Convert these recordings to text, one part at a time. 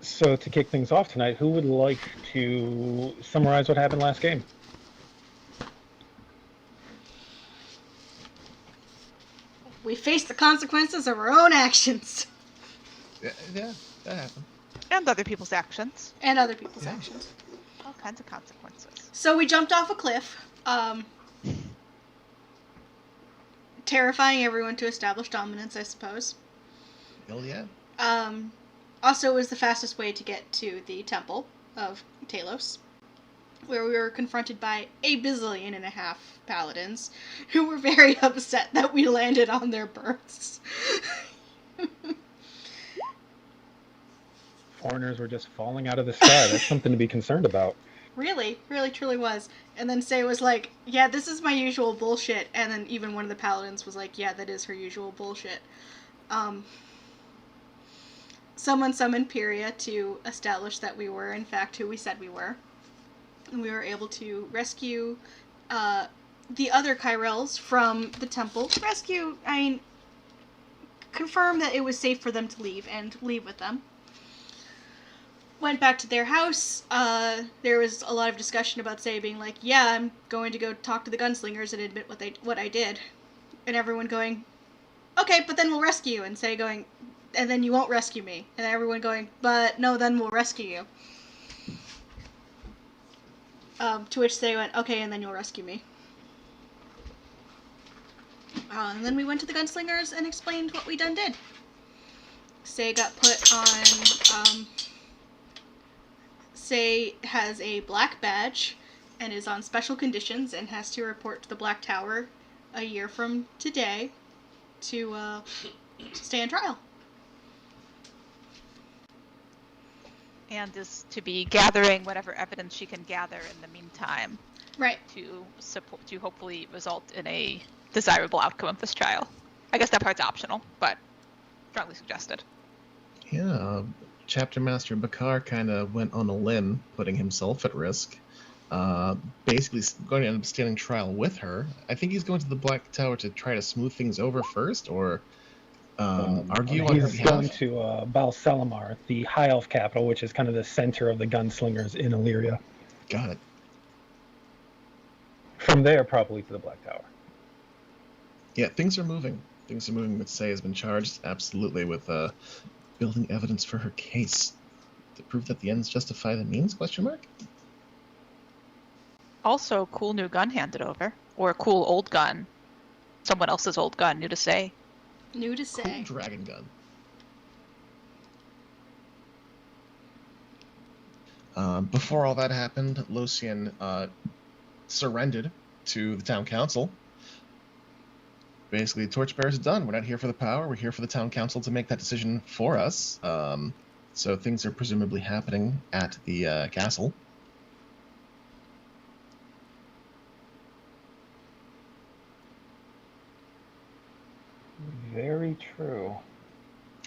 So to kick things off tonight, who would like to summarize what happened last game? We face the consequences of our own actions. Yeah, that happened. And other people's actions. And other people's Yeah. actions. All kinds of consequences. So we jumped off a cliff, terrifying everyone to establish dominance, I suppose. Hell yeah. Also, it was the fastest way to get to the temple of Talos, where we were confronted by a bazillion and a half paladins, who were very upset that we landed on their berths. Foreigners were just falling out of the sky. That's something to be concerned about. Really, truly was. And then Say was like, yeah, this is my usual bullshit. And then even one of the paladins was like, yeah, that is her usual bullshit. Someone summoned Pyria to establish that we were, in fact, who we said we were. And we were able to rescue the other Kyrells from the temple. Confirm that it was safe for them to leave and leave with them. Went back to their house. There was a lot of discussion about Say being like, yeah, I'm going to go talk to the gunslingers and admit what I did. And everyone going, okay, but then we'll rescue you. And Say going, and then you won't rescue me. And everyone going, but no, then we'll rescue you. To which Say went, okay, and then you'll rescue me. And then we went to the gunslingers and explained what we done did. Say got put on, Say has a black badge and is on special conditions and has to report to the Black Tower a year from today to stand trial. And is to be gathering whatever evidence she can gather in the meantime. Right. To hopefully result in a desirable outcome of this trial. I guess that part's optional, but strongly suggested. Yeah, Chapter Master Bakar kind of went on a limb, putting himself at risk. Basically going to end up standing trial with her. I think he's going to the Black Tower to try to smooth things over first, or argue on her He's behalf. going to Bal Salamar, the High Elf capital, which is kind of the center of the gunslingers in Illyria. Got it. From there, probably to the Black Tower. Yeah, things are moving. Say has been charged, absolutely, with building evidence for her case. To prove that the ends justify the means, question mark? Also, cool new gun handed over. Or a cool old gun. Someone else's old gun, new to say. New to say. Cool dragon gun. Before all that happened, Losien surrendered to the town council. Basically, Torchbearers are done. We're not here for the power. We're here for the town council to make that decision for us. So things are presumably happening at the castle. Very true.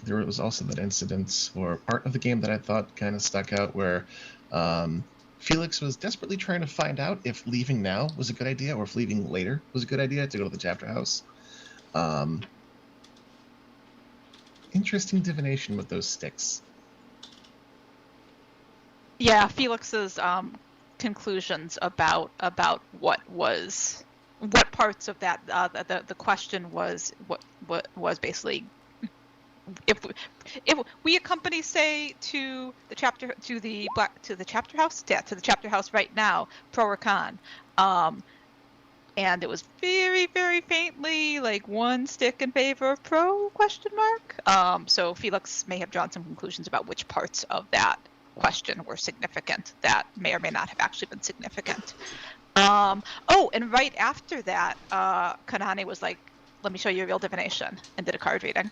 There was also that incident, or part of the game that I thought kind of stuck out, where Felix was desperately trying to find out if leaving now was a good idea, or if leaving later was a good idea to go to the chapter house. Interesting divination with those sticks. Yeah, Felix's conclusions about what parts of that the question was what was basically if we accompany Say to the chapter house right now, pro or con, and it was very, very faintly like one stick in favor of pro, question mark. So Felix may have drawn some conclusions about which parts of that question were significant that may or may not have actually been significant. And right after that, Kanane was like, let me show you a real divination, and did a card reading.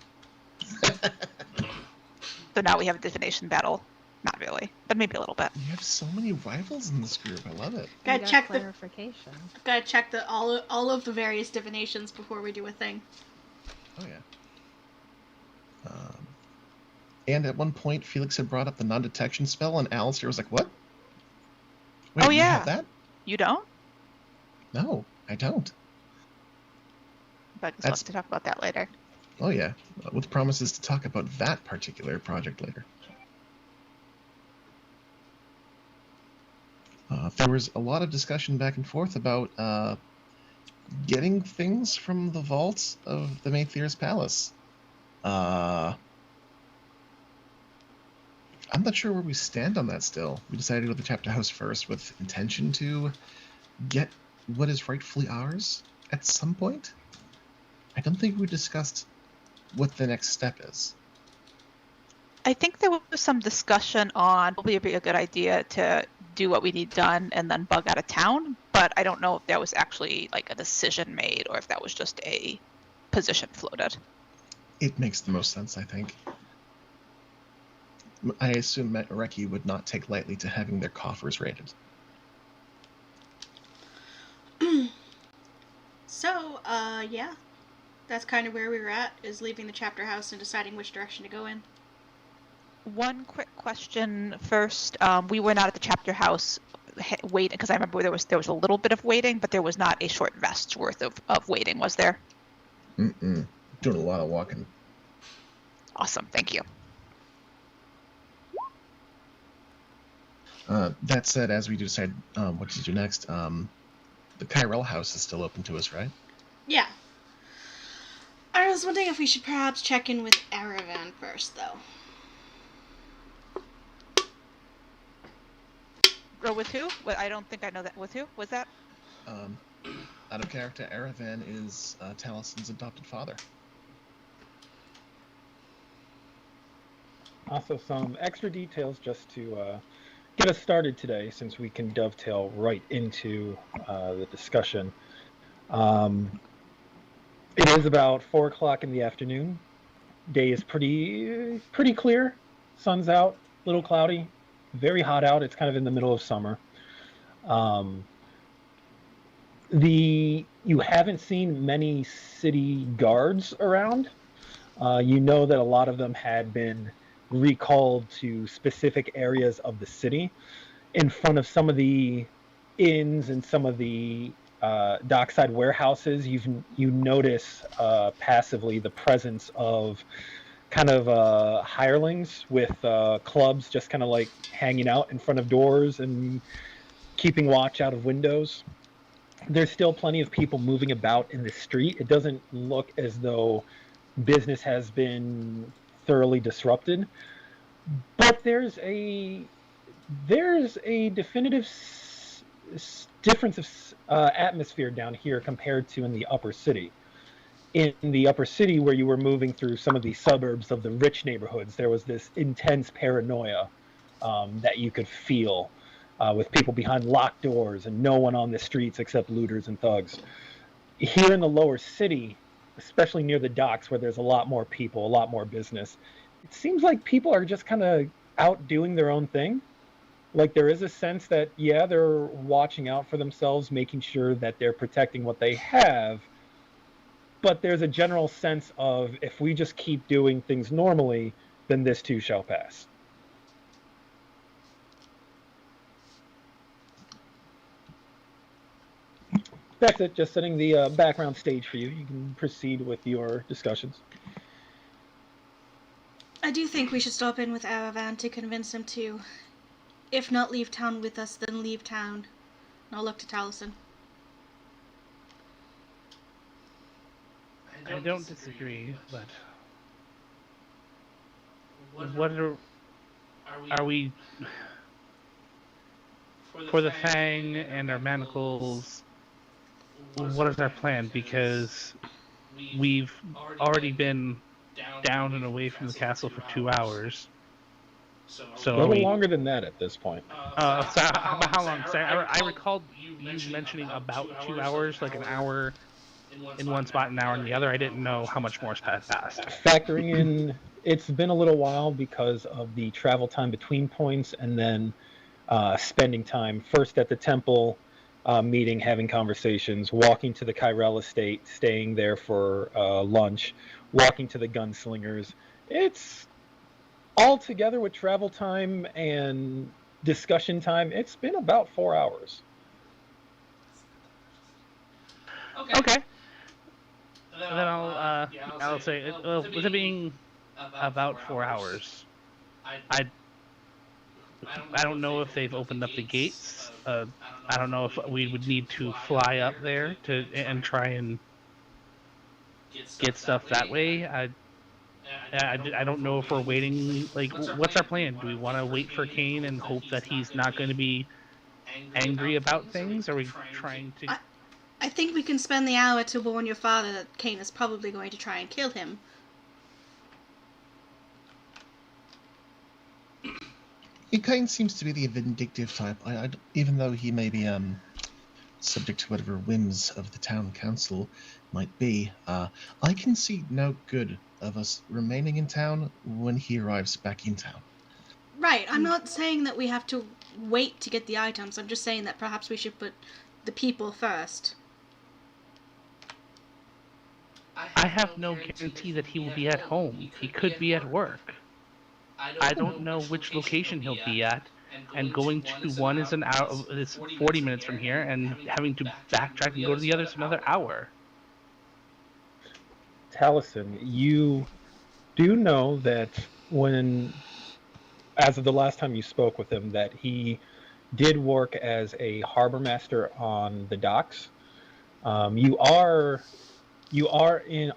So now we have a divination battle. Not really, but maybe a little bit. You have so many rivals in this group. I love it. Gotta check clarification. Gotta check all of the various divinations before we do a thing. Oh yeah. And at one point, Felix had brought up the non-detection spell, and Alistair was like, "What? Wait, Oh, you yeah. have that? You don't? No, I don't." But we'll have to talk about that later. Oh yeah, with promises to talk about that particular project later. There was a lot of discussion back and forth about getting things from the vaults of the Maethyr's palace. I'm not sure where we stand on that still. We decided to go to the chapter house first with intention to get what is rightfully ours at some point. I don't think we discussed what the next step is. I think there was some discussion on probably it'd be a good idea to do what we need done and then bug out of town, but I don't know if there was actually like a decision made or if that was just a position floated. It makes the most sense, I think. I assume Reki would not take lightly to having their coffers raided. So, yeah. That's kind of where we were at, is leaving the chapter house and deciding which direction to go in. One quick question first. We were not at the chapter house waiting because I remember there was a little bit of waiting, but there was not a short rest's worth of waiting, was there? Doing a lot of walking. Awesome, thank you. That said, as we decide what to do next, the Kyrell house is still open to us, right? Yeah. I was wondering if we should perhaps check in with Aravan first, though. Or with who? I don't think I know that. With who? Was that? Out of character, Aravan is Talison's adopted father. Also, some extra details just to get us started today, since we can dovetail right into the discussion. It is about 4 o'clock in the afternoon. Day is pretty clear. Sun's out, a little cloudy, very hot out. It's kind of in the middle of summer. You haven't seen many city guards around. You know that a lot of them had been recalled to specific areas of the city. In front of some of the inns and some of the dockside warehouses, you notice passively the presence of kind of hirelings with clubs just kind of like hanging out in front of doors and keeping watch out of windows. There's still plenty of people moving about in the street. It doesn't look as though business has been thoroughly disrupted, but there's a definitive difference of atmosphere down here compared to in the upper city. In the upper city, where you were moving through some of the suburbs of the rich neighborhoods, there was this intense paranoia that you could feel with people behind locked doors and no one on the streets except looters and thugs. Here in the lower city, especially near the docks where there's a lot more people, a lot more business, it seems like people are just kind of out doing their own thing. Like, there is a sense that, yeah, they're watching out for themselves, making sure that they're protecting what they have, but there's a general sense of, if we just keep doing things normally, then this too shall pass. That's it, just setting the background stage for you. You can proceed with your discussions. I do think we should stop in with Aravan to convince him to, if not leave town with us, then leave town. And I'll look to Taliesin. I don't disagree, but what are we for the Fang and our manacles? What is our plan? Because we've already been down and away from the castle for 2 hours. So A little longer than that at this point. So how long? So I recalled you mentioning about 2 hours, like an hour in one spot, an hour in the other. I didn't know how much more had passed. Factoring in, it's been a little while because of the travel time between points, and then spending time first at the temple, meeting, having conversations, walking to the Kyrell estate, staying there for lunch, walking to the gunslingers. It's all together with travel time and discussion time, it's been about 4 hours. Okay. And then I'll say, with it being about 4 hours, I don't know if they've opened up the gates. I don't know if we would need to fly up there and try and get stuff that way. I don't know if we're waiting. Like, what's our plan? Do we want to wait for Kane and hope that he's not going to be angry about things? Are we trying to? I think we can spend the hour to warn your father that Kane is probably going to try and kill him. Kane seems to be the vindictive type. Even though he may be subject to whatever whims of the town council might be, I can see no good of us remaining in town when he arrives back in town. Right, I'm not saying that we have to wait to get the items. I'm just saying that perhaps we should put the people first. I have no guarantee that he will be at home. He could be at work. I don't know which location he'll be at, and going to one is an hour. It's 40 minutes from here, and having to backtrack and go to the other is another hour. Taliesin, you do know that as of the last time you spoke with him, that he did work as a harbor master on the docks. You are in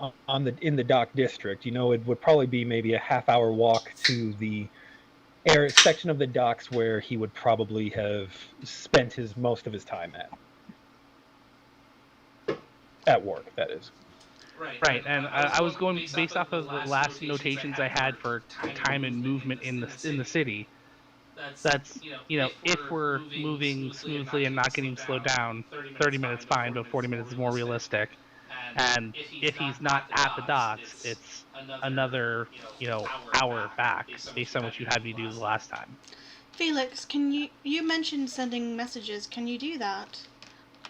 the dock district. You know, it would probably be maybe a half-hour walk to the section of the docks where he would probably have spent most of his time at work. That is. Right, and I was going based off of the last notations I had for time and movement in the city. That's if we're moving smoothly and not getting slowed down, 30 minutes fine, but 40 minutes is more realistic. And if he's not at the docks, it's another hour back based on what you had me do the last time. Felix, you mentioned sending messages. Can you do that?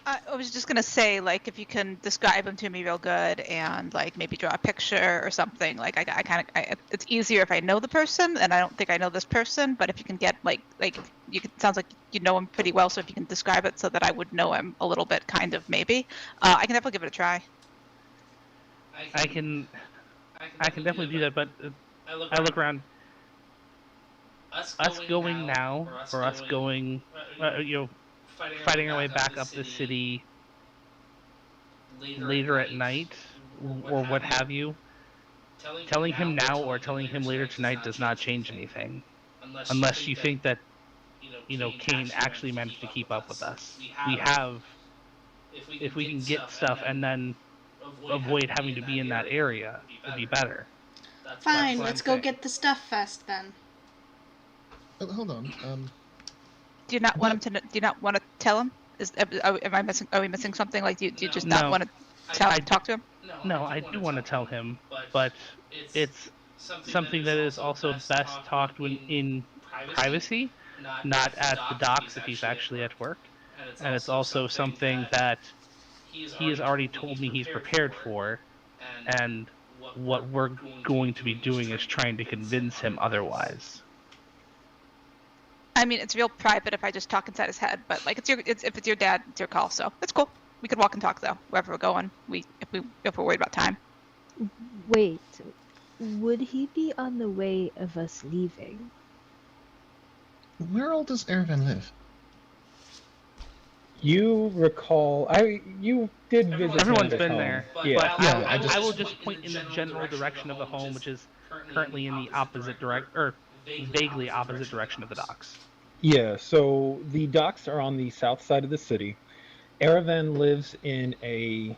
I was just gonna say, like, if you can describe them to me real good and like maybe draw a picture or something. Like, it's easier if I know the person, and I don't think I know this person. But if you can get sounds like you know him pretty well. So if you can describe it so that I would know him a little bit, kind of maybe, I can definitely give it a try. I can definitely do that, but I look around. Us going now, or us going, fighting our way back up the city later at night, or what have you. Telling him now or telling him later tonight does not change anything, unless you think that Kane actually managed to keep up with us. We have, if we can get stuff and then avoid having to be in that area, it'd be better. Fine, let's go get the stuff first then. Hold on. Do you not want him to? Do you not want to tell him? Are we missing something? Like, do you just not want to talk to him? No, I do want to tell him, but it's something that is also best talked in privacy, not at the docks if he's actually at work. And it's also something that he has already told me he's prepared for, and what we're going to be doing is trying to convince him otherwise. I mean, it's real private if I just talk inside his head, but like, if it's your dad, it's your call, so it's cool. We could walk and talk though, wherever we're going. If we're worried about time. Wait, would he be on the way of us leaving? Where all does Erevan live? You recall, you did visit. Everyone's his been home. there, Yeah. but I will just point in the general direction of the home, which is currently in the opposite vaguely opposite direction of the docks. Yeah, so the docks are on the south side of the city. Erevan lives in a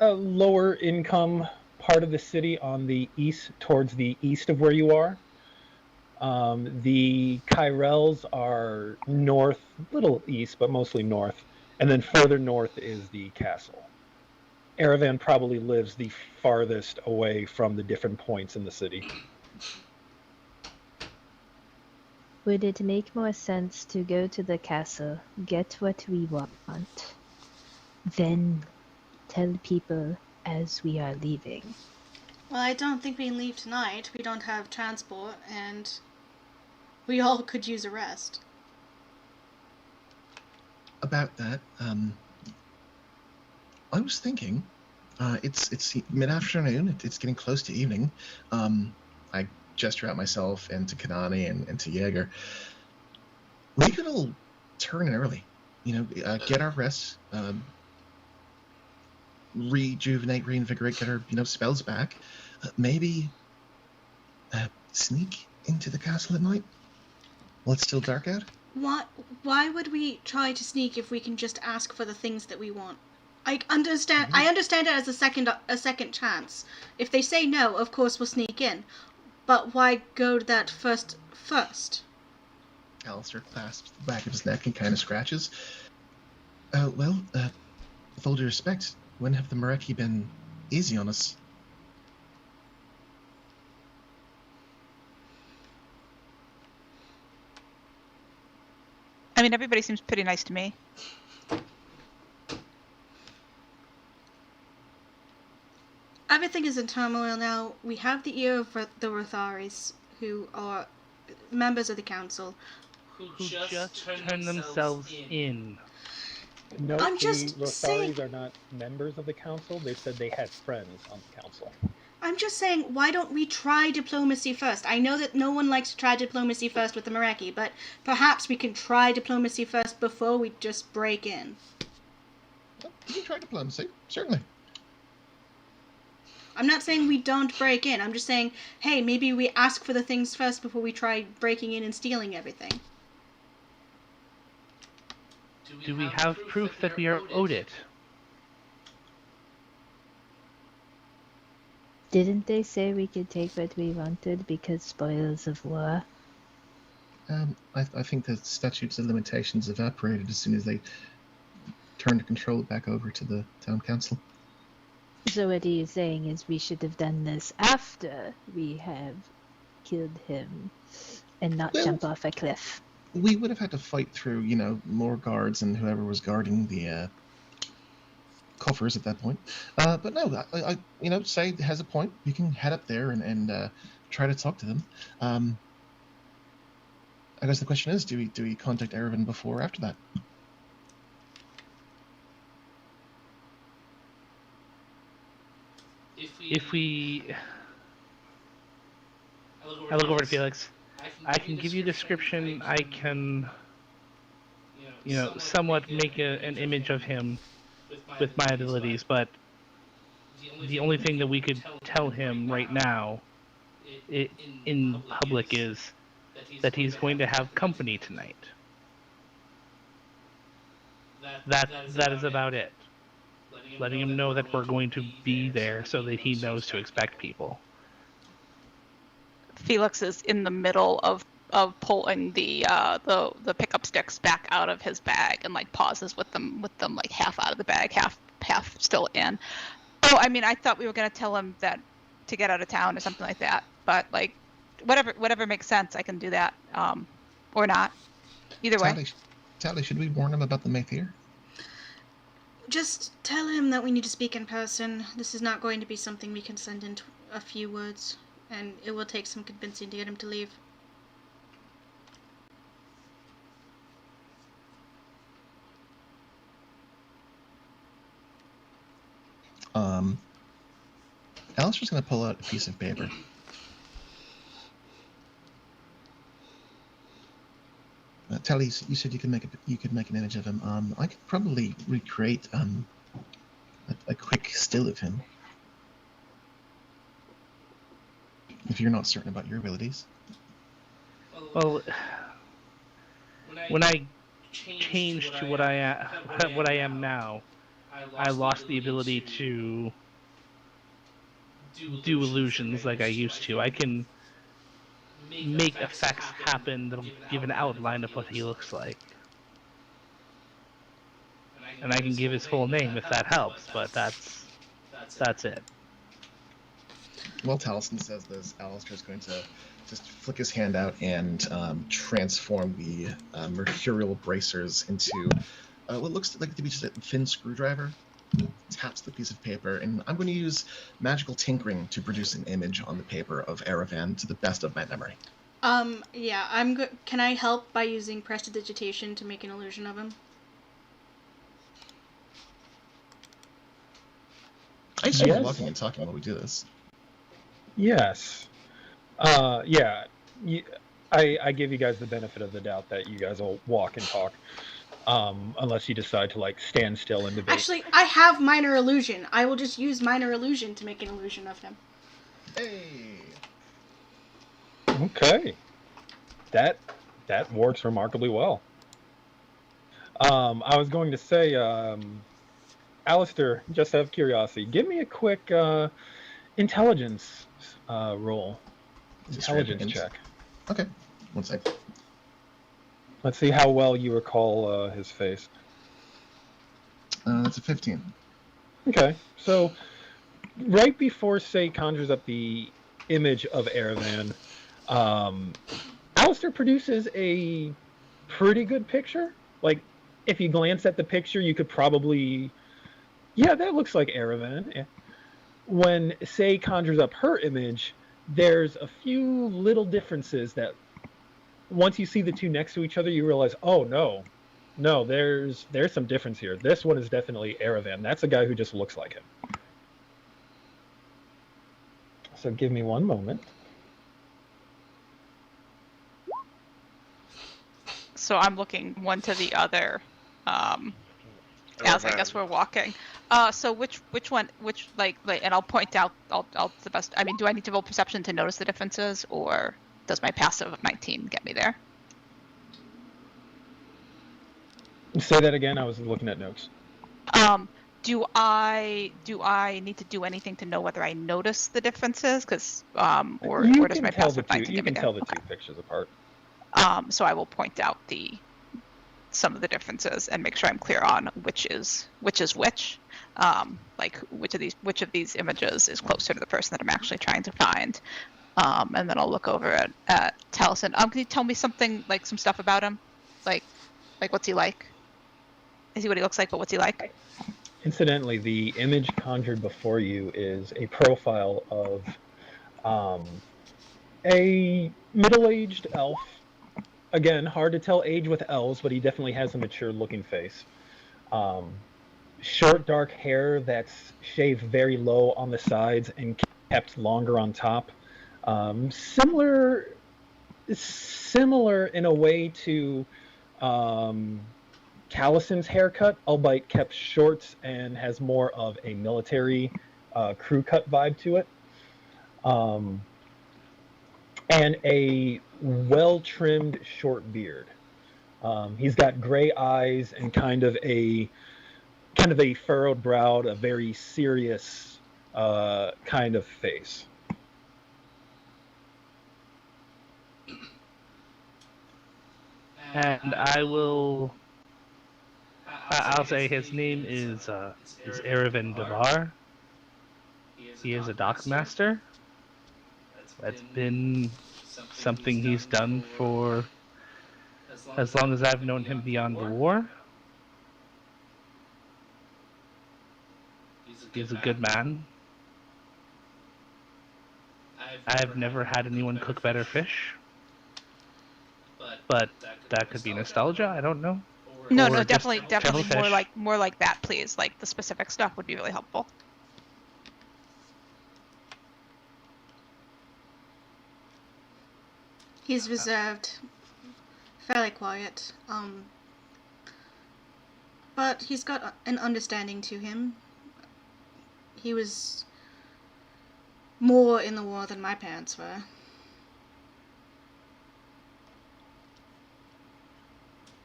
lower income part of the city on the east, towards the east of where you are. The Kyrells are north, little east, but mostly north. And then further north is the castle. Erevan probably lives the farthest away from the different points in the city. Would it make more sense to go to the castle, get what we want, then tell people as we are leaving? Well, I don't think we can leave tonight. We don't have transport, and we all could use a rest. About that, I was thinking, it's mid-afternoon, it's getting close to evening. I gesture out myself and to Kanani and to Jaeger. we could all turn in early. Get our rest, rejuvenate, reinvigorate, get our spells back. Maybe sneak into the castle at night while it's still dark out. Why would we try to sneak if we can just ask for the things that we want? I understand it as a second chance. If they say no, of course we'll sneak in. But why go to that first? Alistair clasps the back of his neck and kind of scratches. With all due respect, when have the Mareki been easy on us? I mean, everybody seems pretty nice to me. Everything is in turmoil now. We have the ear of the Rotharis, who are members of the council. Who just turn themselves in. No, I'm just the saying- Rotharis are not members of the council. They said they had friends on the council. I'm just saying, why don't we try diplomacy first? I know that no one likes to try diplomacy first with the Mareki, but perhaps we can try diplomacy first before we just break in. You can try diplomacy, certainly. I'm not saying we don't break in. I'm just saying, hey, maybe we ask for the things first before we try breaking in and stealing everything. Do we have proof that we are owed it? Didn't they say we could take what we wanted because spoils of war? I think the statutes of limitations evaporated as soon as they turned the control back over to the town council. So what he is saying is we should have done this after we have killed him and not jump off a cliff. We would have had to fight through, more guards and whoever was guarding the coffers at that point. But no, I Said has a point. You can head up there and try to talk to them. I guess the question is, do we contact Erevan before or after that? If we... I look over to Felix. I can give you a description. I can, somewhat make an image of him with my abilities, but the only thing that we could tell him right now in public is that he's going to have company tonight. That is about it. Letting him know that we're going to be there so that he knows to expect people. Felix is in the middle of pulling the pickup sticks back out of his bag and like pauses with them like half out of the bag, half still in. Oh, I mean, I thought we were gonna tell him that to get out of town or something like that, but like whatever makes sense, I can do that, or not. Either way. Tally, should we warn him about the Maethir? Just tell him that we need to speak in person. This is not going to be something we can send in a few words, and it will take some convincing to get him to leave. Alistair's going to pull out a piece of paper. Tally, you said you could make an image of him. I could probably recreate a quick still of him. If you're not certain about your abilities. Well, when I changed to what I am now, I lost the ability to do illusions like I used to. I can make effects happen that'll give an outline of what he looks like. And I can give his full name if that helps, but that's it. While Taliesin says this, Alistair's going to just flick his hand out and transform the mercurial bracers into what looks like to be just a thin screwdriver. Taps the piece of paper, and I'm going to use magical tinkering to produce an image on the paper of Erevan to the best of my memory. Yeah, can I help by using prestidigitation to make an illusion of him? I assume Yes. you're walking and talking while we do this. Yes. Yeah. I give you guys the benefit of the doubt that you guys will walk and talk, unless you decide to like stand still and debate. Actually, I have minor illusion. I will just use minor illusion to make an illusion of him. Hey. Okay, that works remarkably well. I was going to say, Alistair, just out of curiosity, give me a quick intelligence roll. Intelligence check. Okay. One sec. Let's see how well you recall his face. That's a 15. Okay, so right before Say conjures up the image of Erevan, Alistair produces a pretty good picture. Like, if you glance at the picture, you could probably, yeah, that looks like Erevan. When Say conjures up her image, there's a few little differences that once you see the two next to each other, you realize, oh no, there's some difference here. This one is definitely Erevan. That's a guy who just looks like him. So give me one moment. So I'm looking one to the other, as I guess we're walking. So which one, like, and I'll point out, I'll the best. I mean, do I need to roll perception to notice the differences, or does my passive of 19 get me there? Say that again. I was looking at notes. Do I need to do anything to know whether I notice the differences? Because or does my passive of 19 you get me can there? tell the two pictures apart. So I will point out some of the differences and make sure I'm clear on which is which. Like which of these images is closer to the person that I'm actually trying to find. And then I'll look over at Taliesin. Can you tell me something, like some stuff about him? Like what's he like? Is he what he looks like, but what's he like? Incidentally, the image conjured before you is a profile of a middle-aged elf. Again, hard to tell age with elves, but he definitely has a mature-looking face. Short, dark hair that's shaved very low on the sides and kept longer on top. Similar in a way to Taliesin's haircut, albeit kept short and has more of a military crew cut vibe to it. And a well-trimmed short beard. He's got gray eyes and kind of a furrowed brow, a very serious kind of face. And I'll say his name is Erevan Devar. He is a dockmaster. That's been something he's done for as long as I've known him beyond the war. He's a good man. I've never had anyone cook better fish. But that could be nostalgia, I don't know. No, Or definitely just more like that, please. Like the specific stuff would be really helpful. He's reserved, fairly quiet, but he's got an understanding to him. He was more in the war than my parents were.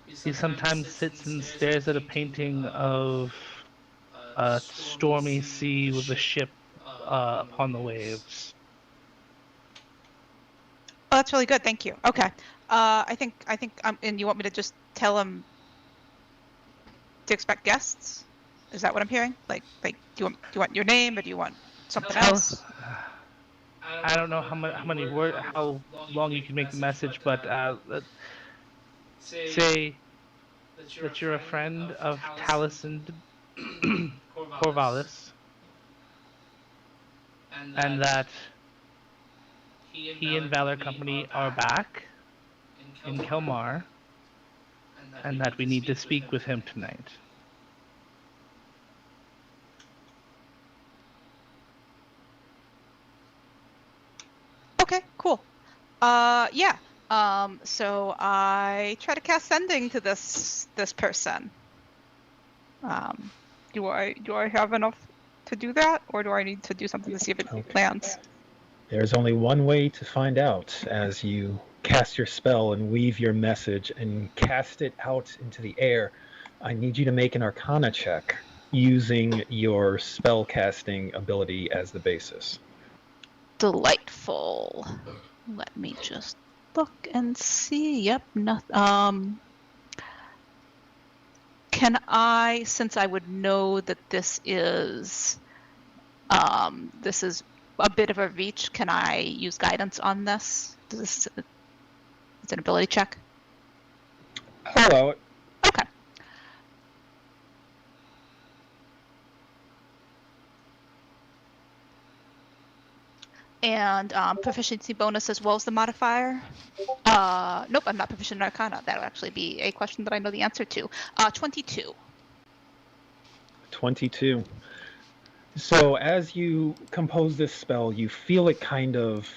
He sometimes sits and stares at a painting of a stormy sea with a ship upon the waves. Oh, that's really good. Thank you. Okay. I think and you want me to just tell him to expect guests? Is that what I'm hearing? Like do you want your name, or do you want something else? I don't know how long you can make the message, but say that you're a friend of Taliesin Corvallis, and that he and Valor Company are back in Kelmar, and that we need to speak with him tonight. Okay, cool. Yeah. So I try to cast sending to this person. Do I have enough to do that, or do I need to do something to see if it lands? There's only one way to find out. As you cast your spell and weave your message and cast it out into the air, I need you to make an Arcana check using your spell casting ability as the basis. Delightful. Let me just look and see. Yep, nothing. Can I, since I would know that this is a bit of a reach, can I use guidance on this? It's an ability check. I'll allow it. Okay. And proficiency bonus as well as the modifier. Nope, I'm not proficient in Arcana. That would actually be a question that I know the answer to. 22. 22. So as you compose this spell, you feel it coalesce,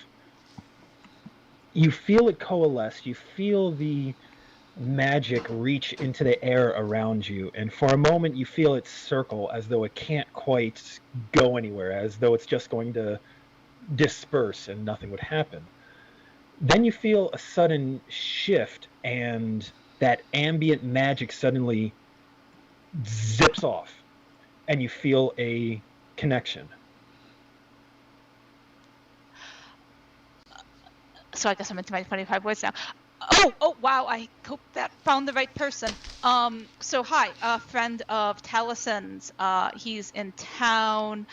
you feel the magic reach into the air around you, and for a moment you feel it circle as though it can't quite go anywhere, as though it's just going to disperse and nothing would happen. Then you feel a sudden shift, and that ambient magic suddenly zips off, and you feel a connection. So I guess I'm into my 25 words now. Oh, wow, I hope that found the right person. So hi, a friend of Talison's. He's in town,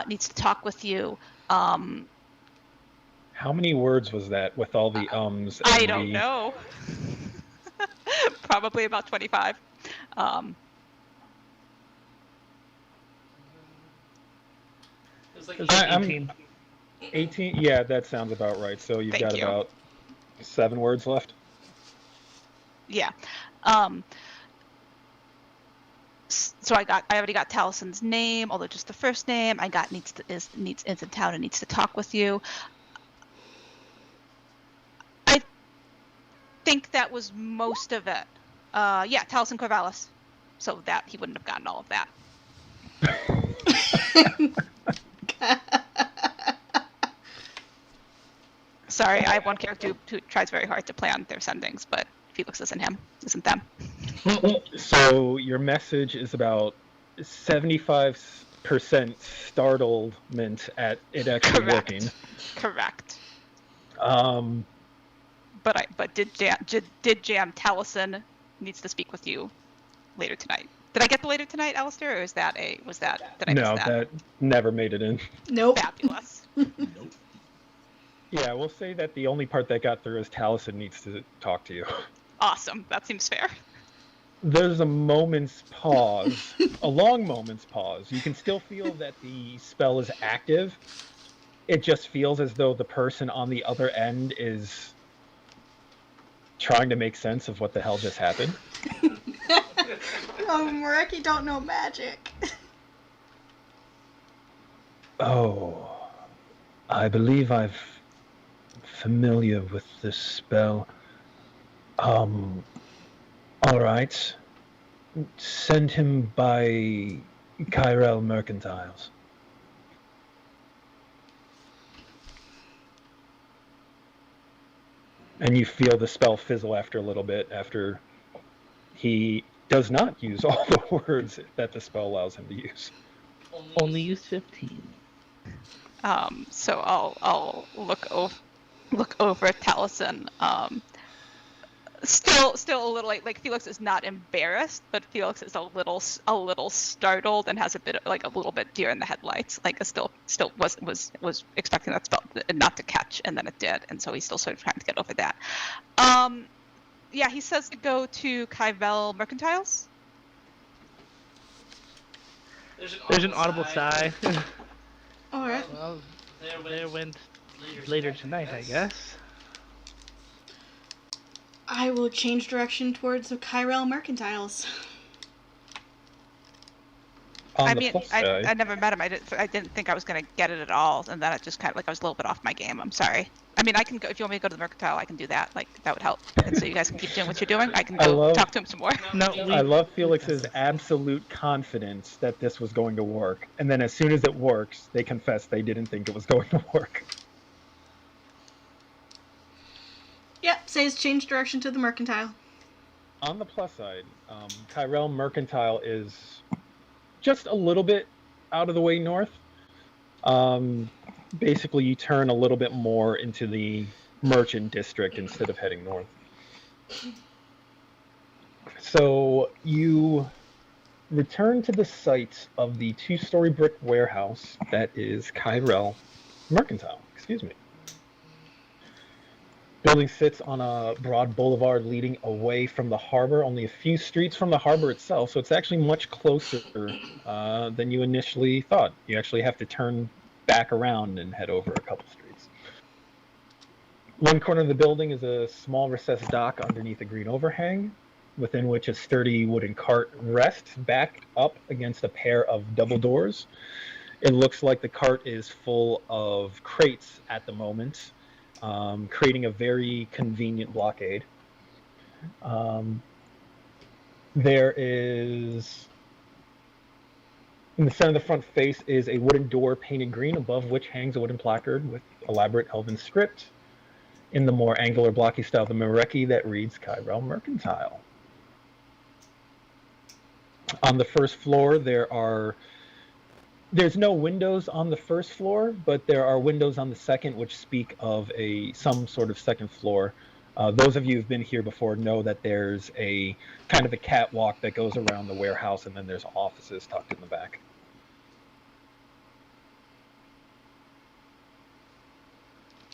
needs to talk with you. How many words was that with all the ums? I don't know. Probably about 25. It's like 18. 18? Yeah, that sounds about right. So you've got about 7 words left? Yeah. So I already got Talison's name, although just the first name. I got is in town and needs to talk with you. I think that was most of it. Yeah, Talison Corvallis. So that he wouldn't have gotten all of that. Sorry, I have one character who tries very hard to plan their sendings, but Felix isn't them. So your message is about 75% startlement at it actually working. Correct. But did Jam Talison needs to speak with you later tonight? Did I get the later tonight, Alistair, or did I miss that? No, that never made it in. Nope. Fabulous. Nope. Yeah, we'll say that the only part that got through is Talison needs to talk to you. Awesome. That seems fair. There's a moment's pause, a long moment's pause. You can still feel that the spell is active. It just feels as though the person on the other end is trying to make sense of what the hell just happened. Oh, Mareki don't know magic. Oh, I believe I'm familiar with this spell. All right. Send him by Kyrell Mercantiles. And you feel the spell fizzle after a little bit, after he does not use all the words that the spell allows him to use. Only use 15. So I'll look over at Talison. Still a little like Felix is not embarrassed, but Felix is a little startled and has a little bit deer in the headlights. Like still was expecting that spell not to catch, and then it did, and so he's still sort of trying to get over that. Yeah, he says to go to Kyrell Mercantiles. There's an audible sigh. All right. Well, there went later tonight, I guess. I will change direction towards the Kyrell Mercantiles. On I the mean, plus I side, never met him. I didn't think I was gonna get it at all, and then it just kind of like I was a little bit off my game. I'm sorry. I mean, I can go if you want me to go to the Mercantile. I can do that. Like that would help. And so you guys can keep doing what you're doing. I can I go love- talk to him some more. No, I love Felix's absolute confidence that this was going to work. And then as soon as it works, they confess they didn't think it was going to work. Yep, says change direction to the Mercantile. On the plus side, Tyrell Mercantile is just a little bit out of the way north. Basically, you turn a little bit more into the merchant district instead of heading north. So you return to the site of the two-story brick warehouse that is Tyrell Mercantile. Excuse me. Building sits on a broad boulevard leading away from the harbor, only a few streets from the harbor itself, so it's actually much closer than you initially thought. You actually have to turn back around and head over a couple streets. One corner of the building is a small recessed dock underneath a green overhang, within which a sturdy wooden cart rests backed up against a pair of double doors. It looks like the cart is full of crates at the moment, creating a very convenient blockade. There is, in the center of the front face, is a wooden door painted green, above which hangs a wooden placard with elaborate elven script in the more angular blocky style of the Mereki that reads Tyrell Mercantile. On the first floor, there's no windows on the first floor, but there are windows on the second which speak of some sort of second floor. Those of you who've been here before know that there's a kind of a catwalk that goes around the warehouse, and then there's offices tucked in the back.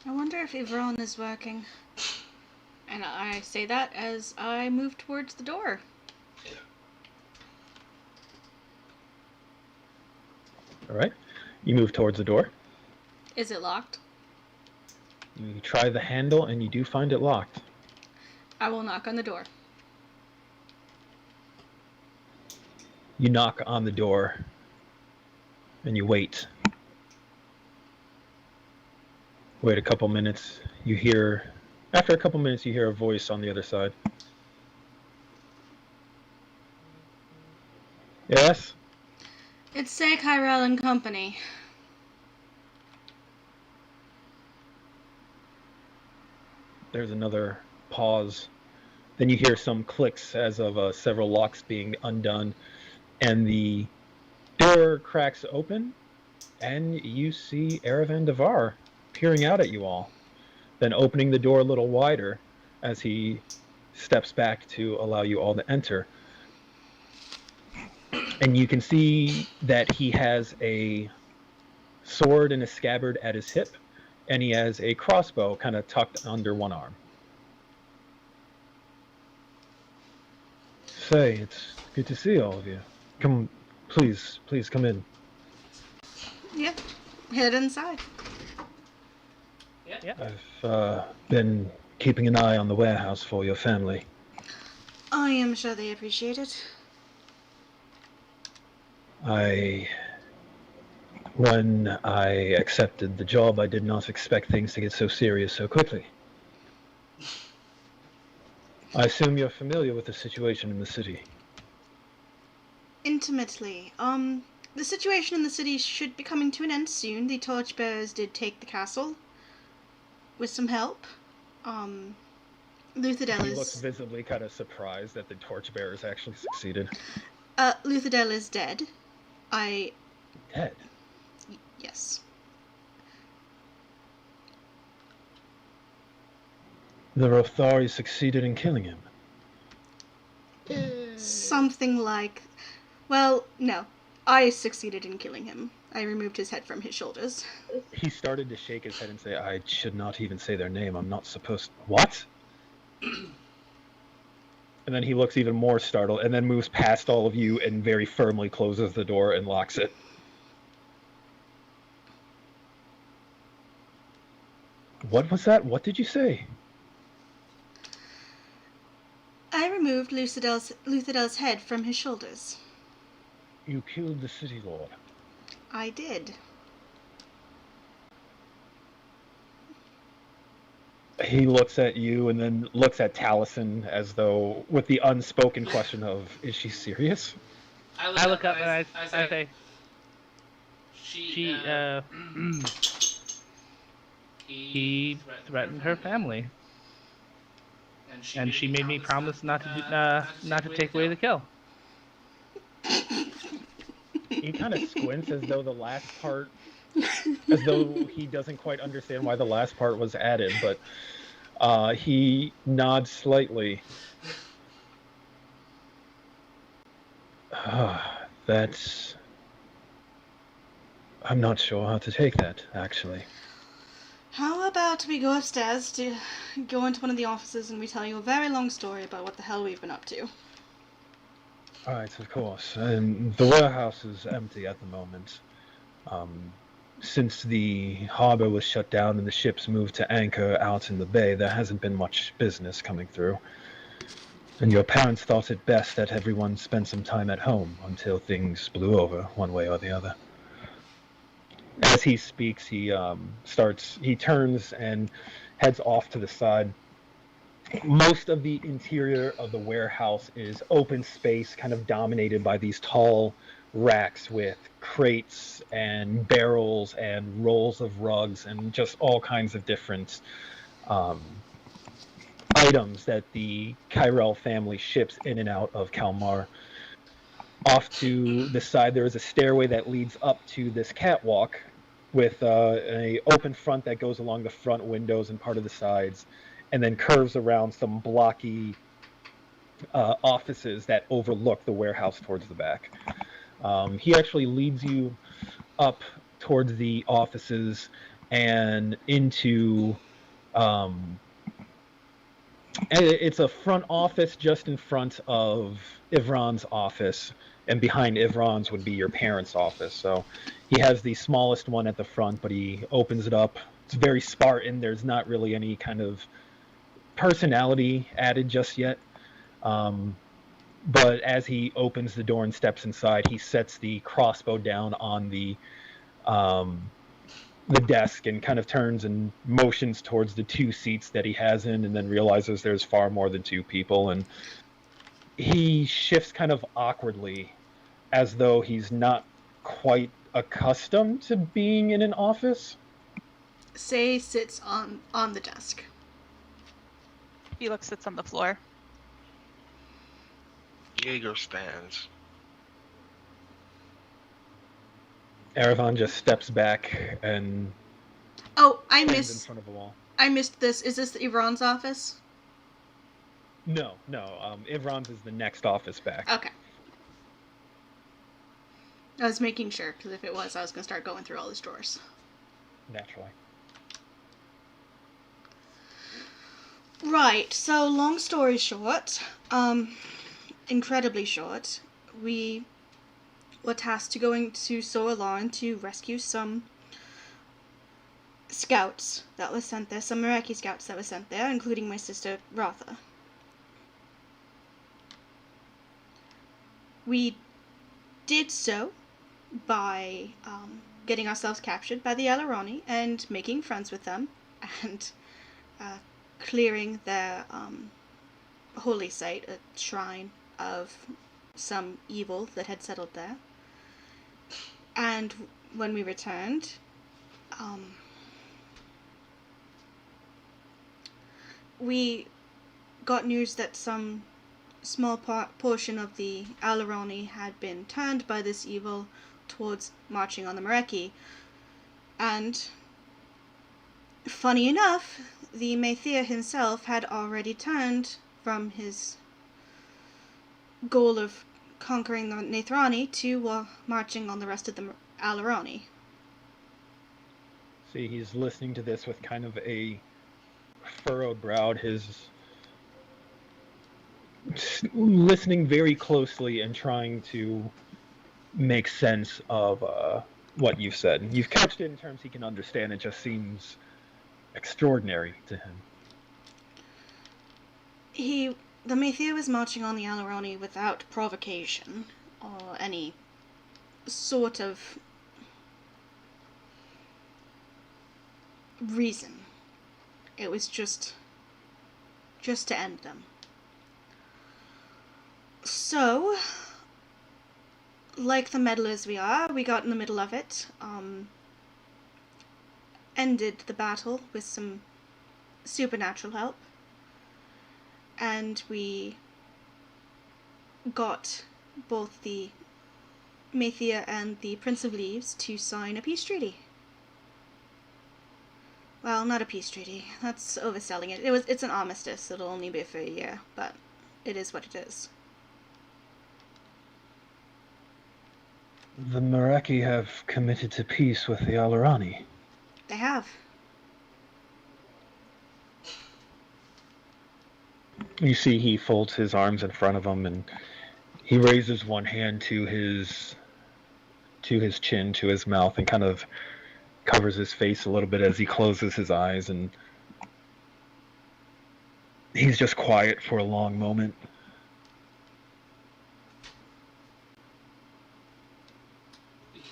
I wonder if Yvonne is working. And I say that as I move towards the door. All right, you move towards the door. Is it locked? You try the handle, and you do find it locked. I will knock on the door. You knock on the door, and you wait. Wait a couple minutes. After a couple minutes, you hear a voice on the other side. Yes? It's Say Kyrell and Company. There's another pause. Then you hear some clicks as of several locks being undone, and the door cracks open, and you see Aravan Devar peering out at you all, then opening the door a little wider as he steps back to allow you all to enter. And you can see that he has a sword and a scabbard at his hip, and he has a crossbow kind of tucked under one arm. Say, it's good to see all of you. Come, please come in. Yeah. Head inside. I've been keeping an eye on the warehouse for your family. I am sure they appreciate it. When I accepted the job, I did not expect things to get so serious so quickly. I assume you're familiar with the situation in the city. Intimately. The situation in the city should be coming to an end soon. The Torchbearers did take the castle. With some help. Luthadel He looks is... visibly kind of surprised that the Torchbearers actually succeeded. Luthadel is dead. Dead? Yes. The Rothari succeeded in killing him. Something like... Well, no. I succeeded in killing him. I removed his head from his shoulders. He started to shake his head and say, I should not even say their name. I'm not supposed... What? And then he looks even more startled and then moves past all of you and very firmly closes the door and locks it. What was that? What did you say? I removed Luthadell's head from his shoulders. You killed the city lord. I did. He looks at you and then looks at Taliesin as though with the unspoken question of, is she serious? I look up and I say, she, he threatened her family, and she made me promise not to take away the kill. He kind of squints as though the last part, as though he doesn't quite understand why the last part was added, but he nods slightly. That's... I'm not sure how to take that, actually. How about we go upstairs to go into one of the offices and we tell you a very long story about what the hell we've been up to. Alright, of course. The warehouse is empty at the moment. Since the harbor was shut down and the ships moved to anchor out in the bay, there hasn't been much business coming through. And your parents thought it best that everyone spend some time at home until things blew over one way or the other. As he speaks, he turns and heads off to the side. Most of the interior of the warehouse is open space, kind of dominated by these tall racks with crates and barrels and rolls of rugs and just all kinds of different items that the Kyrell family ships in and out of Kalmar. Off to the side, there is a stairway that leads up to this catwalk with an open front that goes along the front windows and part of the sides, and then curves around some blocky offices that overlook the warehouse towards the back. He actually leads you up towards the offices and into... it's a front office just in front of Ivron's office, and behind Ivron's would be your parents' office. So he has the smallest one at the front, but he opens it up. It's very Spartan. There's not really any kind of personality added just yet. But as he opens the door and steps inside, he sets the crossbow down on the desk and kind of turns and motions towards the two seats that he has in, and then realizes there's far more than two people, and he shifts kind of awkwardly as though he's not quite accustomed to being in an office. Say sits on the desk. Felix sits on the floor. Jaeger stands. Erevan just steps back and Oh, stands in front of a wall. I missed this. Is this Ivron's office? No. Ivron's is the next office back. Okay. I was making sure, because if it was, I was going to start going through all his drawers. Naturally. Right, so long story short, incredibly short, we were tasked to going to Soalan to rescue some scouts that were sent there, some Meraki scouts that were sent there, including my sister Ratha. We did so by getting ourselves captured by the Alaroni and making friends with them and clearing their holy site, a shrine of some evil that had settled there. And when we returned, we got news that some small portion of the Alaroni had been turned by this evil towards marching on the Mereki. And, funny enough, the Maethir himself had already turned from his goal of conquering the Nethrani to marching on the rest of the Alaroni. See, he's listening to this with kind of a furrowed brow, his listening very closely and trying to make sense of what you've said. You've couched it in terms he can understand. It just seems extraordinary to him. The Maethir was marching on the Alaroni without provocation or any sort of reason. It was just to end them. So, like the meddlers we are, we got in the middle of it, ended the battle with some supernatural help, and we got both the Maethia and the Prince of Leaves to sign a peace treaty. Well, not a peace treaty. That's overselling it. It's an armistice. It'll only be for a year, but it is what it is. The Meraki have committed to peace with the Alarani. They have. You see he folds his arms in front of him, and he raises one hand to his chin, to his mouth, and kind of covers his face a little bit as he closes his eyes, and he's just quiet for a long moment.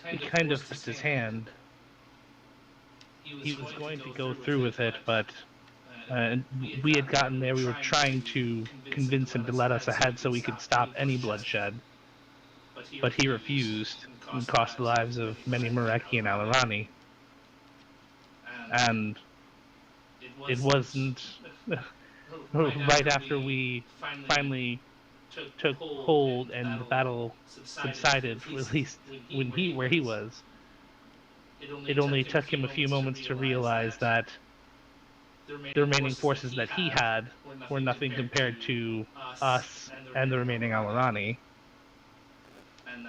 He kind of pressed his hand. He was going to go through with it, but we had gotten there. We were trying to convince him to let us ahead so we could stop any bloodshed. But he refused and cost the lives of many Meraki and Alarani. And it wasn't right after we finally took hold and the battle subsided, at least where he was. It only took him a few moments to realize that the remaining forces that he had were nothing compared to us and the remaining Alarani,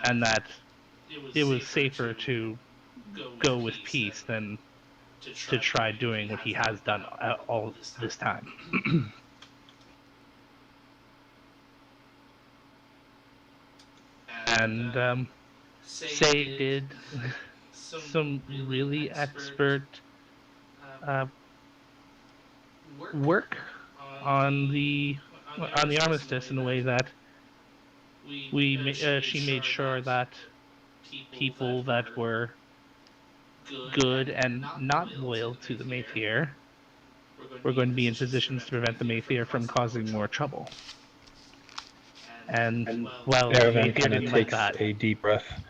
and that it was safer to go with peace than to try doing what he has done all this time. And Say did some really expert work on the armistice in a way that she made sure that people that were good and not loyal to the Maethir were going to be in positions to prevent the Maethir from causing more trouble. And well, Aravan kind of takes a deep breath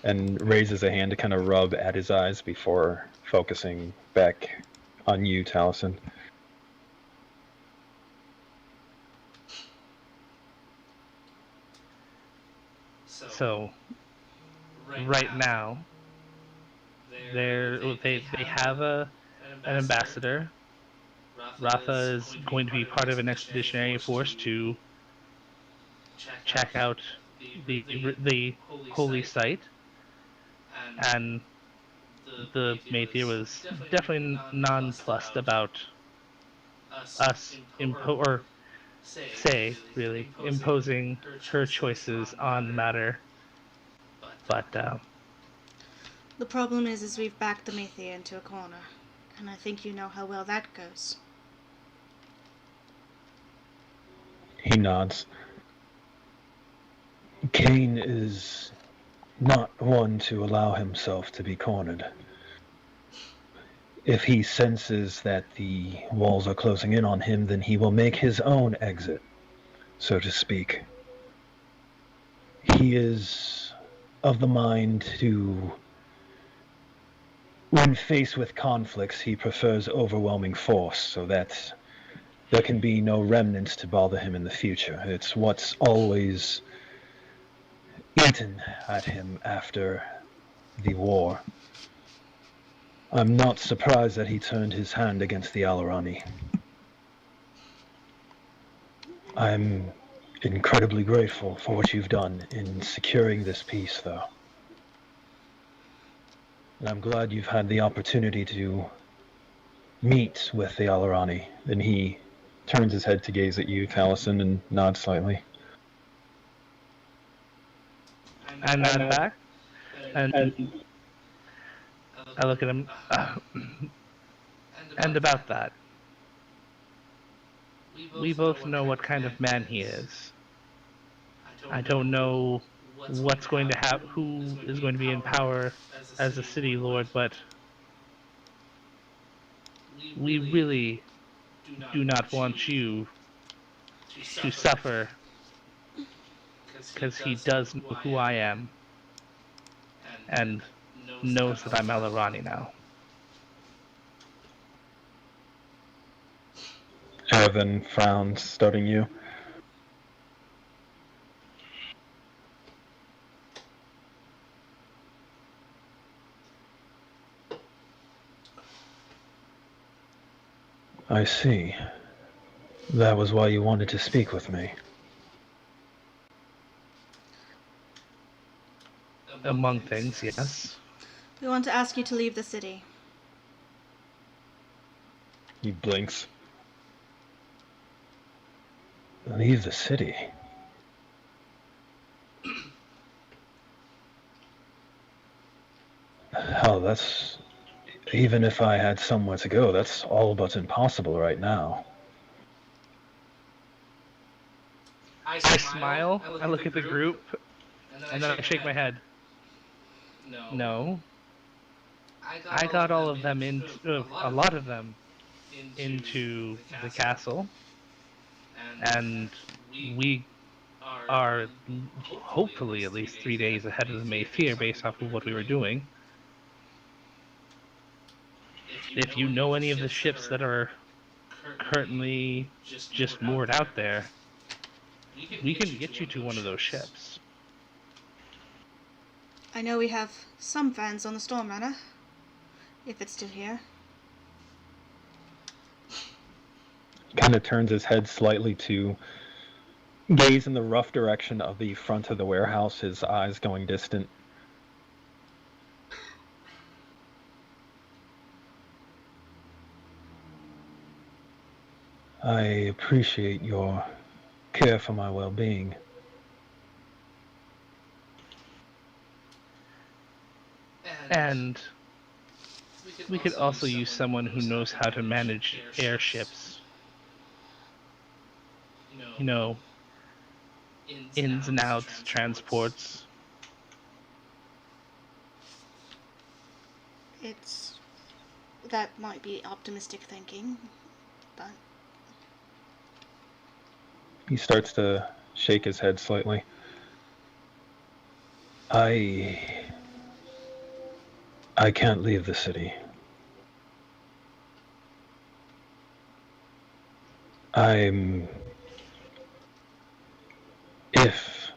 and raises a hand to kind of rub at his eyes before focusing back on you, Taliesin. So, right now, they have an ambassador. Ratha is going to be part of an expeditionary force to check out the holy site, and the Maethir was definitely nonplussed about us imposing her choices on the matter. But the problem is we've backed the Maethir into a corner, and I think you know how well that goes. He nods. Cain is not one to allow himself to be cornered. If he senses that the walls are closing in on him, then he will make his own exit, so to speak. He is of the mind to, when faced with conflicts, he prefers overwhelming force, so that there can be no remnants to bother him in the future. It's what's always eaten at him after the war. I'm not surprised that he turned his hand against the Alarani. I'm incredibly grateful for what you've done in securing this peace, though. And I'm glad you've had the opportunity to meet with the Alarani. And he turns his head to gaze at you, Taliesin, and nods slightly. I nod back, and I look at him, and about that, we both know what kind of man he is. I don't know what's going to happen, who is going to be in power as a city lord, but we really do not want you to suffer, because he does know who I am and knows that I'm Elarani now. Evan frowns, studying you. I see. That was why you wanted to speak with me. Among things, yes. We want to ask you to leave the city. He blinks. Leave the city? Hell, that's... Even if I had somewhere to go, that's all but impossible right now. I smile, I look at the group, and then I shake my head. No. I got all of them a lot of them into the castle, and we are hopefully at least 3 days ahead of the Mayfair based off of what we were doing. If you know any of the ships that are currently just moored out there, we can get you to one of those ships. I know we have some fans on the Storm Runner, if it's still here. Kind of turns his head slightly to gaze in the rough direction of the front of the warehouse, his eyes going distant. I appreciate your care for my well-being. And we could also use someone who knows how to manage airships. You know, ins and outs, transports. That might be optimistic thinking, but... He starts to shake his head slightly. I can't leave the city. If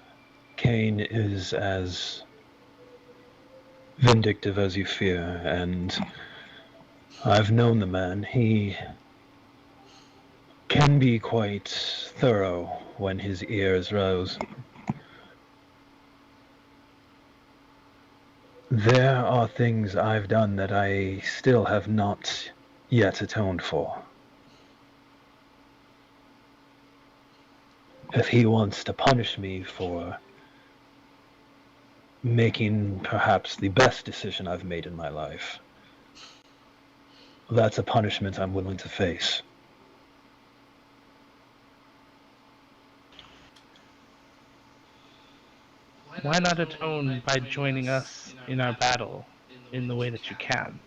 Kane is as vindictive as you fear, and I've known the man, he can be quite thorough when his ears rose. There are things I've done that I still have not yet atoned for. If he wants to punish me for making perhaps the best decision I've made in my life, that's a punishment I'm willing to face. Why not atone by joining us in our battle in the way that you can?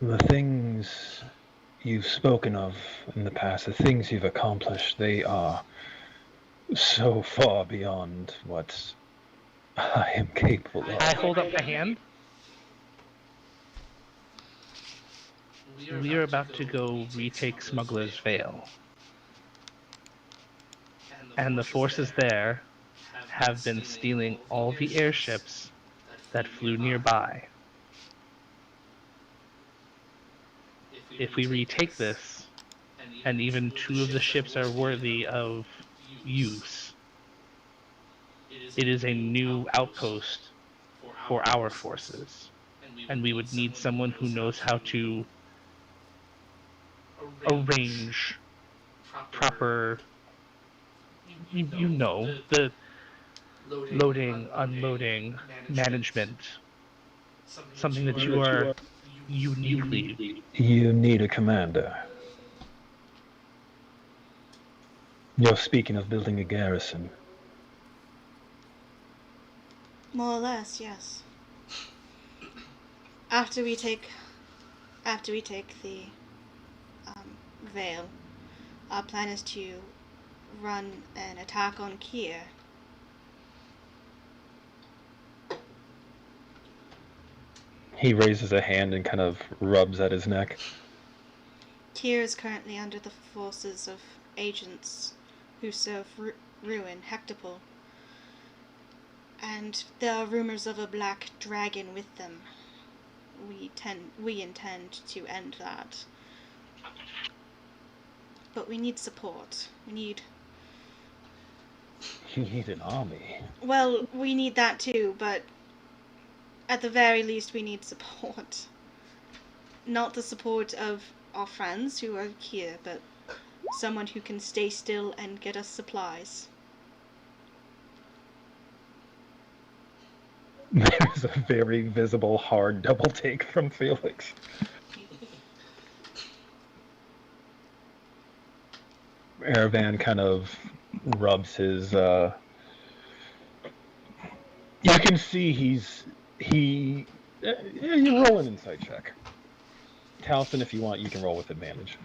The things you've spoken of in the past, the things you've accomplished, they are so far beyond what I am capable of. I hold up my hand. We are about to go retake Smuggler's Vale. And the forces there have been stealing all the airships that flew nearby. If we retake this, and even 2 of the ships are worthy of use, it is a new outpost for our forces. And we would need someone who knows how to arrange proper, you know, the loading, unloading, management. Something that you are uniquely... You need a commander. You're speaking of building a garrison. More or less, yes. After we take the Vale, our plan is to run an attack on Kier. He raises a hand and kind of rubs at his neck. Kier is currently under the forces of agents who serve ruin Hectopol, and there are rumors of a black dragon with them. We intend to end that, but we need support. You need an army. Well, we need that too, but at the very least we need support. Not the support of our friends who are here, but someone who can stay still and get us supplies. There's a very visible hard double take from Felix. Aravan kind of rubs his, you can see you roll an insight check. Taliesin, if you want, you can roll with advantage.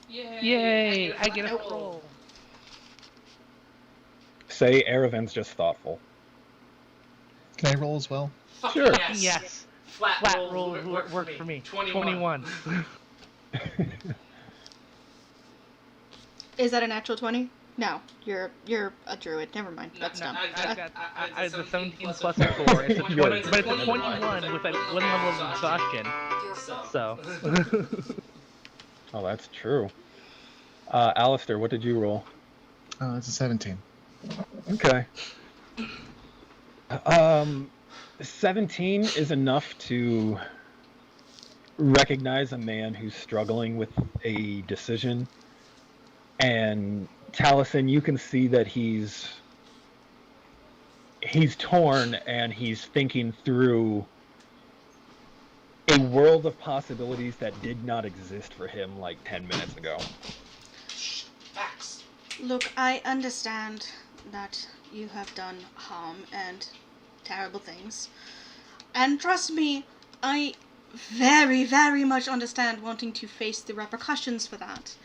Yay! I get a roll. Say Aravan's just thoughtful. Can I roll as well? Fuck Sure. Yes. Flat roll worked for me. 21. Is that a natural 20? No, you're a druid. Never mind. That's dumb. I the 17 plus a 4. It's a 20, but it's a 21 with like 1 level of exhaustion. So. Oh, that's true. Alistair, what did you roll? It's a 17. Okay. 17 is enough to recognize a man who's struggling with a decision. And Taliesin, you can see that he's torn and he's thinking through a world of possibilities that did not exist for him like 10 minutes ago. Facts. Look, I understand that you have done harm and terrible things. And trust me, I very, very much understand wanting to face the repercussions for that.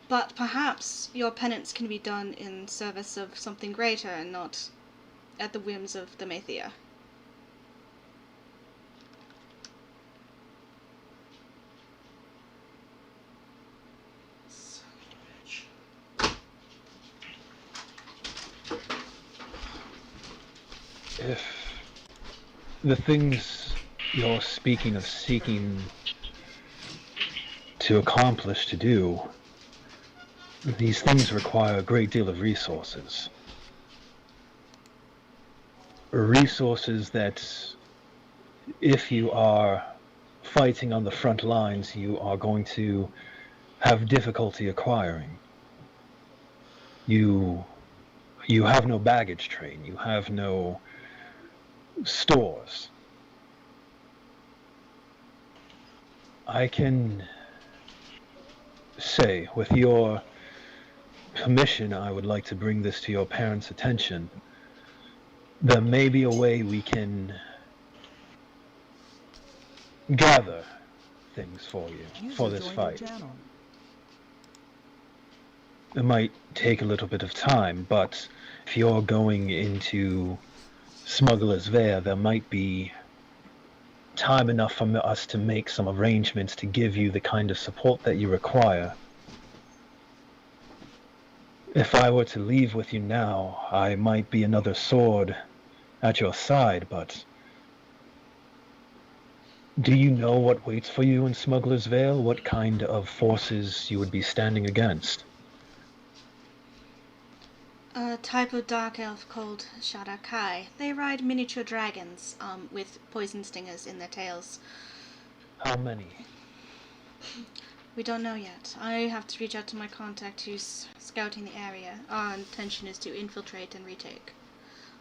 But perhaps your penance can be done in service of something greater and not at the whims of the Maethia. If the things you're speaking of seeking to accomplish, to do, these things require a great deal of resources. Resources that, if you are fighting on the front lines, you are going to have difficulty acquiring. You have no baggage train, you have no stores. I can say, with your permission, I would like to bring this to your parents' attention. There may be a way we can gather things for you, for this fight. It might take a little bit of time, but if you're going into Smuggler's Veil, there might be time enough for us to make some arrangements to give you the kind of support that you require. If I were to leave with you now, I might be another sword at your side, but do you know what waits for you in Smuggler's Veil? What kind of forces you would be standing against? A type of dark elf called Shadakai. They ride miniature dragons, with poison stingers in their tails. How many? We don't know yet. I have to reach out to my contact who's scouting the area. Our intention is to infiltrate and retake.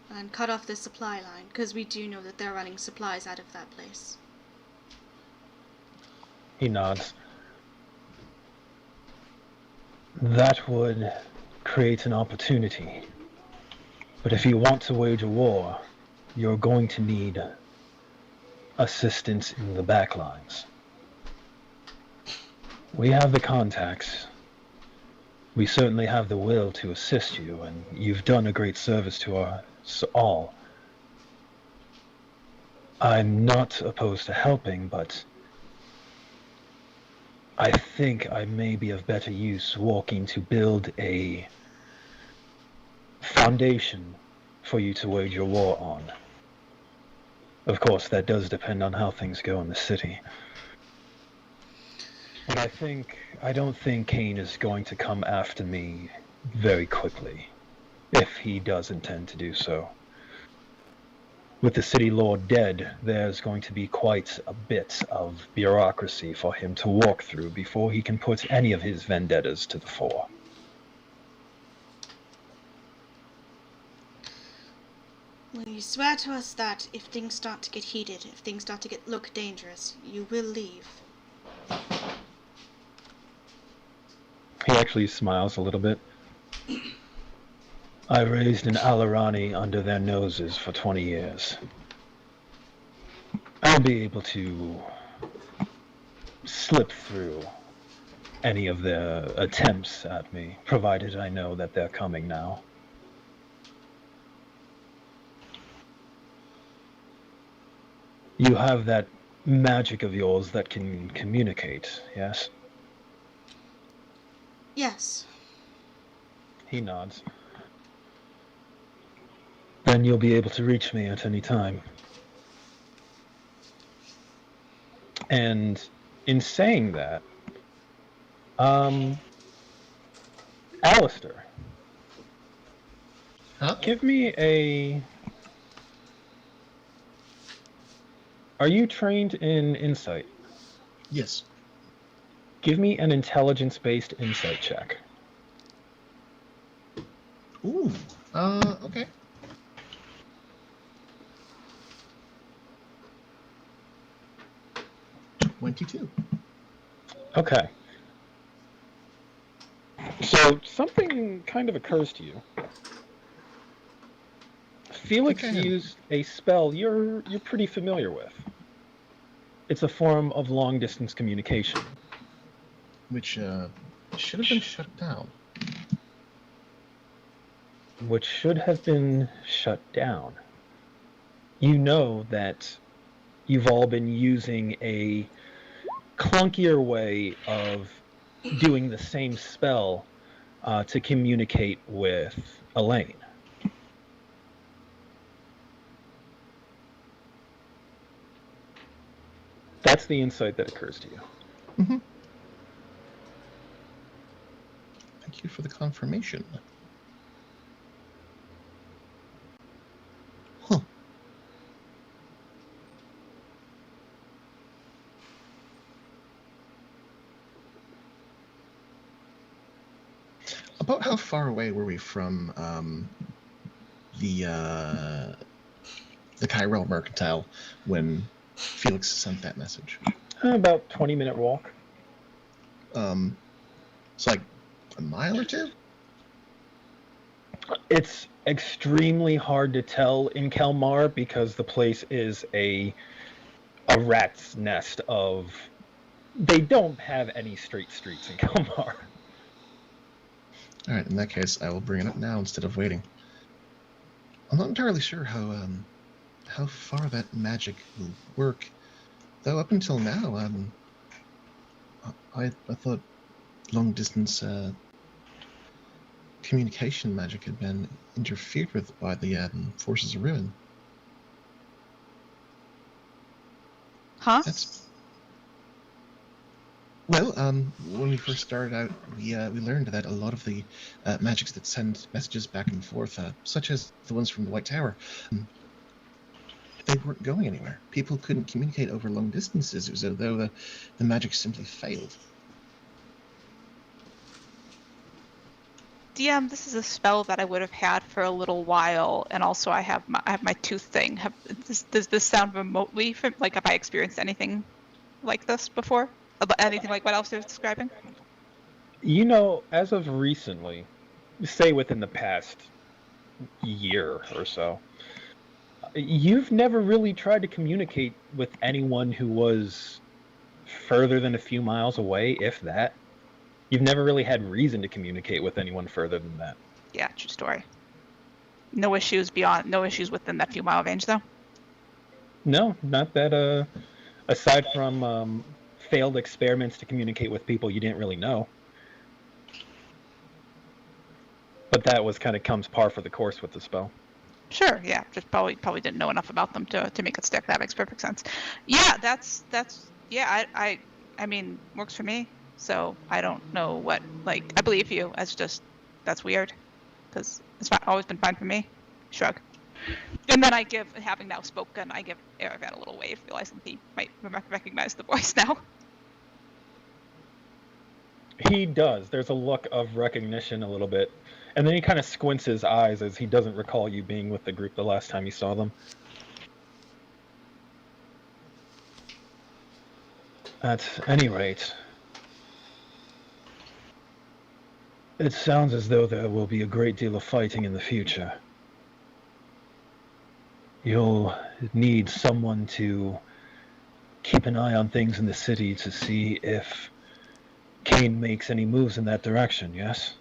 And cut off the supply line, because we do know that they're running supplies out of that place. He nods. That would create an opportunity. But if you want to wage a war, you're going to need assistance in the backlines. We have the contacts. We certainly have the will to assist you, and you've done a great service to us all. I'm not opposed to helping, but I think I may be of better use working to build a foundation for you to wage your war on. Of course, that does depend on how things go in the city. But I don't think Kane is going to come after me very quickly, if he does intend to do so. With the city lord dead, there's going to be quite a bit of bureaucracy for him to walk through before he can put any of his vendettas to the fore. Will you swear to us that if things start to get heated, if things start to look dangerous, you will leave? He actually smiles a little bit. I raised an Alarani under their noses for 20 years. I'll be able to slip through any of their attempts at me, provided I know that they're coming now. You have that magic of yours that can communicate, yes? Yes. He nods. Then you'll be able to reach me at any time. And in saying that, Alistair, Huh? give me a... Are you trained in insight? Yes. Give me an intelligence-based insight check. Ooh. Okay. $22. Okay. So something kind of occurs to you. Felix Okay. used a spell you're pretty familiar with. It's a form of long-distance communication. Which should have been shut down. Which should have been shut down. You know that you've all been using a clunkier way of doing the same spell to communicate with Elaine. That's the insight that occurs to you. Mm-hmm. Thank you for the confirmation. Huh. About how far away were we from the Chiral Mercantile when Felix sent that message? About 20-minute walk. It's like a mile or two? It's extremely hard to tell in Kalmar because the place is a rat's nest of... They don't have any straight streets in Kalmar. Alright, in that case, I will bring it up now instead of waiting. I'm not entirely sure how far that magic will work. Though up until now, I thought long-distance communication magic had been interfered with by the forces of Ruin. Huh? Well, when we first started out, we learned that a lot of the magics that send messages back and forth, such as the ones from the White Tower, they weren't going anywhere. People couldn't communicate over long distances. It was as though the magic simply failed. DM, this is a spell that I would have had for a little while, and also I have my tooth thing. Does this sound remotely like, have I experienced anything like this before? Anything like what else you're describing? You know, as of recently, say within the past year or so, you've never really tried to communicate with anyone who was further than a few miles away, if that. You've never really had reason to communicate with anyone further than that. Yeah, true story. No issues within that few mile range, though. No, not that. Aside from failed experiments to communicate with people you didn't really know. But that was kind of comes par for the course with the spell. Sure, yeah, just probably didn't know enough about them to make it stick. That makes perfect sense. Yeah, that's yeah. I mean, works for me. So I don't know what, like, I believe you. It's just that's weird because it's always been fine for me. Shrug. And then having now spoken, I give Aravan a little wave, realizing he might recognize the voice now. He does. There's a look of recognition a little bit. And then he kind of squints his eyes as he doesn't recall you being with the group the last time you saw them. At any rate, it sounds as though there will be a great deal of fighting in the future. You'll need someone to keep an eye on things in the city to see if Kane makes any moves in that direction, yes?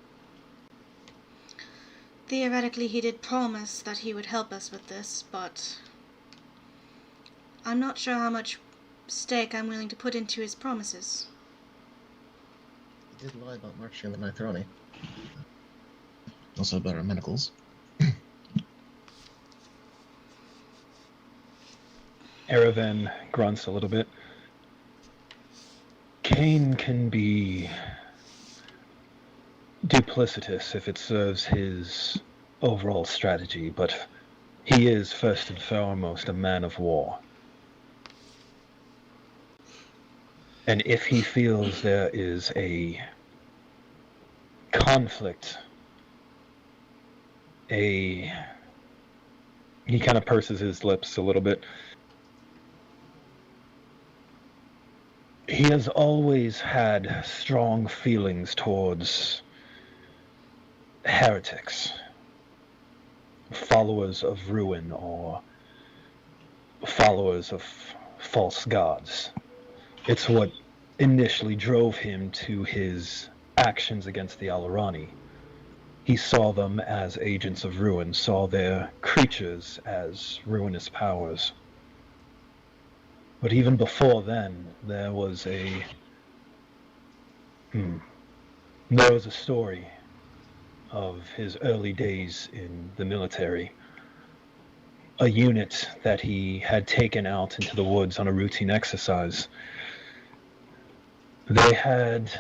Theoretically, he did promise that he would help us with this, but I'm not sure how much stake I'm willing to put into his promises. He did lie about marching the Mithrani. Also about our manacles. Aravan grunts a little bit. Kane can be duplicitous if it serves his overall strategy, but he is first and foremost a man of war. And if he feels there is a conflict, he kind of purses his lips a little bit. He has always had strong feelings towards heretics, followers of ruin, or followers of false gods. It's what initially drove him to his actions against the Alarani. He saw them as agents of ruin, saw their creatures as ruinous powers. But even before then, there was a story of his early days in the military. A unit that he had taken out into the woods on a routine exercise. They had,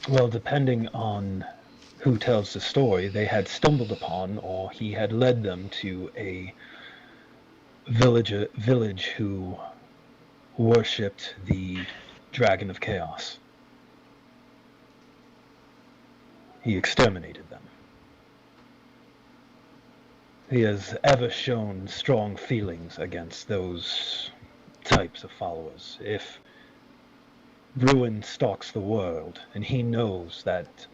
well, depending on who tells the story, they had stumbled upon, or he had led them to a village who worshipped the Dragon of Chaos. He exterminated them. He has ever shown strong feelings against those types of followers. If ruin stalks the world, and he knows that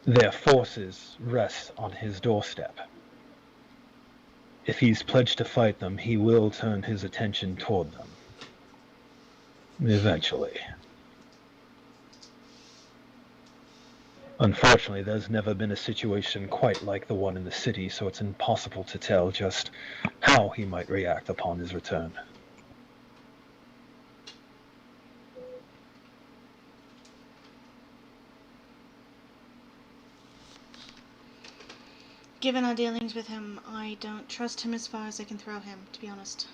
their forces rest on his doorstep, if he's pledged to fight them, he will turn his attention toward them. Eventually. Unfortunately, there's never been a situation quite like the one in the city, so it's impossible to tell just how he might react upon his return. Given our dealings with him, I don't trust him as far as I can throw him, to be honest.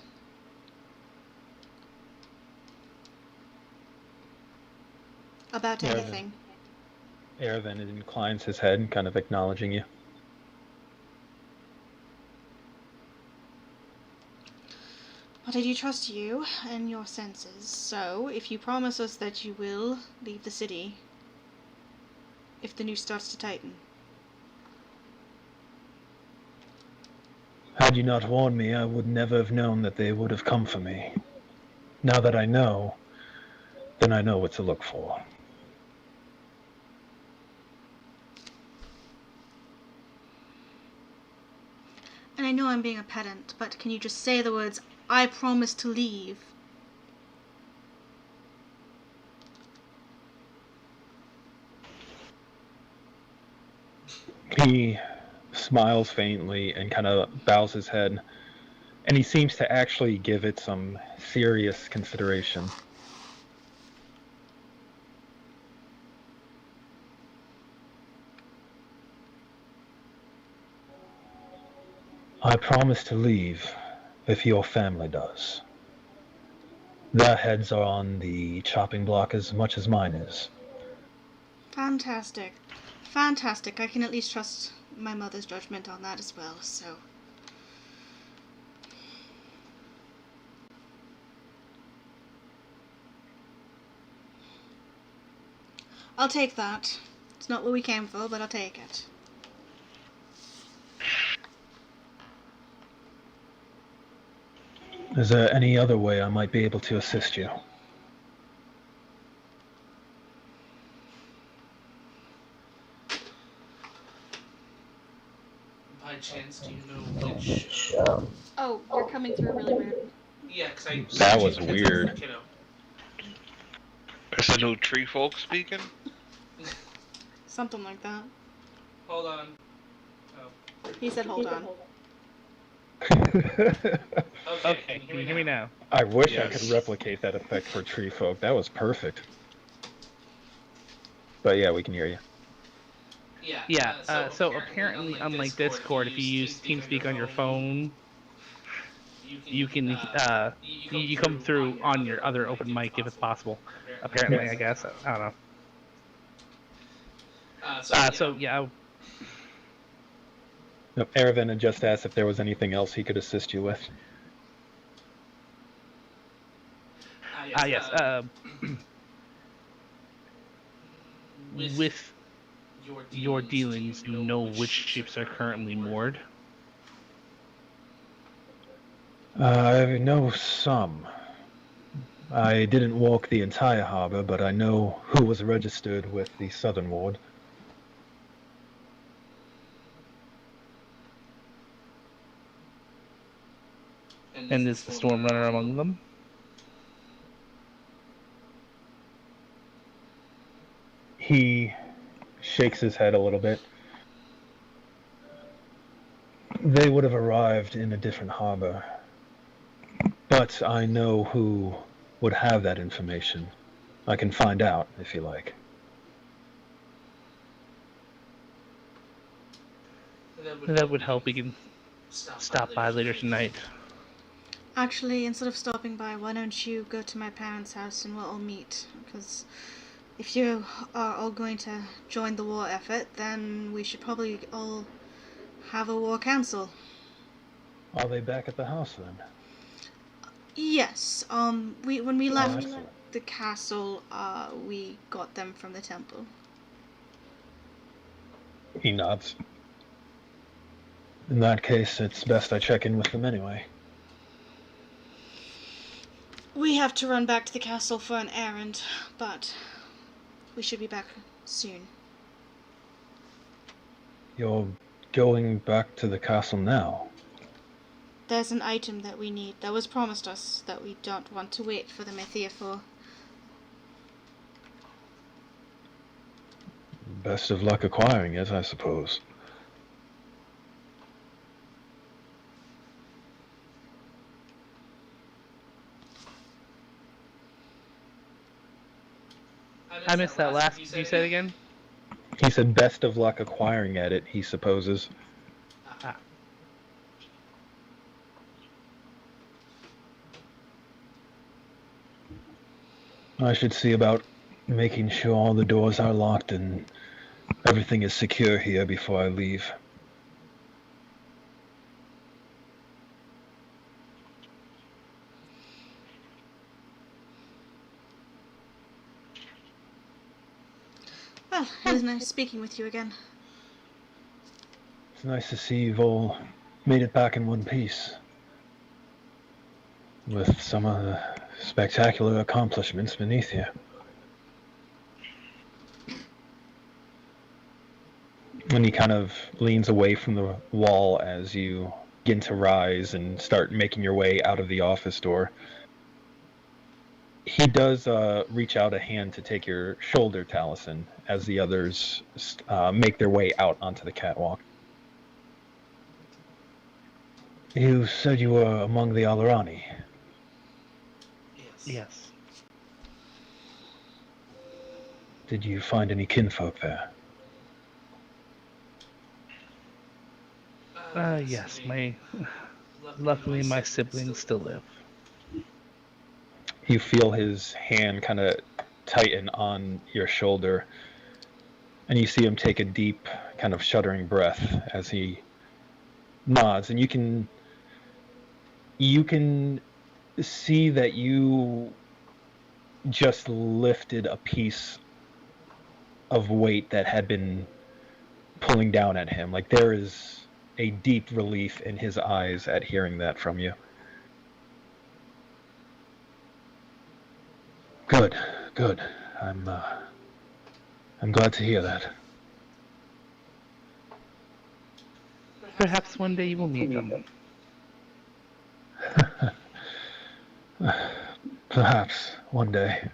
About anything. Aravan inclines his head, kind of acknowledging you. But I do trust you and your senses, so if you promise us that you will leave the city if the noose starts to tighten. Had you not warned me, I would never have known that they would have come for me. Now that I know, then I know what to look for. And I know I'm being a pedant, but can you just say the words, I promise to leave? He smiles faintly and kind of bows his head, and he seems to actually give it some serious consideration. I promise to leave if your family does. Their heads are on the chopping block as much as mine is. Fantastic. Fantastic. I can at least trust my mother's judgment on that as well, so. I'll take that. It's not what we came for, but I'll take it. Is there any other way I might be able to assist you? By chance, do you know which? Oh, you're coming through really weird. Yeah, because I. That was weird. It's a new tree folk speaking. Something like that. Hold on. He said, hold on. Okay, can you hear me now? I wish I Yes. could replicate that effect for tree folk. That was perfect. But yeah, we can hear you. Yeah, so apparently, unlike Discord, if you use TeamSpeak on your phone, you can you come through on your other open mic if it's possible. Apparently, I guess. I don't know. So yeah, Nope, Aravan had just asked if there was anything else he could assist you with. yes. With your dealings, do you know which ships are currently moored? I know some. I didn't walk the entire harbor, but I know who was registered with the Southern Ward. And is the Stormrunner among them? He shakes his head a little bit. They would have arrived in a different harbor. But I know who would have that information. I can find out, if you like. That would help. We can stop by later tonight. Actually, instead of stopping by, why don't you go to my parents' house and we'll all meet? Because if you are all going to join the war effort, then we should probably all have a war council. Are they back at the house then? Yes. When we left excellent. the castle, we got them from the temple. He nods. In that case, it's best I check in with them anyway. We have to run back to the castle for an errand, but we should be back soon. You're going back to the castle now? There's an item that we need that was promised us that we don't want to wait for the Mythia for. Best of luck acquiring it, I suppose. I missed that last. Did you say it again? He said best of luck acquiring at it, he supposes. I should see about making sure all the doors are locked and everything is secure here before I leave. Well, it was nice speaking with you again. It's nice to see you've all made it back in one piece. With some of the spectacular accomplishments beneath you. And he kind of leans away from the wall as you begin to rise and start making your way out of the office door. He does reach out a hand to take your shoulder, Taliesin, as the others make their way out onto the catwalk. You said you were among the Alarani. Yes. Did you find any kinfolk there? Yes. Luckily, my siblings still live. You feel his hand kind of tighten on your shoulder, and you see him take a deep, kind of shuddering breath as he nods, and you can see that you just lifted a piece of weight that had been pulling down at him. Like, there is a deep relief in his eyes at hearing that from you. Good. I'm glad to hear that. Perhaps one day you will meet them. Perhaps one day.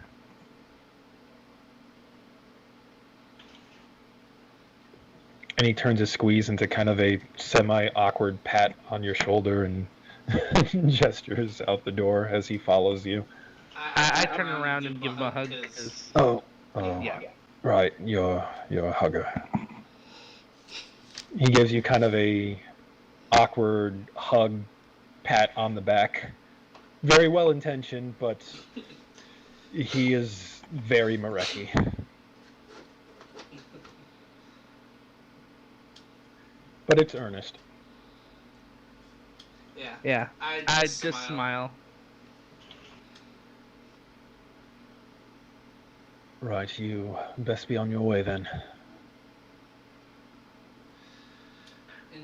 And he turns his squeeze into kind of a semi-awkward pat on your shoulder and gestures out the door as he follows you. I turn around and give him a hug. Cause, Oh, yeah. right, you're a hugger. He gives you kind of a awkward hug, pat on the back. Very well intentioned, but he is very Mareki. But it's earnest. Yeah. I just smile. Right, you best be on your way then.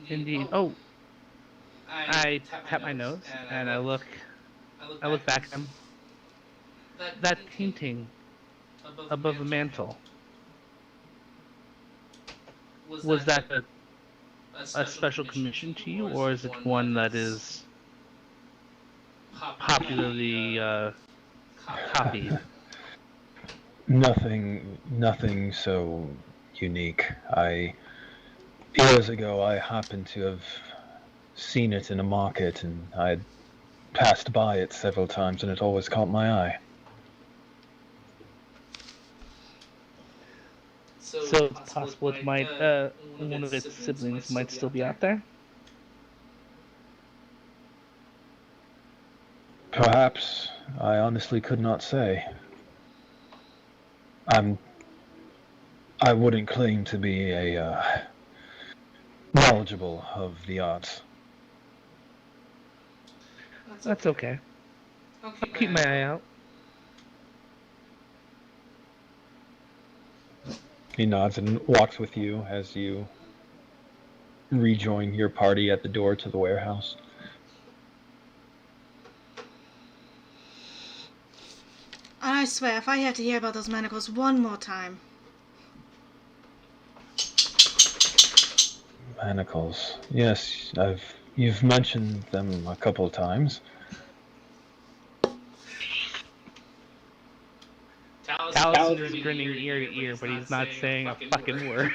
Indeed. Oh, I tap my nose and I look back at him. That painting above the mantle. Was that a special commission to you, or is it one that is popularly copied? Nothing so unique. Years ago, I happened to have seen it in a market, and I had passed by it several times, and it always caught my eye. So it's possible it might, one of its siblings might still be out there? Perhaps. I honestly could not say. I wouldn't claim to be a knowledgeable of the arts. That's okay. I'll keep my eye out. He nods and walks with you as you rejoin your party at the door to the warehouse. And I swear, if I have to hear about those manacles one more time. Manacles. Yes, you've mentioned them a couple of times. Taliesin is grinning ear to ear, but he's not saying a fucking word.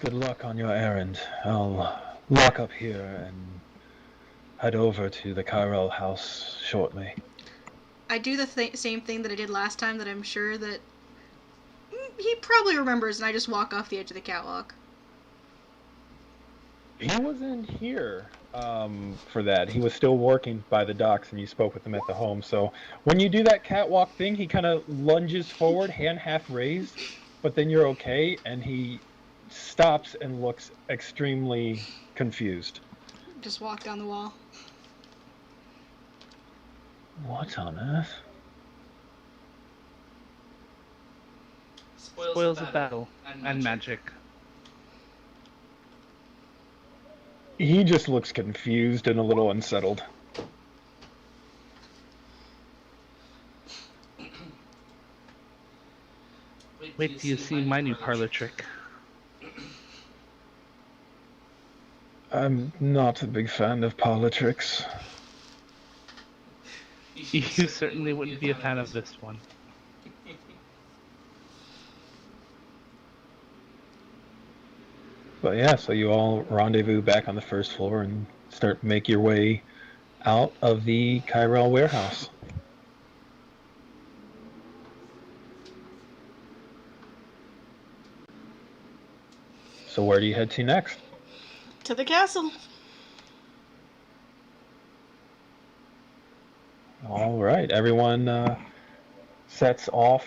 Good luck on your errand. I'll lock up here and head over to the Kyrell house shortly. I do the same thing that I did last time that I'm sure that he probably remembers, and I just walk off the edge of the catwalk. He wasn't here for that. He was still working by the docks, and you spoke with him at the home. So when you do that catwalk thing, he kind of lunges forward, hand half raised, but then you're okay, and he stops and looks extremely confused. Just walk down the wall. What on earth? Spoils of battle and magic. He just looks confused and a little unsettled. Wait till you see my new parlor trick. I'm not a big fan of politics. You certainly wouldn't be a fan of this one. But yeah, so you all rendezvous back on the first floor and make your way out of the Kyrell warehouse. So where do you head to next? To the castle. All right, everyone sets off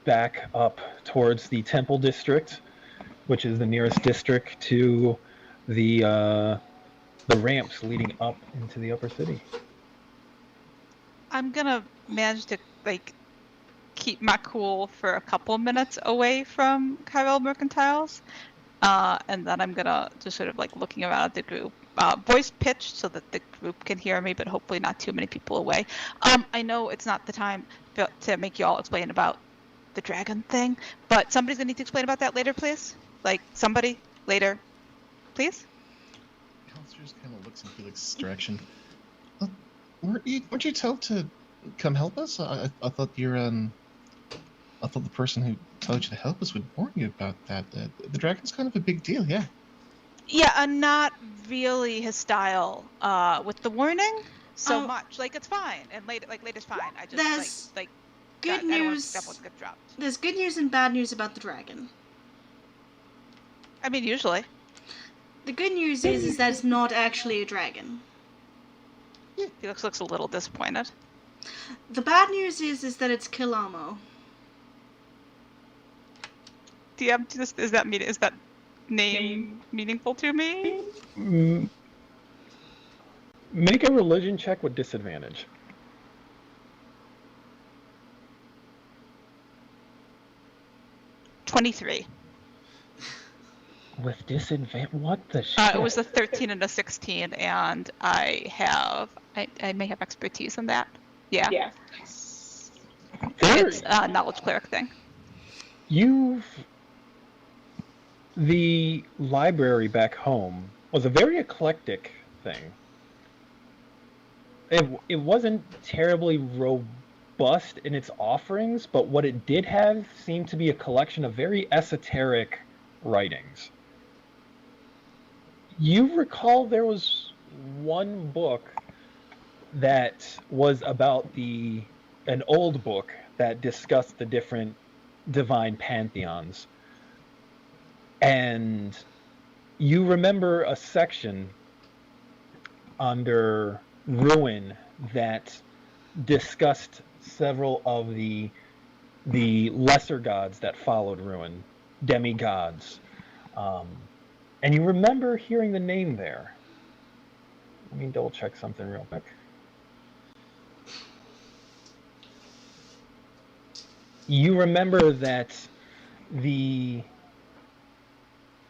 back up towards the Temple District, which is the nearest district to the ramps leading up into the upper city. I'm gonna manage to keep my cool for a couple minutes away from Kyrell Mercantiles, and then I'm gonna just sort of looking around at the group, voice pitch so that the group can hear me, but hopefully not too many people away. I know it's not the time to make you all explain about the dragon thing, but somebody's gonna need to explain about that later, please. Somebody later, please. Counselor just kind of looks in Felix's direction. Weren't you told to come help us? I thought I thought the person who told you to help us would warn you about that. The dragon's kind of a big deal, yeah. Yeah, not really his style. With the warning, so much. It's fine, and later's fine. I just good I don't want news. stuff get dropped. There's good news and bad news about the dragon. I mean, usually. The good news is that it's not actually a dragon. He looks a little disappointed. The bad news is that it's Kilamo. DM, is that name meaningful to me? Make a religion check with disadvantage. $23. With disadvantage? What the shit? It was a 13 and a 16, and I may have expertise in that. Yeah. It's a knowledge cleric thing. The library back home was a very eclectic thing. It wasn't terribly robust in its offerings, but what it did have seemed to be a collection of very esoteric writings. You recall there was one book that was about an old book that discussed the different divine pantheons. And you remember a section under Ruin that discussed several of the lesser gods that followed Ruin, demigods. And you remember hearing the name there. Let me double check something real quick. You remember that the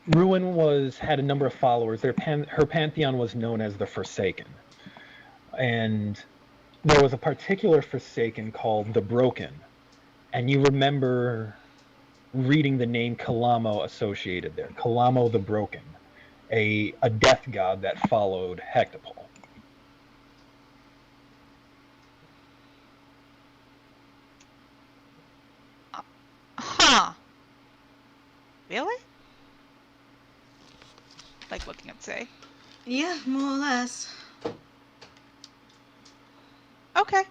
Ruin had a number of followers. Her pantheon was known as the Forsaken. And there was a particular Forsaken called the Broken. And you remember reading the name Kilamo associated there. Kilamo the Broken, a death god that followed Hectopole. Huh. Really? Looking at say. Yeah, more or less. Okay.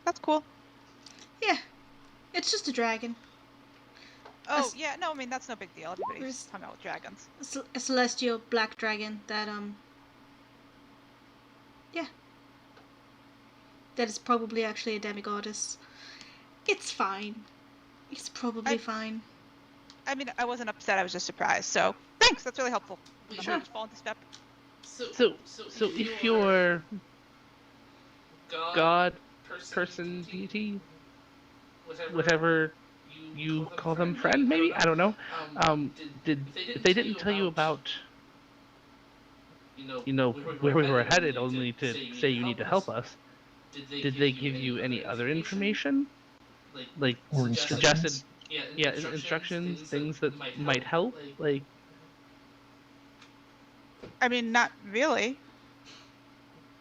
That's cool. Yeah. It's just a dragon. Oh, yeah, no, I mean, that's no big deal. Everybody's hung out with dragons. A celestial black dragon that, yeah. That is probably actually a demigoddess. It's fine. It's probably fine. I mean, I wasn't upset, I was just surprised, so thanks, that's really helpful. Sure. Just fall into step. So if you're God, person, deity, whatever you call them, friend, maybe? I don't know. If they didn't tell you about, where we were headed, only to say you need to help us, did they give you any other information? Or Suggested Yeah, instructions, things that might help. Like, I mean, not really.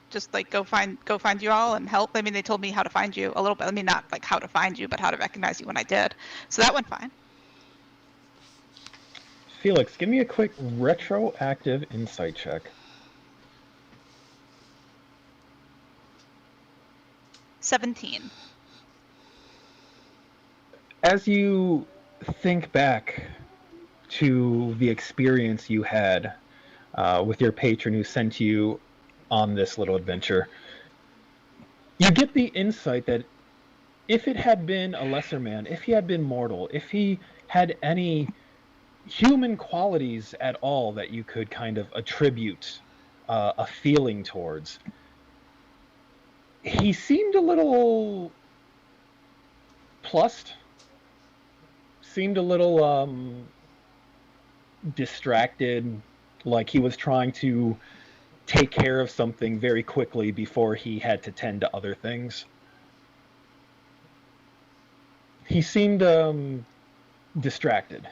Just like go find you all and help. I mean, they told me how to find you a little bit. I mean, not like how to find you, but how to recognize you when I did. So that went fine. Felix, give me a quick retroactive insight check. 17. As you think back to the experience you had with your patron who sent you on this little adventure, you get the insight that if it had been a lesser man, if he had been mortal, if he had any human qualities at all that you could kind of attribute a feeling towards, he seemed a little plussed, seemed a little distracted, like he was trying to take care of something very quickly before he had to tend to other things. He seemed distracted.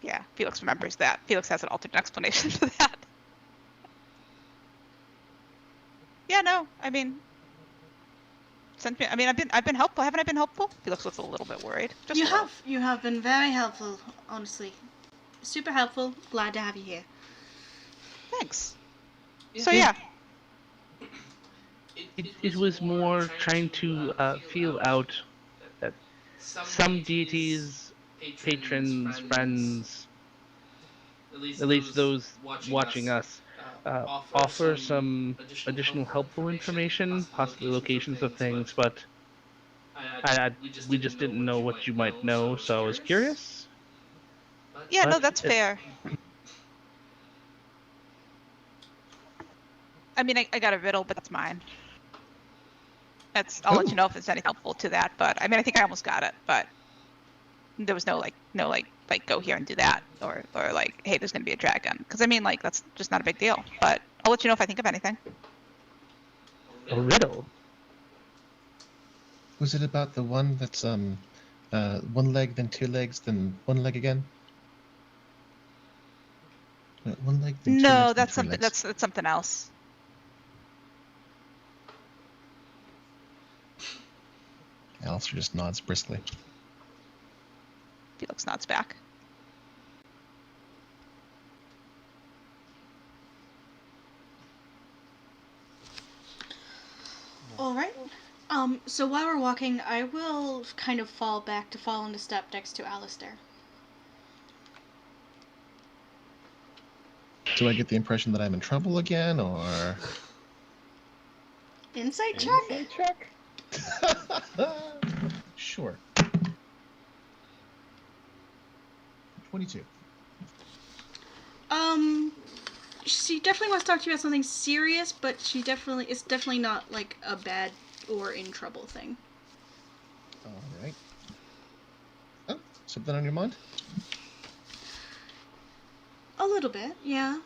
Yeah, Felix remembers that. Felix has an alternate explanation for that. Yeah, no, I mean, I've been helpful. Haven't I been helpful? Felix looks a little bit worried. Just You a little. have. You have been very helpful, honestly. Super helpful. Glad to have you here. Thanks. So yeah, it was more trying to feel out that some deities, patrons, friends, at least those watching us, offer some additional helpful information, possibly locations of things, but we just didn't know what you might know, so I was curious. yeah, no, But that's fair. I mean, I got a riddle, but that's mine. I'll let you know if it's any helpful to that. But I mean, I think I almost got it, but there was no go here and do that, or like, hey, there's gonna be a dragon. Because I mean, like, that's just not a big deal. But I'll let you know if I think of anything. A riddle? Was it about the one that's one leg, then two legs, then one leg again? No, one leg, then two No, legs, that's then three something. legs. That's something else. Alistair just nods briskly. Felix nods back. All right. So while we're walking, I will kind of fall back to fall into step next to Alistair. Do I get the impression that I'm in trouble again, or? Insight check? Insight check? Sure. 22. She definitely wants to talk to you about something serious, but it's definitely not like a bad or in trouble thing. All right. Oh, something on your mind? A little bit, yeah.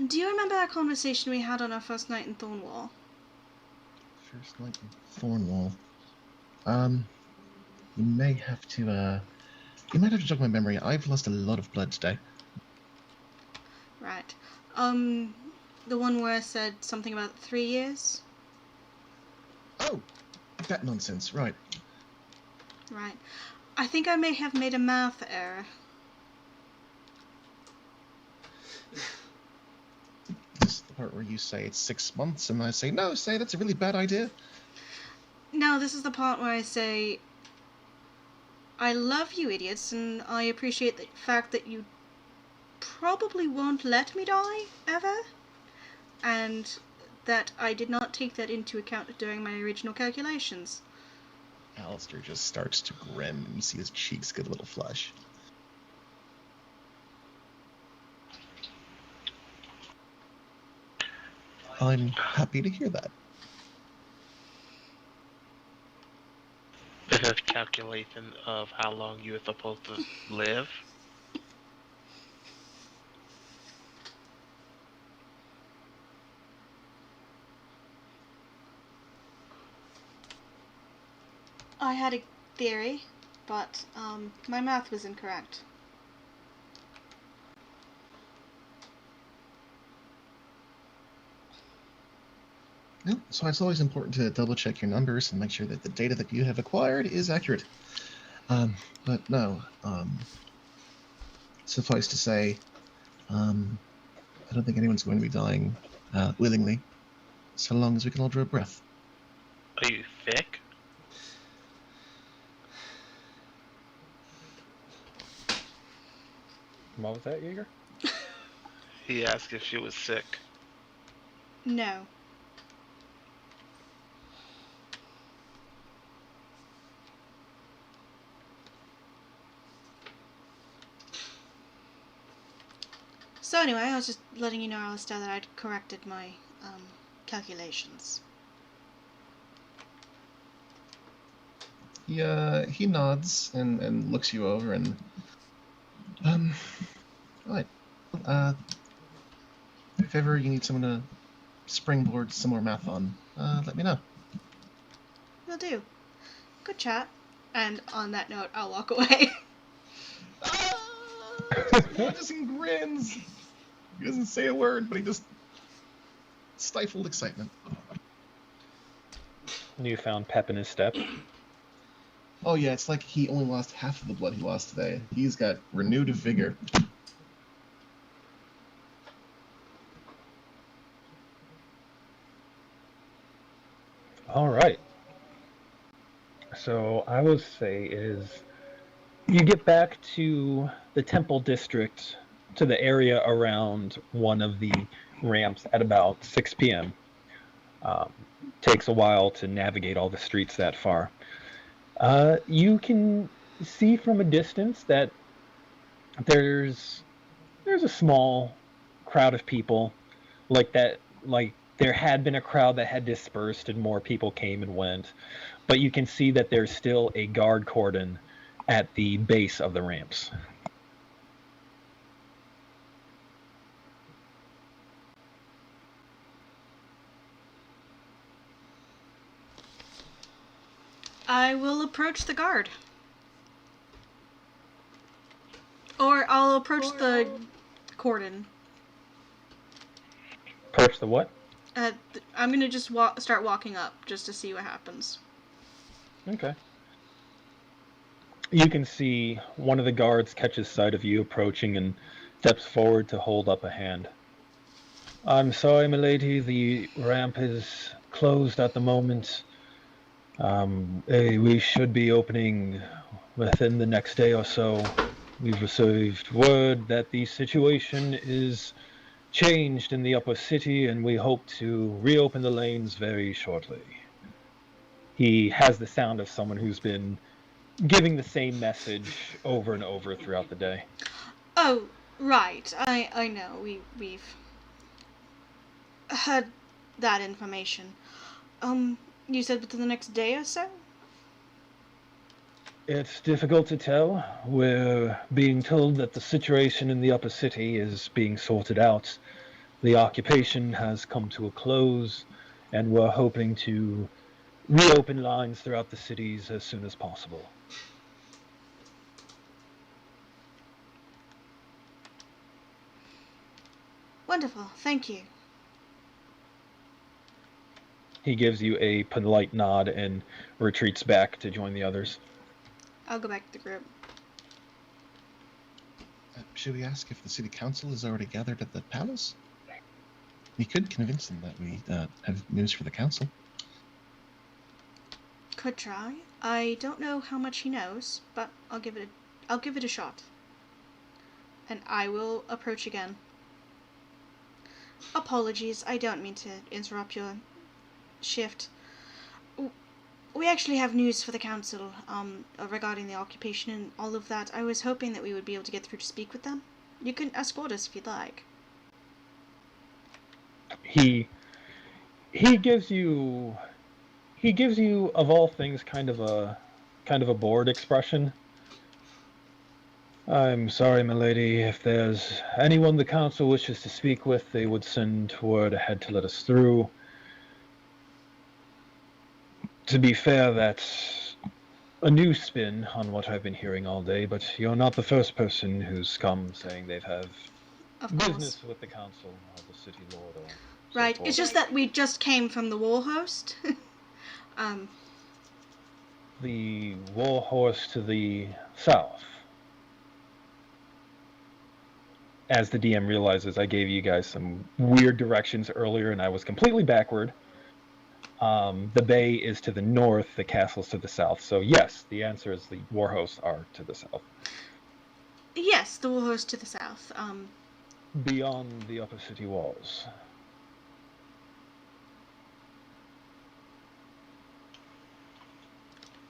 Do you remember that conversation we had on our first night in Thornwall? First night in Thornwall. You may have to, you might have to jog my memory. I've lost a lot of blood today. Right. The one where I said something about 3 years? Oh, that nonsense, right. Right. I think I may have made a math error. This is the part where you say it's 6 months, and I say, no, say that's a really bad idea. No, this is the part where I say, I love you idiots, and I appreciate the fact that you probably won't let me die, ever. And that I did not take that into account during my original calculations. Alistair just starts to grin, and you see his cheeks get a little flush. I'm happy to hear that. Bit of calculation of how long you were supposed to live. I had a theory, but my math was incorrect. Yeah, so it's always important to double check your numbers and make sure that the data that you have acquired is accurate. But no, suffice to say, I don't think anyone's going to be dying willingly, so long as we can all draw a breath. Are you thick? What was that, Jaeger? He asked if she was sick. No. So anyway, I was just letting you know, Alistair, that I'd corrected my calculations. He nods and looks you over and right. If ever you need someone to springboard some more math on, let me know. Will do. Good chat. And on that note, I'll walk away. Just grins. He doesn't say a word, but he just stifled excitement. Newfound pep in his step. Oh yeah, it's like he only lost half of the blood he lost today. He's got renewed vigor. All right. So I will say is you get back to the Temple District, to the area around one of the ramps at about 6 p.m. Takes a while to navigate all the streets that far. You can see from a distance that there's a small crowd of people, like there had been a crowd that had dispersed and more people came and went, but you can see that there's still a guard cordon at the base of the ramps. I will approach the guard. Or I'll approach the cordon. Approach the what? I'm gonna just start walking up just to see what happens. Okay. You can see one of the guards catches sight of you approaching and steps forward to hold up a hand. I'm sorry, milady, the ramp is closed at the moment. We should be opening within the next day or so. We've received word that the situation is changed in the upper city, and we hope to reopen the lanes very shortly. He has the sound of someone who's been giving the same message over and over throughout the day. Oh, right. I know. We've heard that information. You said within the next day or so? It's difficult to tell. We're being told that the situation in the upper city is being sorted out. The occupation has come to a close, and we're hoping to reopen lines throughout the cities as soon as possible. Wonderful. Thank you. He gives you a polite nod and retreats back to join the others. I'll go back to the group. Should we ask if the city council is already gathered at the palace? We could convince them that we have news for the council. Could try. I don't know how much he knows, but I'll give it a shot. And I will approach again. Apologies, I don't mean to interrupt your shift. We actually have news for the council regarding the occupation and all of that. I was hoping that we would be able to get through to speak with them. You can escort us if you'd like. He gives you of all things kind of a bored expression. I'm sorry, milady. If there's anyone the council wishes to speak with, they would send word ahead to let us through. To be fair, a new spin on what I've been hearing all day, but you're not the first person who's come saying they've had Of course. business with the council or the city lord or so Right. forth. It's just that we just came from the war host. um, The war horse to the south. As the DM realizes, I gave you guys some weird directions earlier and I was completely backward. The bay is to the north, the castle's to the south. So yes, the answer is the war hosts are to the south. yes, the war host to the south. Beyond the upper city walls.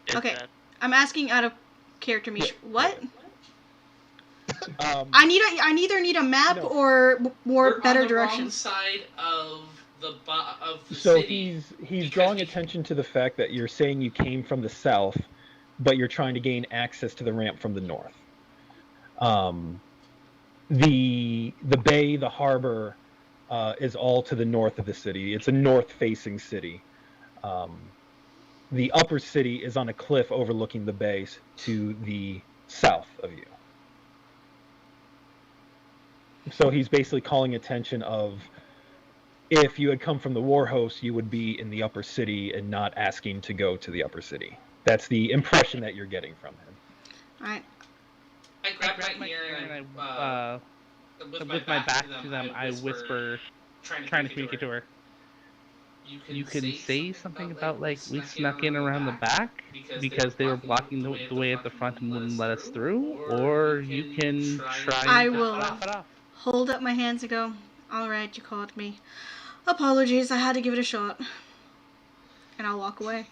Is Okay. that- I'm asking out of character, Mish. Yeah, What? Um, I neither need a map No. or more We're better on the wrong directions. side of the so city. he's because drawing we- attention to the fact that you're saying you came from the south, but you're trying to gain access to the ramp from the north. The bay, the harbor, is all to the north of the city. It's a north-facing city. The upper city is on a cliff overlooking the bay to the south of you. So he's basically calling attention of if you had come from the war host, you would be in the upper city and not asking to go to the upper city. That's the impression that you're getting from him. Alright. I grab my ear and with my back to them, I whisper, trying to communicate to her. You can say something about like we snuck in around the back because they were blocking the way at the front and wouldn't let us through, or you can try I and just will. laugh it off. Hold up my hands and go, alright, you caught me. Apologies, I had to give it a shot. And I'll walk away.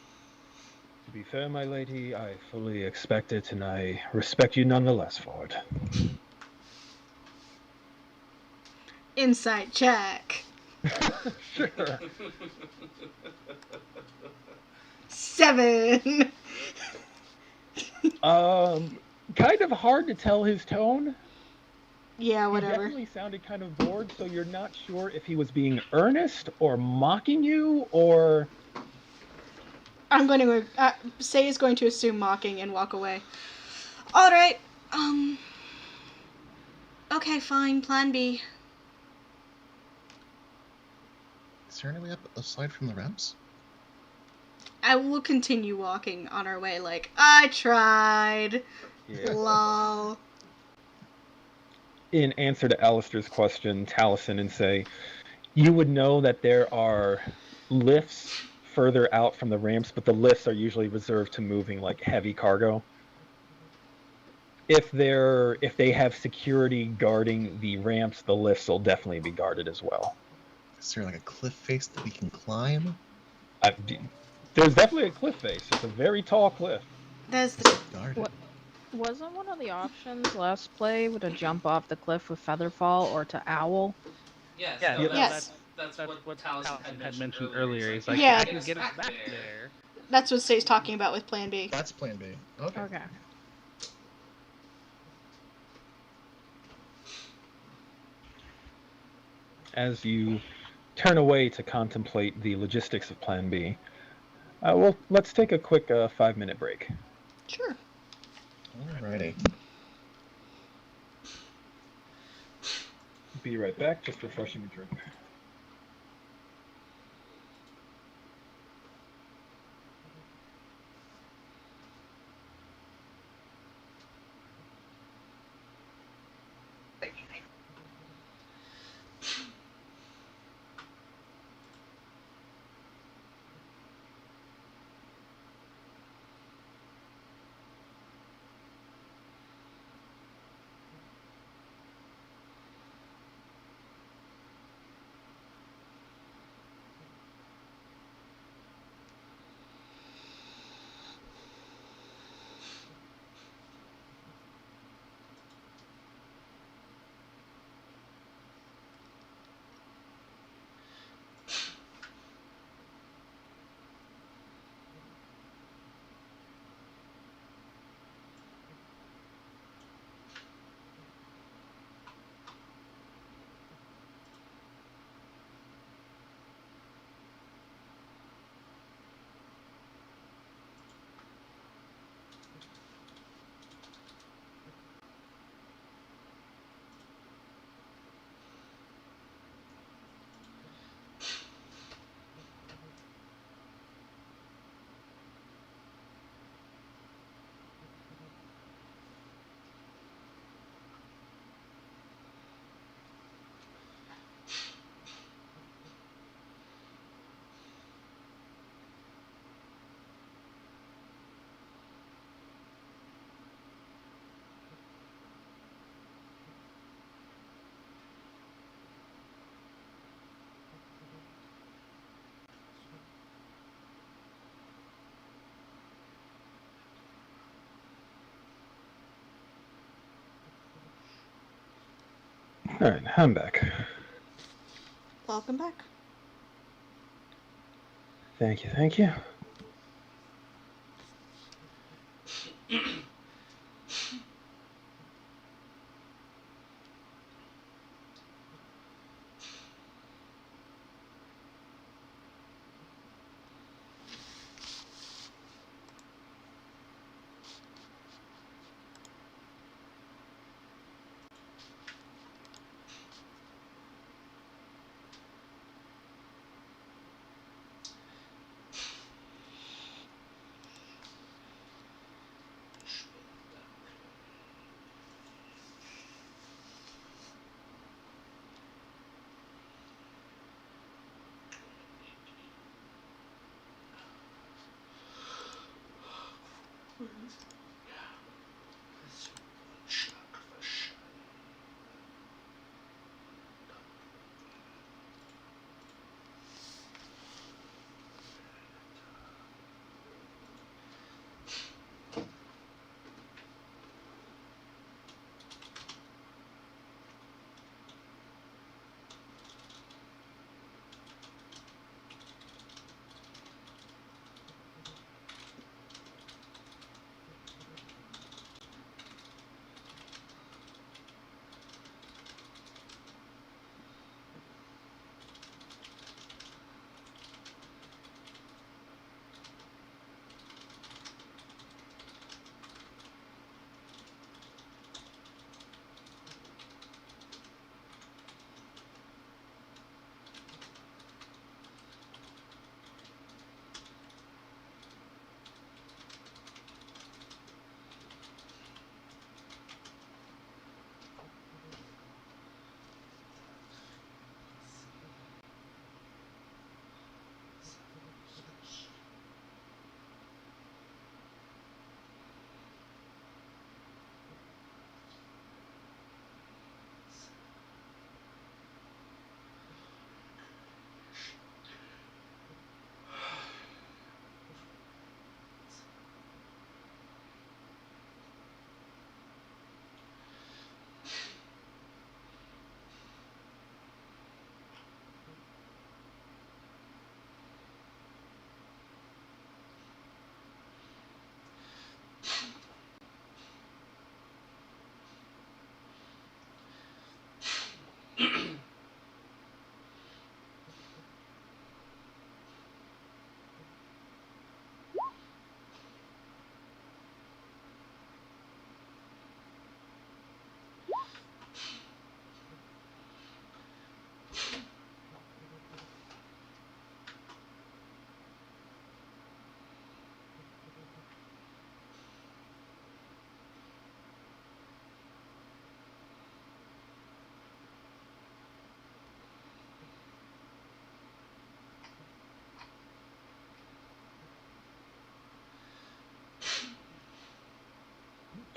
To be fair, my lady, I fully expect it, and I respect you nonetheless for it. Insight check. Sure. 7. Kind of hard to tell his tone. Yeah, He whatever. definitely sounded kind of bored, so you're not sure if he was being earnest or mocking you or... I'm going to Say is going to assume mocking and walk away. Alright, okay, fine, plan B. Is there any way up aside from the ramps? I will continue walking on our way like, I tried. Yeah. Lol. In answer to Alistair's question, Taliesin, and say, you would know that there are lifts further out from the ramps, but the lifts are usually reserved to moving like heavy cargo. If they have security guarding the ramps, the lifts will definitely be guarded as well. Is there like a cliff face that we can climb? There's definitely a cliff face. It's a very tall cliff. That's the... Guarded. What? Wasn't one of the options last play to jump off the cliff with Featherfall or to owl? Yes, Yeah, no, Yes. that's what Taliesin Taliesin had mentioned earlier. He's like, like, Yeah. I can get us back there. That's what Say's talking about with plan B. That's plan B. Okay. Okay. As you turn away to contemplate the logistics of Plan B, well, let's take a quick 5-minute break. Sure. Alrighty. Be right back, just refreshing the drink. All right, I'm back. Welcome back. Thank you, thank you.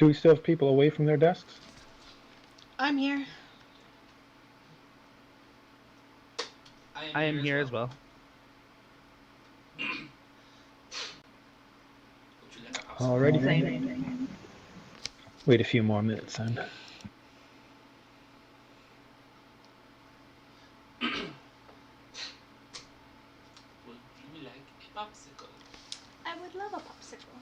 Do we still have people away from their desks? I'm here. I am here as well. Alrighty. Wait a few more minutes then. Would you like a popsicle? I would love a popsicle.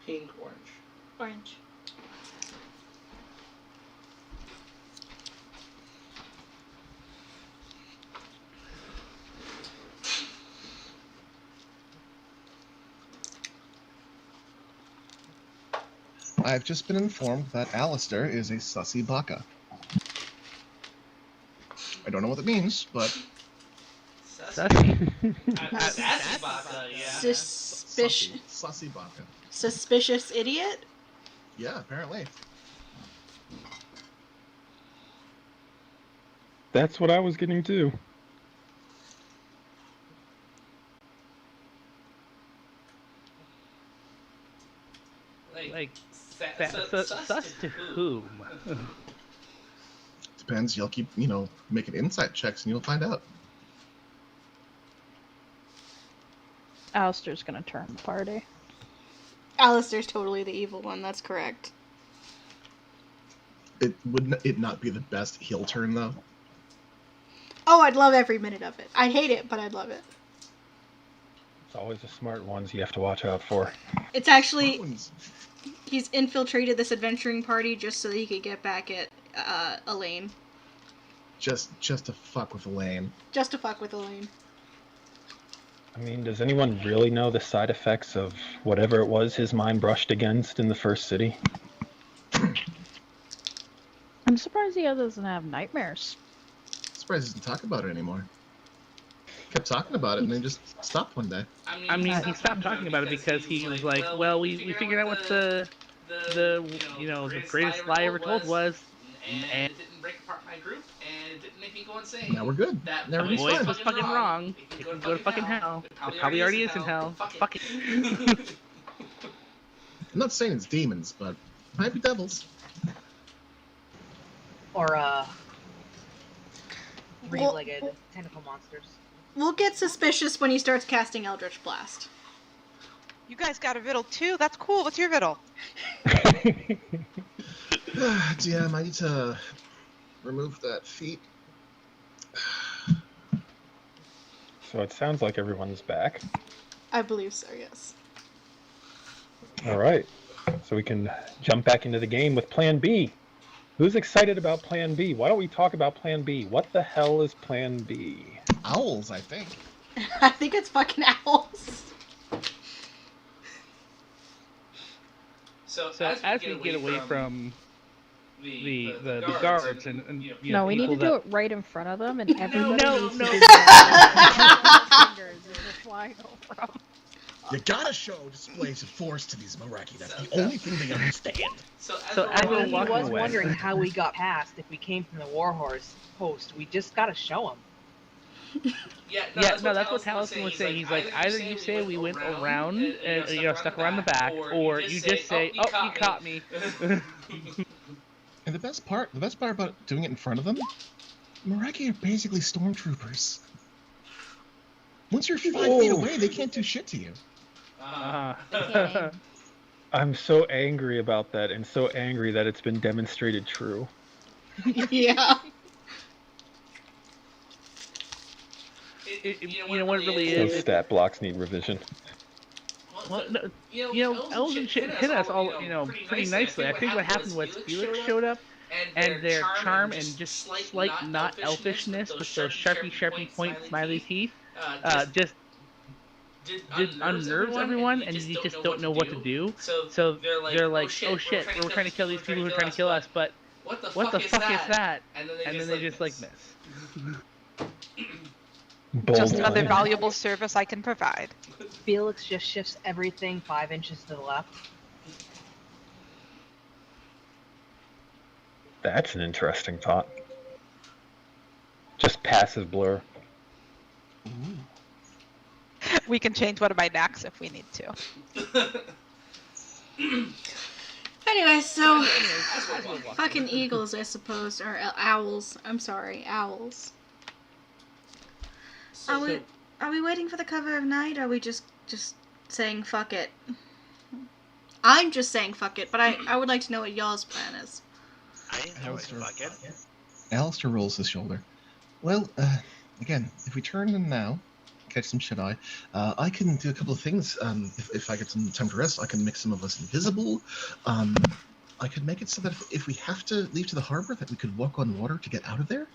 Pink, orange. Orange. I've just been informed that Alistair is a sussy baka. I don't know what that means, but Sussy. Sassy Baka, yeah. Sussy baka. Suspicious idiot? Yeah, apparently. That's what I was getting to. Like, sus to whom? Depends. You'll keep, making insight checks and you'll find out. Alistair's gonna turn the party. Alistair's totally the evil one, that's correct. Would it not be the best heel turn, though? Oh, I'd love every minute of it. I'd hate it, but I'd love it. It's always the smart ones you have to watch out for. It's actually... He's infiltrated this adventuring party just so that he could get back at Elaine. Just to fuck with Elaine. Just to fuck with Elaine. I mean, does anyone really know the side effects of whatever it was his mind brushed against in the first city? I'm surprised he doesn't have nightmares. Surprised he doesn't talk about it anymore. Kept talking about it and then just stopped one day. I mean, he stopped talking about it because he was like, well, we figured out what the greatest lie ever told was, and it didn't break apart my group, and it didn't make me go insane. Now we're good. That Now the voice was fucking wrong. It can go to fucking hell. It probably already is in hell. Fuck it. I'm not saying it's demons, but it might be devils. Or, three-legged tentacle monsters. We'll get suspicious when he starts casting Eldritch Blast. You guys got a riddle too? That's cool. What's your riddle? DM, I need to remove that feat. So it sounds like everyone's back. I believe so, yes. All right. So we can jump back into the game with Plan B. Who's excited about Plan B? Why don't we talk about Plan B? What the hell is Plan B? Owls, I think. I think it's fucking owls. So as we get away from the guards and No, we need to people do it right in front of them, and everybody No, needs no. to do that. Fingers as they're flying over 'em. You gotta show displays of force to these Mareki. That's the only thing they understand. So as we're He walking was away, wondering how we got past if we came from the Warhorse post. We just gotta show him. that's what Taliesin was saying. He's like, either you say we went around, stuck around the back, or you just say, oh, you caught me. And the best part about doing it in front of them, Mareki are basically stormtroopers. Once you're 5 feet away, they can't do shit to you. I'm so angry about that, and so angry that it's been demonstrated true. Yeah. You know what it really Those is? stat blocks need revision. Well, no, elves and shit hit us all, pretty nicely. I think what happened was Felix showed up, and their charm and just slight not elfishness with those sharpie point smiley teeth, just unnerves everyone, and you just don't know what to do. So they're like, oh shit, we're trying to kill these people who are trying to kill us, but what the fuck is that? And then they just like miss. Just Bold another plan. valuable service I can provide. Felix just shifts everything 5 inches to the left. That's an interesting thought. Just passive blur. We can change one of my knacks if we need to. Anyway, so fucking eagles, I suppose, or owls. I'm sorry, owls. Are we waiting for the cover of night? Or are we just saying fuck it? I'm just saying fuck it, but I would like to know what y'all's plan is. I enjoy fuck it. Alistair rolls his shoulder. Well, again, if we turn in now, catch some shut-eye. I can do a couple of things. If I get some time to rest, I can make some of us invisible. I could make it so that if we have to leave to the harbor, that we could walk on water to get out of there.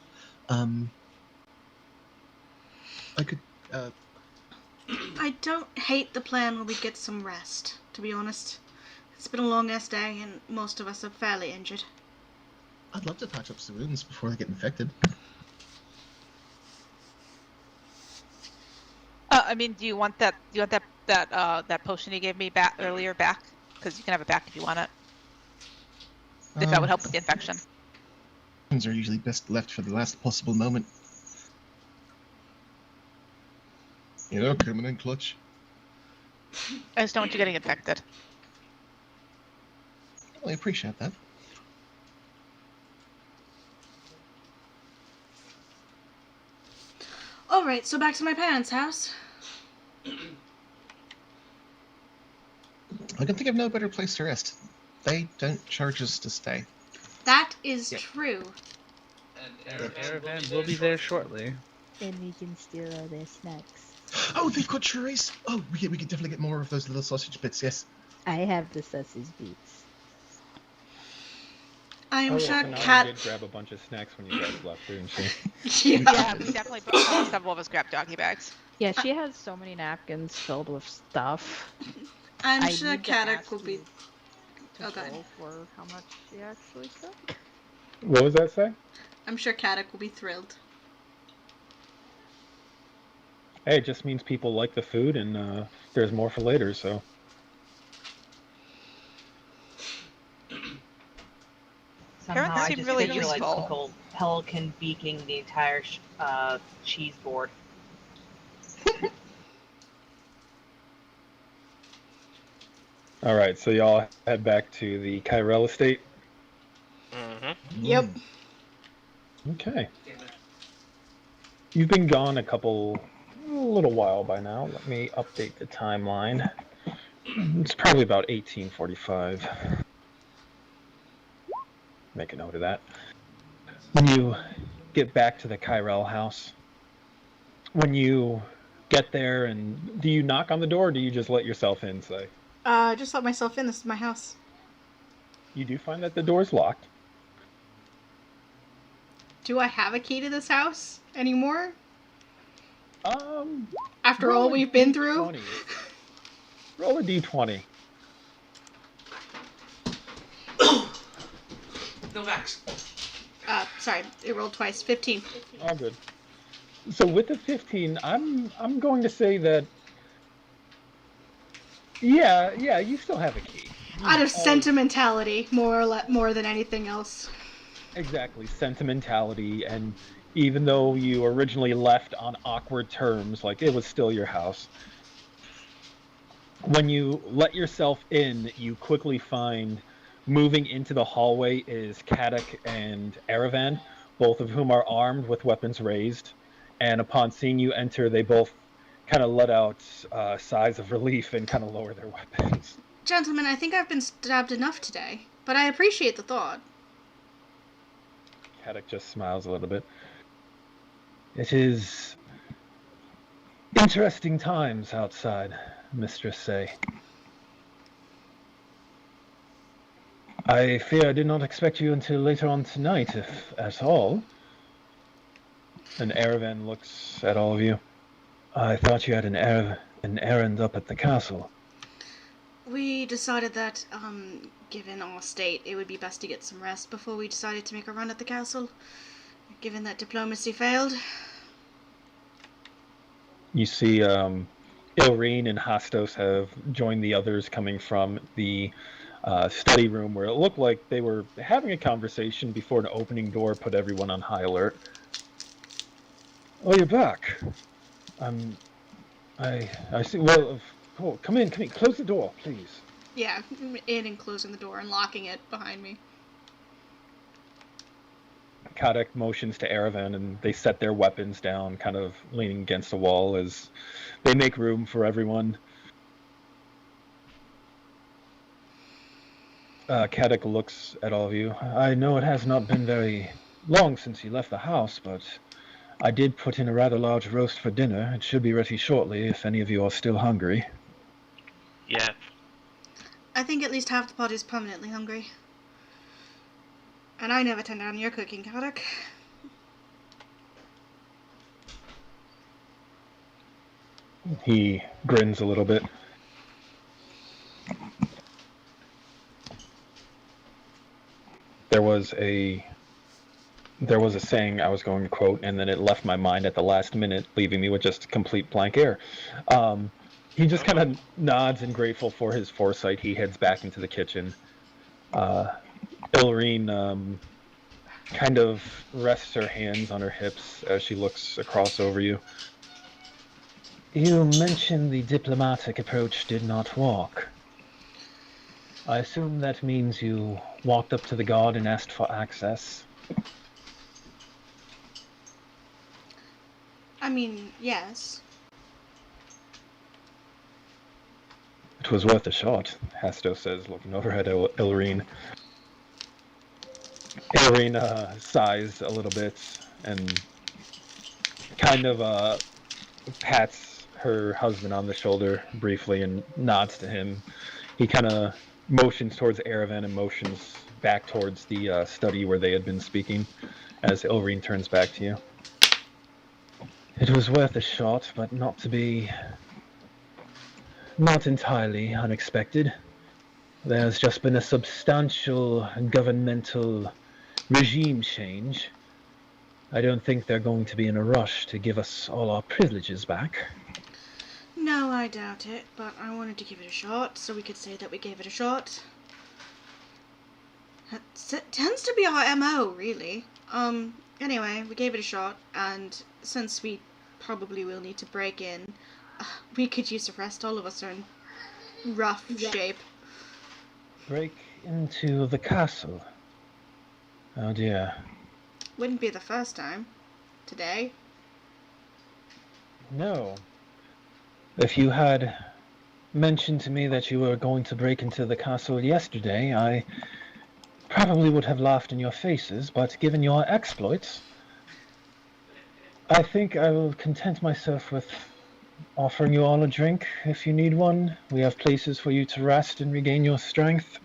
I could. I don't hate the plan where we get some rest, to be honest. It's been a long-ass day, and most of us are fairly injured. I'd love to patch up some wounds before they get infected. I mean, do you want that? Do you want that potion you gave me back earlier back? Because you can have it back if you want it. If that would help with the infection. Things are usually best left for the last possible moment. You know, coming in clutch. I just don't want you getting infected. Well, I appreciate that. Alright, so back to my parents' house. I can think of no better place to rest. They don't charge us to stay. That is true. And Aravan will be there shortly. And we can steal all their snacks. Oh, they've got churros! Oh, we can definitely get more of those little sausage bits, yes. I have the sausage beats. I am sure Sanaa Cat. did grab a bunch of snacks when you guys left, didn't she? Yeah. Yeah, we definitely several of us grabbed doggy bags. Yeah, she has so many napkins filled with stuff. I'm I sure need to Kadak ask will be. you to Okay. roll for how much she actually took. What was that say? I'm sure Kadak will be thrilled. Hey, it just means people like the food, and there's more for later. So Somehow Parents I seem just really picture like useful. Uncle Pelican beaking the entire cheese board. all right, so y'all head back to the Kyrell estate. Mm-hmm. Yep. Okay. You've been gone a little while by now. Let me update the timeline. It's probably about 1845. Make a note of that. When you get back to the Kyrell house, when you get there, and do you knock on the door, or do you just let yourself in, say? Just let myself in. This is my house. You do find that the door's locked. Do I have a key to this house anymore? After roll all a we've been through? D20. Roll a d20. No vax. Sorry, it rolled twice. 15. All good. So with the 15, I'm going to say that yeah, you still have a key. Out of sentimentality, more than anything else. Exactly, sentimentality, and even though you originally left on awkward terms, like it was still your house. When you let yourself in, you quickly find moving into the hallway is Kadak and Aravan, both of whom are armed with weapons raised. And upon seeing you enter, they both kind of let out sighs of relief and kind of lower their weapons. Gentlemen, I think I've been stabbed enough today, but I appreciate the thought. Kadak just smiles a little bit. It is interesting times outside, Mistress Say. I fear I did not expect you until later on tonight, if at all. And Aravan looks at all of you. I thought you had an errand up at the castle. We decided that, given our state, it would be best to get some rest before we decided to make a run at the castle, given that diplomacy failed. You see, Ilrene and Hastos have joined the others coming from the study room, where it looked like they were having a conversation before an opening door put everyone on high alert. Oh, you're back. I see. Well, come in. Close the door, please. Yeah, in and closing the door and locking it behind me. Kadak motions to Aravan, and they set their weapons down, kind of leaning against the wall as they make room for everyone. Kadak looks at all of you. I know it has not been very long since you left the house, but I did put in a rather large roast for dinner. It should be ready shortly if any of you are still hungry. Yeah. I think at least half the pod is permanently hungry. And I never turn down your cooking, Kadok. He grins a little bit. There was a saying I was going to quote, and then it left my mind at the last minute, leaving me with just complete blank air. He just kind of nods and grateful for his foresight. He heads back into the kitchen. Ilrine kind of rests her hands on her hips as she looks across over you. You mentioned the diplomatic approach did not work. I assume that means you walked up to the guard and asked for access. I mean, yes. It was worth a shot, Hasto says, looking over at Ilrine. Ilrine sighs a little bit and kind of pats her husband on the shoulder briefly and nods to him. He kind of motions towards Aravan and motions back towards the study where they had been speaking as Ilrine turns back to you. It was worth a shot, but not entirely unexpected. There's just been a substantial governmental regime change. I don't think they're going to be in a rush to give us all our privileges back. No, I doubt it, but I wanted to give it a shot, so we could say that we gave it a shot. That tends to be our MO, really. Anyway, we gave it a shot, and since we probably will need to break in, we could use a rest. All of us are in rough shape. Break into the castle? Oh dear. Wouldn't be the first time. Today. No. If you had mentioned to me that you were going to break into the castle yesterday, I probably would have laughed in your faces, but given your exploits, I think I will content myself with offering you all a drink if you need one. We have places for you to rest and regain your strength.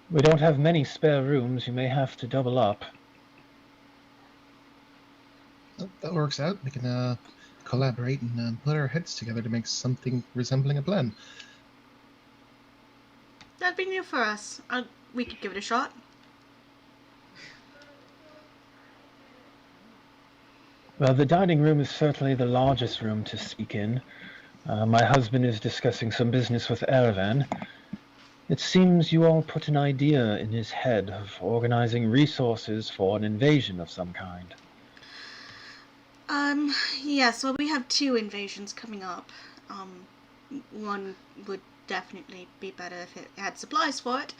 We don't have many spare rooms. You may have to double up. That works out. We can collaborate and put our heads together to make something resembling a plan. That'd be new for us. We could give it a shot. Well, the dining room is certainly the largest room to speak in. My husband is discussing some business with Aravan. It seems you all put an idea in his head of organizing resources for an invasion of some kind. Yes, well, we have 2 invasions coming up. One would definitely be better if it had supplies for it.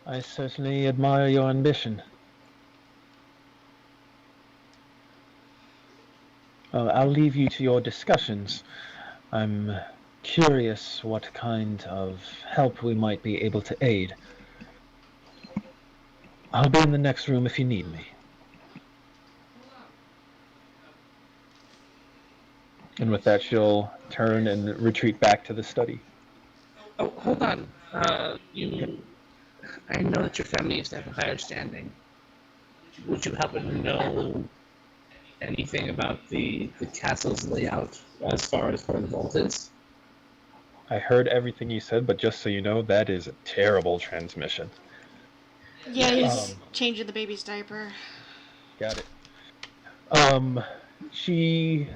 I certainly admire your ambition. I'll leave you to your discussions. I'm curious what kind of help we might be able to aid. I'll be in the next room if you need me. And with that, she'll turn and retreat back to the study. Oh, hold on. I know that your family used to have a higher standing. Would you happen to know anything about the castle's layout as far as where the vault is? I heard everything you said, but just so you know, that is a terrible transmission. Yeah, he's changing the baby's diaper. Got it. She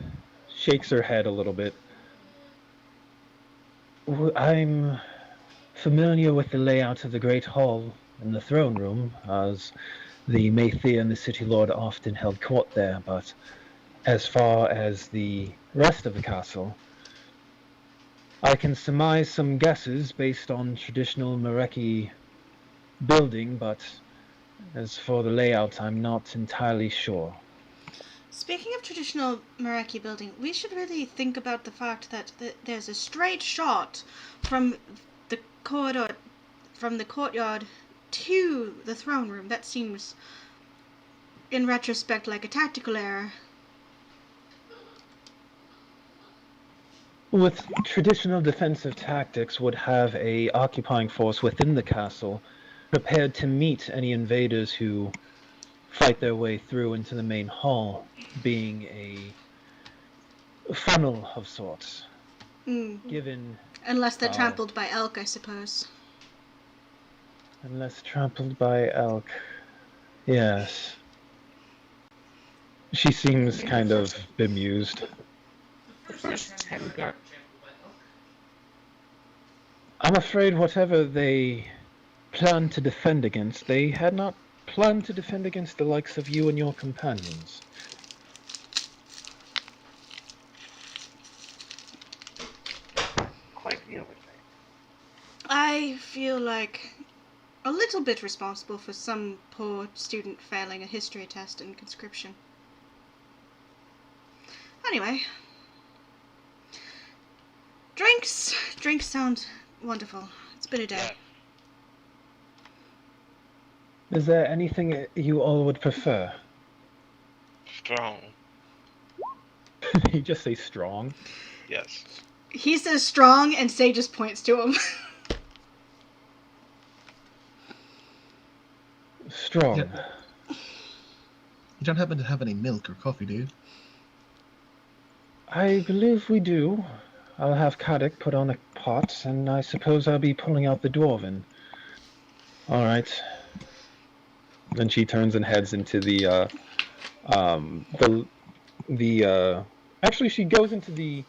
shakes her head a little bit. I'm familiar with the layout of the Great Hall and the throne room, as the Maythea and the City Lord often held court there, but as far as the rest of the castle, I can surmise some guesses based on traditional Mareki building, but as for the layout, I'm not entirely sure. Speaking of traditional Mareki building, we should really think about the fact that there's a straight shot from the courtyard to the throne room. That seems in retrospect like a tactical error. With traditional defensive tactics, would have a occupying force within the castle prepared to meet any invaders who fight their way through into the main hall, being a funnel of sorts. Given Unless they're trampled by elk, I suppose. Unless trampled by elk. Yes. She seems kind of bemused. The first 10 guards. I'm afraid whatever they planned to defend against, they had not planned to defend against the likes of you and your companions. Quite the other thing. I feel like a little bit responsible for some poor student failing a history test in conscription. Anyway. Drinks! Drinks sound wonderful. It's been a day. Is there anything you all would prefer? Strong. You just say strong? Yes. He says strong, and Say just points to him. Strong. Yeah. You don't happen to have any milk or coffee, do you? I believe we do. I'll have Kadek put on a pot, and I suppose I'll be pulling out the dwarven. All right. Then she turns and heads into actually, she goes into the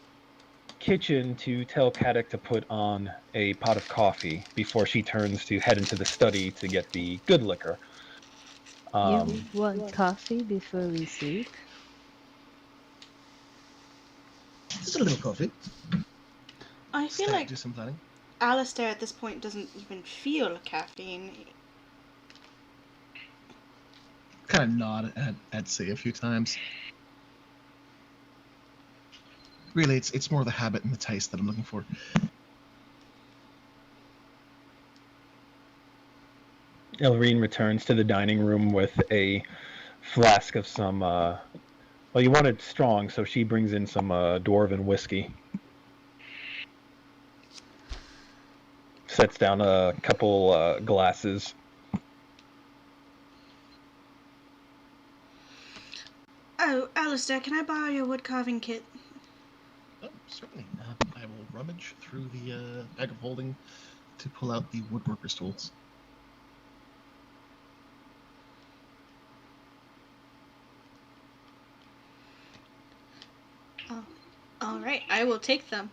kitchen to tell Kadek to put on a pot of coffee before she turns to head into the study to get the good liquor. You want coffee before we sleep? Just a little coffee. I feel Start, like do some planning. Alistair at this point doesn't even feel caffeine. Kind of nod at Say a few times. Really, it's more the habit and the taste that I'm looking for. Elrene returns to the dining room with a flask of some, well, you wanted strong, so she brings in some dwarven whiskey. Sets down a couple glasses. Oh, Alistair, can I borrow your wood carving kit? Oh, certainly. I will rummage through the bag of holding to pull out the woodworker's tools. Oh, all right. I will take them.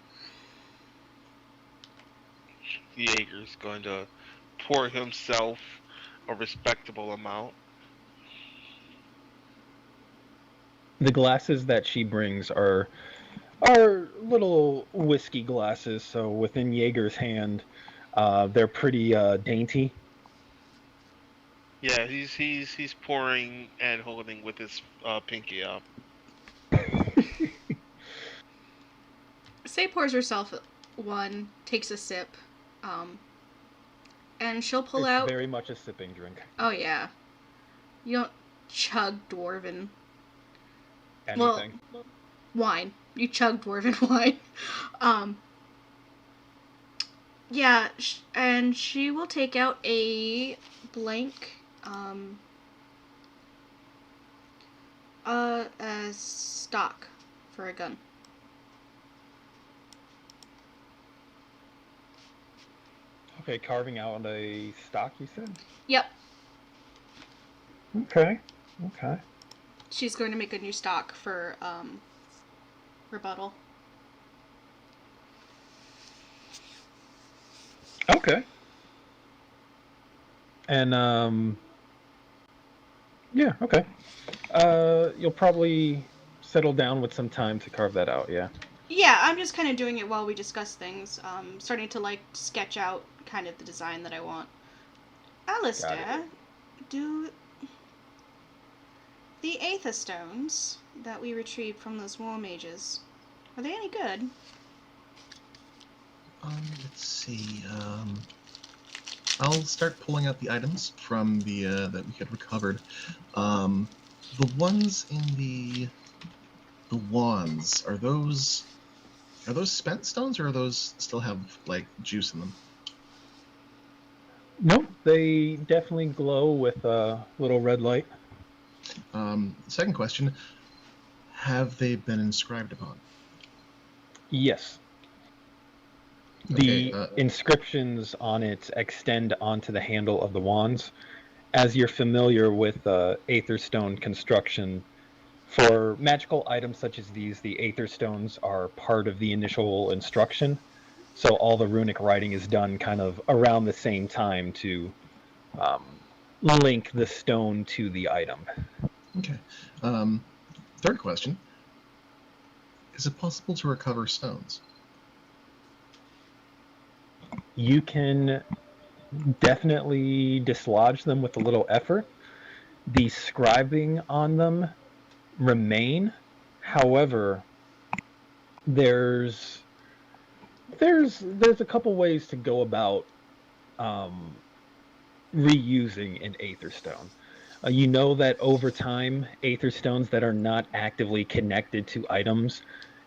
Jaeger's going to pour himself a respectable amount. The glasses that she brings are little whiskey glasses, so within Jaeger's hand, they're pretty dainty. Yeah, he's pouring and holding with his pinky up. Say pours herself one, takes a sip, and she'll pull It's out. very much a sipping drink. Oh yeah, you don't chug dwarven. Anything. Well, wine. You chug dwarven wine. Yeah, and she will take out a blank, as stock for a gun. Okay, carving out a stock, you said? Yep. Okay. She's going to make a new stock for, rebuttal. Okay. And, yeah, okay. You'll probably settle down with some time to carve that out, yeah? Yeah, I'm just kind of doing it while we discuss things. Starting to, like, sketch out kind of the design that I want. Alistair, do the Aether Stones that we retrieved from those war mages, are they any good? Let's see. I'll start pulling out the items from the that we had recovered. The ones in the wands, are those spent stones, or are those still have like juice in them? Nope, they definitely glow with a little red light. Second question: have they been inscribed upon? Yes. Okay, The inscriptions on it extend onto the handle of the wands. As you're familiar with Aetherstone construction, for magical items such as these, the Aetherstones are part of the initial instruction. So all the runic writing is done kind of around the same time to link the stone to the item. Okay. Third question: is it possible to recover stones? You can definitely dislodge them with a little effort. The scribing on them remain. However, there's a couple ways to go about reusing an Aetherstone. You know that over time, Aetherstones that are not actively connected to items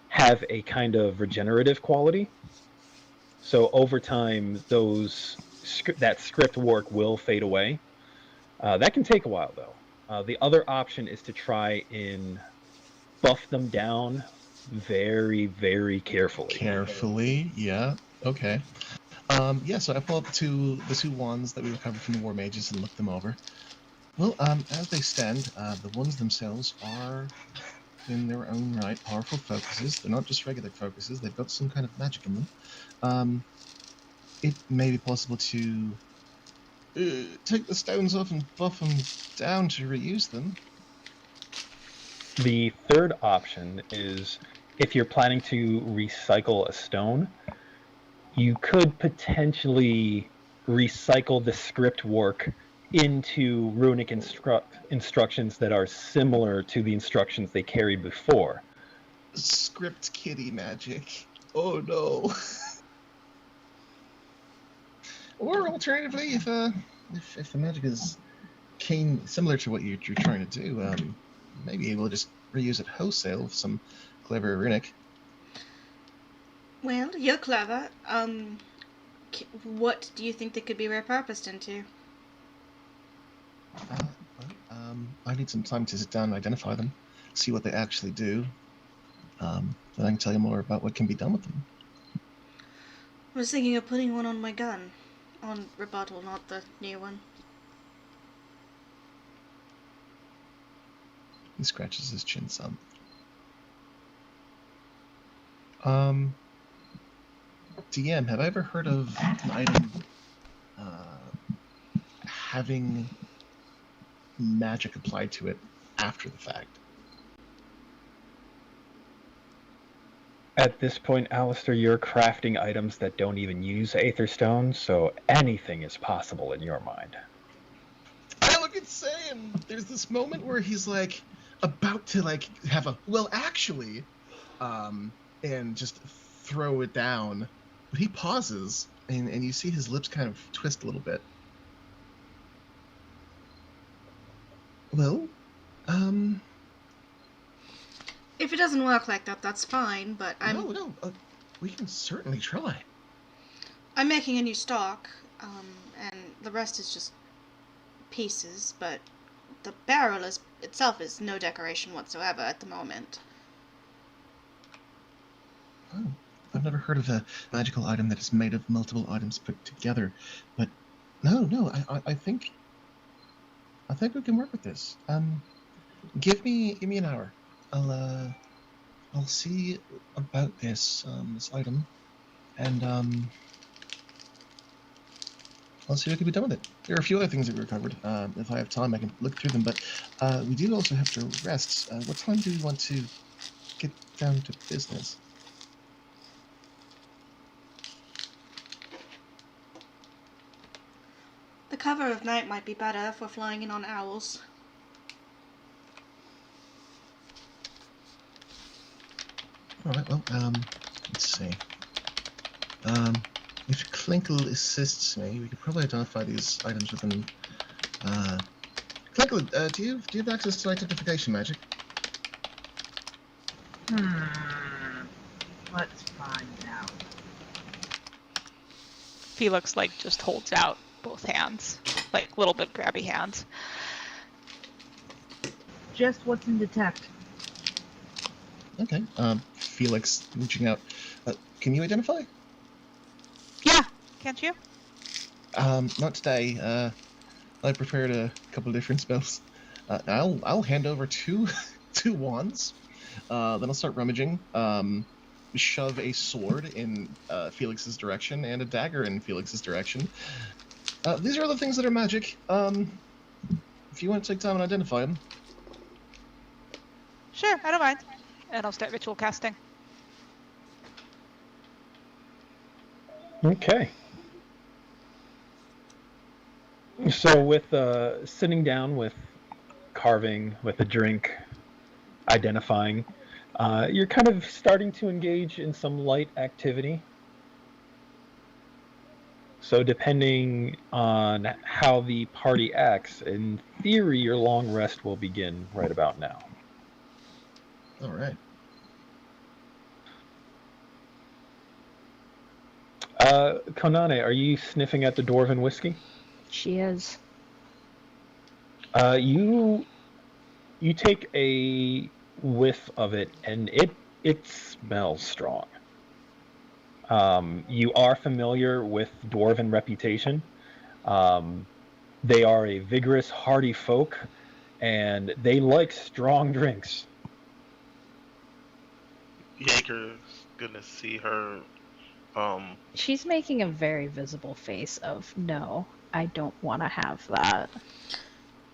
have a kind of regenerative quality. So over time, that script work will fade away. That can take a while, though. The other option is to try and buff them down very, very carefully. Carefully, yeah. Okay. Yeah, so I pull up the two wands that we recovered from the War Mages and look them over. Well, as they stand, the wands themselves are, in their own right, powerful focuses. They're not just regular focuses, they've got some kind of magic in them. It may be possible to take the stones off and buff them down to reuse them. The third option is, if you're planning to recycle a stone, you could potentially recycle the script work into runic instructions that are similar to the instructions they carried before. Script kitty magic. Oh no. Or alternatively, if the magic is similar to what you're trying to do, maybe we'll just reuse it wholesale with some clever runic. Well, you're clever. What do you think they could be repurposed into? I need some time to sit down and identify them, see what they actually do. Then I can tell you more about what can be done with them. I was thinking of putting one on my gun. On rebuttal, not the new one. He scratches his chin some. DM, have I ever heard of an item having magic applied to it after the fact? At this point, Alistair, you're crafting items that don't even use Aetherstone, so anything is possible in your mind. I look at Sam. There's this moment where he's like about to like have a well, actually, and just throw it down, but he pauses, and you see his lips kind of twist a little bit. Well, if it doesn't work like that, that's fine, but No, we can certainly try. I'm making a new stock, and the rest is just pieces, but the barrel itself is no decoration whatsoever at the moment. Oh, I've never heard of a magical item that is made of multiple items put together, but no, I think we can work with this. Give me an hour. I'll see about this item, and I'll see what can be done with it. There are a few other things that we recovered. If I have time, I can look through them, but we do also have to rest. What time do we want to get down to business? The cover of night might be better if we're flying in on owls. Alright, well, let's see. If Klinkle assists me, we could probably identify these items within Franklin, do you have access to identification magic? Let's find out. Felix just holds out both hands, little bit grabby hands. Just what's in detect. Okay. Felix reaching out. Can you identify? Yeah, can't you? Not today. I prepared a couple of different spells. I'll hand over two wands. Then I'll start rummaging. Shove a sword in Felix's direction and a dagger in Felix's direction. These are the things that are magic. If you want to take time and identify them. Sure, I don't mind. And I'll start ritual casting. Okay. So with sitting down with carving, with a drink, identifying, you're kind of starting to engage in some light activity. So depending on how the party acts, in theory, your long rest will begin right about now. All right. Konane, are you sniffing at the dwarven whiskey? She is. You take a whiff of it, and it smells strong. You are familiar with dwarven reputation. They are a vigorous, hardy folk, and they like strong drinks. Jaeger's gonna see her. She's making a very visible face of, no, I don't want to have that.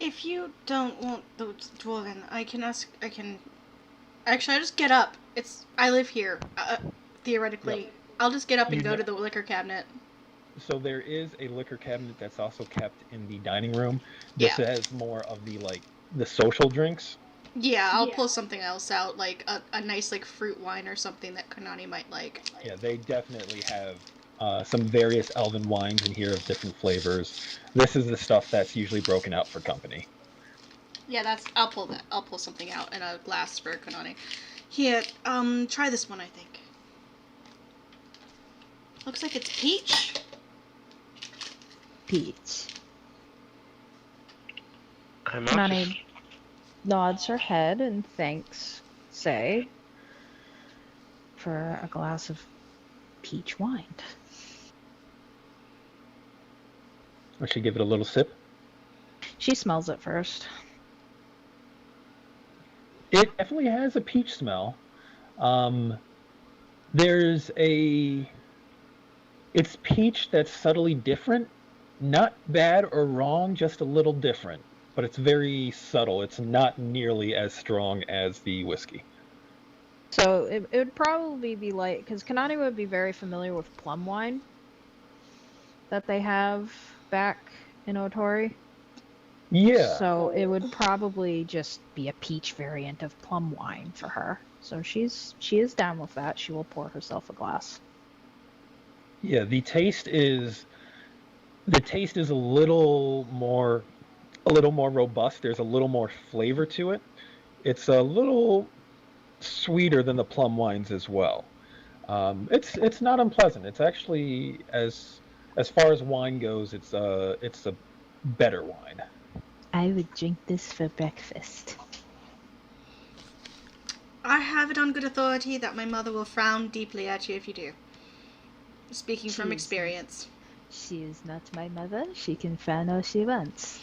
If you don't want the dwarven, actually, I'll just get up. I live here, theoretically. Yep. I'll just get up and go to the liquor cabinet. So there is a liquor cabinet that's also kept in the dining room. This has more of the social drinks. Yeah, I'll pull something else out, like a nice fruit wine or something that Konani might like. Yeah, they definitely have some various elven wines in here of different flavors. This is the stuff that's usually broken out for company. Yeah, I'll pull that. I'll pull something out in a glass for Konani. Here, try this one, I think. Looks like it's peach. Peach. Konani nods her head and thanks, say, for a glass of peach wine. I should give it a little sip. She smells it first. It definitely has a peach smell. It's peach that's subtly different. Not bad or wrong, just a little different. But it's very subtle. It's not nearly as strong as the whiskey. So it would probably be because Konani would be very familiar with plum wine that they have back in Otori. Yeah. So it would probably just be a peach variant of plum wine for her. So she is down with that. She will pour herself a glass. Yeah, the taste is a little more robust. There's a little more flavor to it. It's a little sweeter than the plum wines as well. It's not unpleasant. It's actually as far as wine goes, it's a better wine. I would drink this for breakfast. I have it on good authority that my mother will frown deeply at you if you do. Speaking from experience. She is not my mother. She can frown all she wants.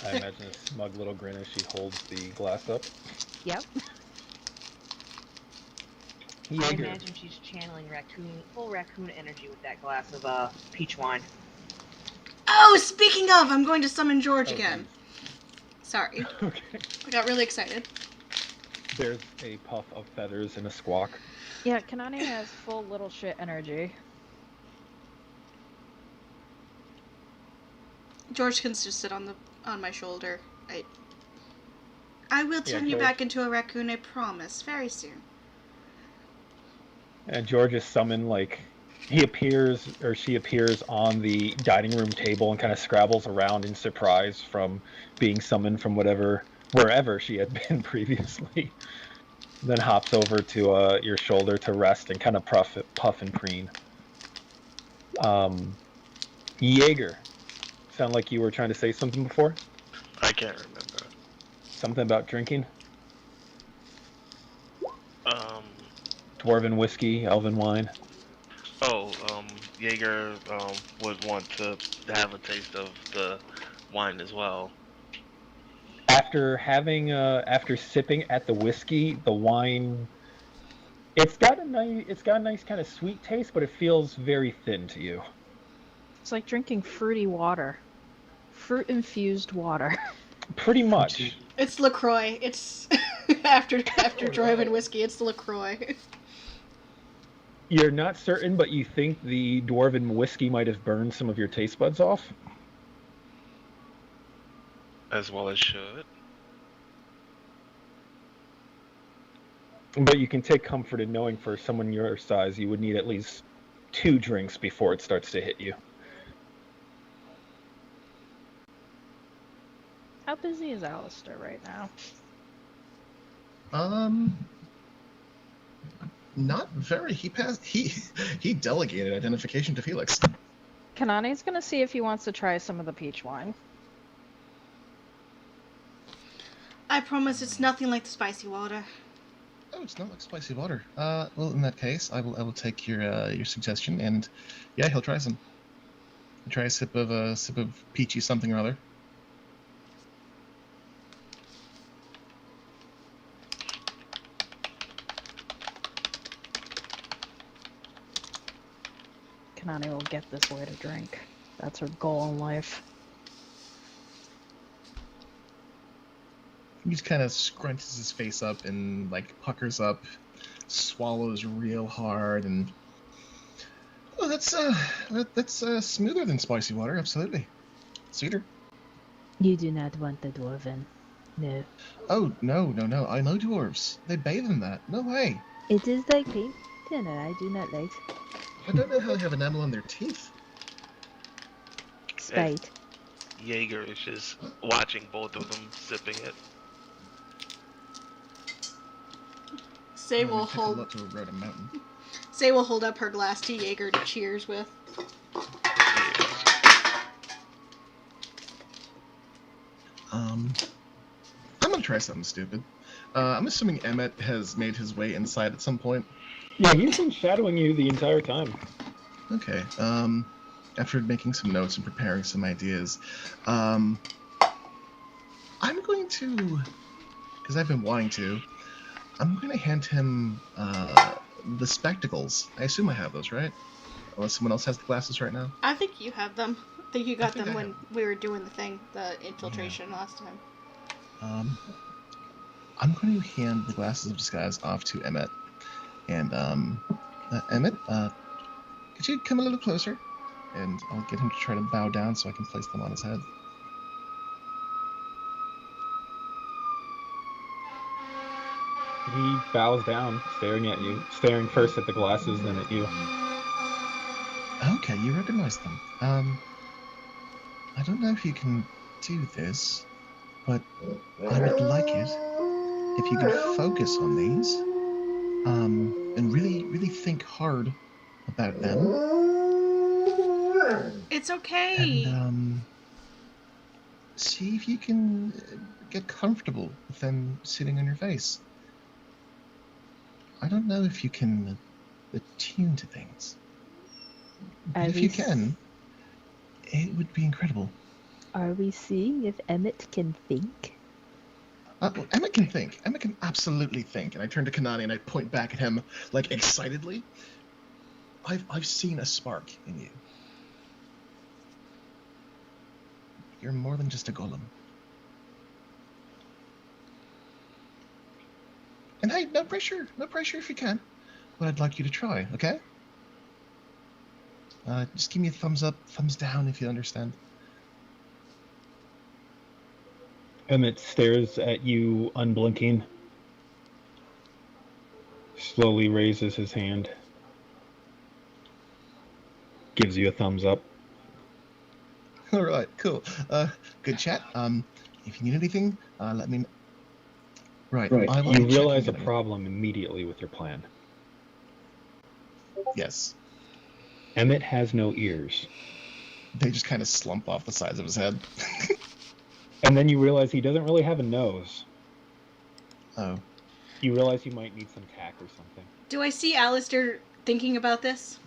I imagine a smug little grin as she holds the glass up. Yep. I imagine she's channeling full raccoon energy with that glass of peach wine. Oh, speaking of, I'm going to summon George again. Sorry. Okay. I got really excited. There's a puff of feathers and a squawk. Yeah, Konani has full little shit energy. George can just sit on my shoulder. I will turn you back into a raccoon, I promise, very soon. And George is summoned He appears, or she appears, on the dining room table and kind of scrabbles around in surprise from being summoned from wherever she had been previously. Then hops over to your shoulder to rest and kind of puff and preen. Jaeger, sound like you were trying to say something before? I can't remember. Something about drinking? Um. Dwarven whiskey, elven wine. Oh, Jaeger would want to have a taste of the wine as well. After sipping at the whiskey, the wine, it's got a nice kind of sweet taste, but it feels very thin to you. It's like drinking fruity water. Fruit-infused water. Pretty much. It's LaCroix. It's after Dwarven whiskey, it's LaCroix. You're not certain, but you think the dwarven whiskey might have burned some of your taste buds off? As well as should. But you can take comfort in knowing for someone your size, you would need at least 2 drinks before it starts to hit you. How busy is Alistair right now? Not very. He delegated identification to Felix. Kanani's gonna see if he wants to try some of the peach wine. I promise it's nothing like the spicy water. Oh, it's not like spicy water. Well, in that case, I will take your suggestion, and yeah, he'll try some. Try a sip of peachy something or other. Kanani will get this boy to drink. That's her goal in life. He just kind of scrunches his face up and like puckers up, swallows real hard, and oh, that's smoother than spicy water, absolutely. Sweeter. You do not want the dwarven. No. Oh no, I know dwarves. They bathe in that. No way. It is like paint thinner. I do not like I don't know how they have enamel on their teeth. spite. Jaeger is just watching both of them sipping it. Say will hold up her glass to Jaeger to cheers with. I'm gonna try something stupid. I'm assuming Emmett has made his way inside at some point. Yeah, he's been shadowing you the entire time. Okay. After making some notes and preparing some ideas, I'm going to, because I've been wanting to, I'm going to hand him the spectacles. I assume I have those, right? Unless someone else has the glasses right now. I think you have them. I think you got them when we were doing the thing, the infiltration last time. I'm going to hand the glasses of disguise off to Emmett. And, Emmett, could you come a little closer? And I'll get him to try to bow down so I can place them on his head. He bows down, staring at you. Staring first at the glasses, then at you. Okay, you recognize them. I don't know if you can do this, but I would like it if you could focus on these, and really think hard about them. It's okay. And, see if you can get comfortable with them sitting on your face. I don't know if you can attune to things. But if you can, it would be incredible. Are we seeing if Emmett can think? Well, Emmett can think. Emmett can absolutely think. And I turn to Kanani and I point back at him, like, excitedly. I've seen a spark in you. You're more than just a golem. And hey, no pressure if you can. But I'd like you to try, okay? Just give me a thumbs up, thumbs down if you understand. Emmett stares at you, unblinking. Slowly raises his hand. gives you a thumbs up. All right, cool. Good chat. If you need anything, let me know. Right. I will You be realize a checking in. problem immediately with your plan. Yes. Emmett has no ears. They just kind of slump off the sides of his head. And then you realize he doesn't really have a nose. Oh. You realize you might need some tack or something. Do I see Alistair thinking about this?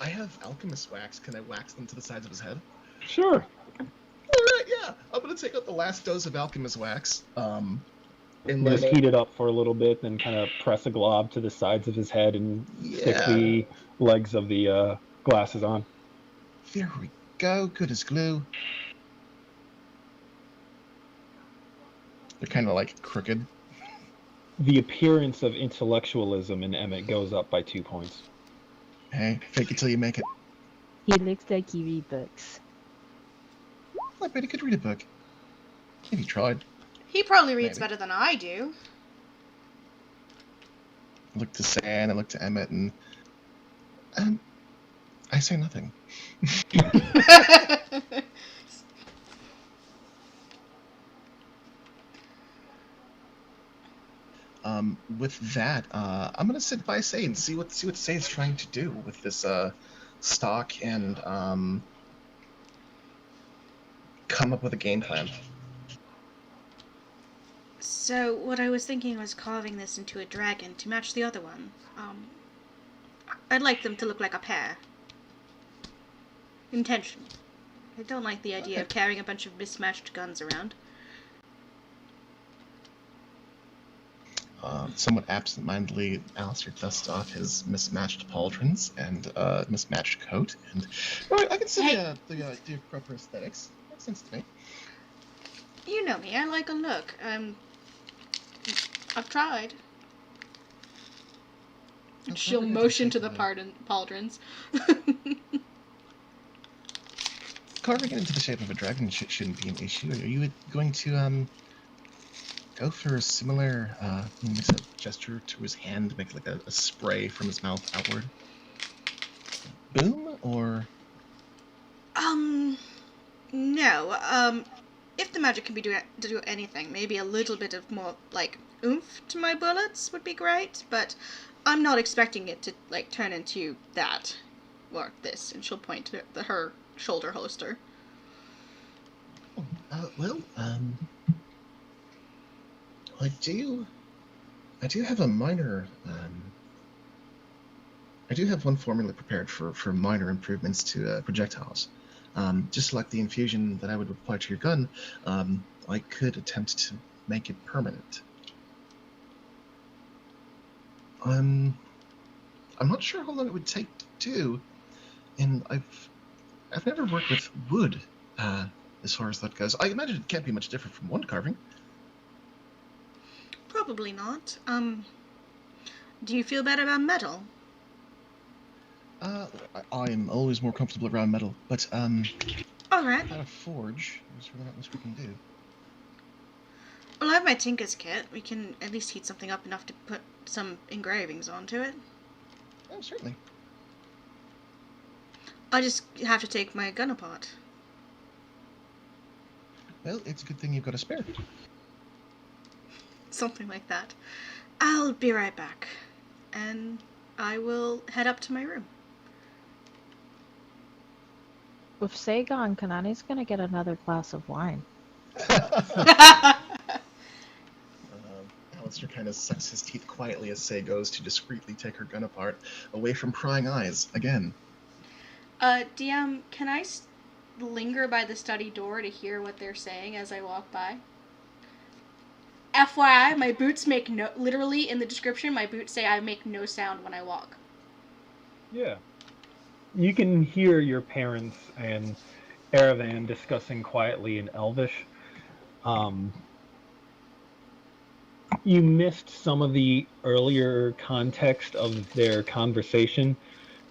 I have alchemist wax. Can I wax them to the sides of his head? Sure. All right, yeah. I'm gonna take out the last dose of alchemist wax. And Just heat it up for a little bit, then kind of press a glob to the sides of his head and stick the legs of the glasses on. There we go. Good as glue. They're kind of like crooked. The appearance of intellectualism in Emmett goes up by 2 points. Hey, fake it till you make it. He looks like he read books. I bet he could read a book. If he tried. He probably reads Maybe. better than I do. I look to San, I look to Emmett, and I say nothing. With that, I'm gonna sit by Say and see what Say is trying to do with this stock and come up with a game plan. So, what I was thinking was carving this into a dragon to match the other one. I'd like them to look like a pair. Intentional. I don't like the idea of carrying a bunch of mismatched guns around. Somewhat absent-mindedly, Alistair dusts off his mismatched pauldrons and mismatched coat, and I can see the proper aesthetics. Makes sense to me. You know me, I like a look. I've tried. She'll motion to the pauldrons. Carving it into the shape of a dragon shouldn't be an issue. Are you going to go for a similar he makes a gesture to his hand, make like a spray from his mouth outward? Boom, or No. If the magic can be to do anything, maybe a little bit of more like oomph to my bullets would be great, but I'm not expecting it to like turn into that or this. And she'll point to her shoulder holster. I do have a minor I do have one formula prepared for minor improvements to projectiles. Just like the infusion that I would apply to your gun, I could attempt to make it permanent. I'm not sure how long it would take to do, and I've never worked with wood as far as that goes. I imagine it can't be much different from wood carving. Probably not. Do you feel better about metal? I'm always more comfortable around metal, but Alright. at a forge, there's really not much we can do. Well, I have my Tinker's kit. We can at least heat something up enough to put some engravings onto it. Oh, certainly. I just have to take my gun apart. Well, it's a good thing you've got a spare. Something like that. I'll be right back. And I will head up to my room. With Sagon, Kanani's gonna get another glass of wine. Alistair kind of sucks his teeth quietly as Say goes to discreetly take her gun apart, away from prying eyes, again. DM, can I linger by the study door to hear what they're saying as I walk by? FYI, my boots make no... Literally, in the description, my boots say I make no sound when I walk. Yeah. You can hear your parents and Aravan discussing quietly in Elvish. You missed some of the earlier context of their conversation,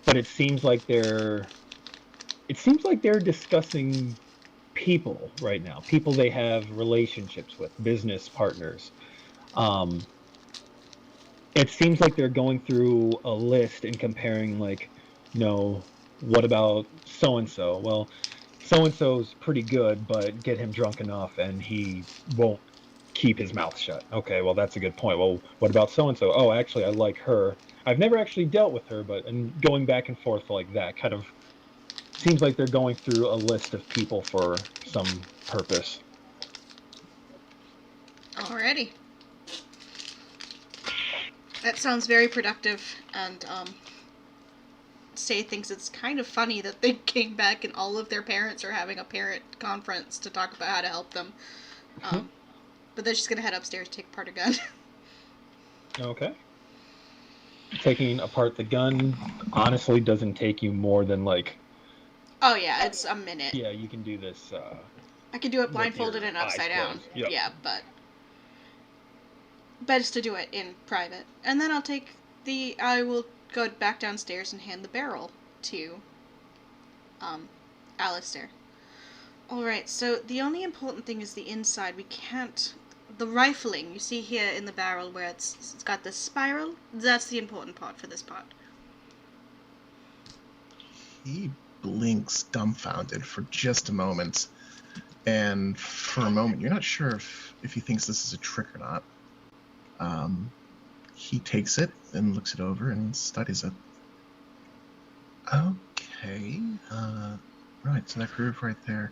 but it seems like they're discussing people right now, people they have relationships with, business partners. It seems like they're going through a list and comparing, like, what about so-and-so? Well, so-and-so's pretty good, but get him drunk enough and he won't keep his mouth shut. Okay, well, that's a good point. Well, what about so-and-so? Oh, actually, I like her. I've never actually dealt with her, but, and going back and forth like that kind of seems like they're going through a list of people for some purpose. Alrighty. That sounds very productive, and Say thinks it's kind of funny that they came back and all of their parents are having a parent conference to talk about how to help them. But then she's gonna head upstairs to take apart a gun. Okay. Taking apart the gun honestly doesn't take you more than like... Oh yeah, it's a minute. Yeah, you can do this. I can do it blindfolded and upside down. Yep. Yeah, but best to do it in private. And then I will go back downstairs and hand the barrel to Alistair. Alright, so the only important thing is the inside. We can't... The rifling, you see here in the barrel where it's got this spiral, that's the important part for this part. He blinks dumbfounded for just a moment. And for a moment, you're not sure if he thinks this is a trick or not. He takes it and looks it over and studies it. Okay. Right, so that groove right there.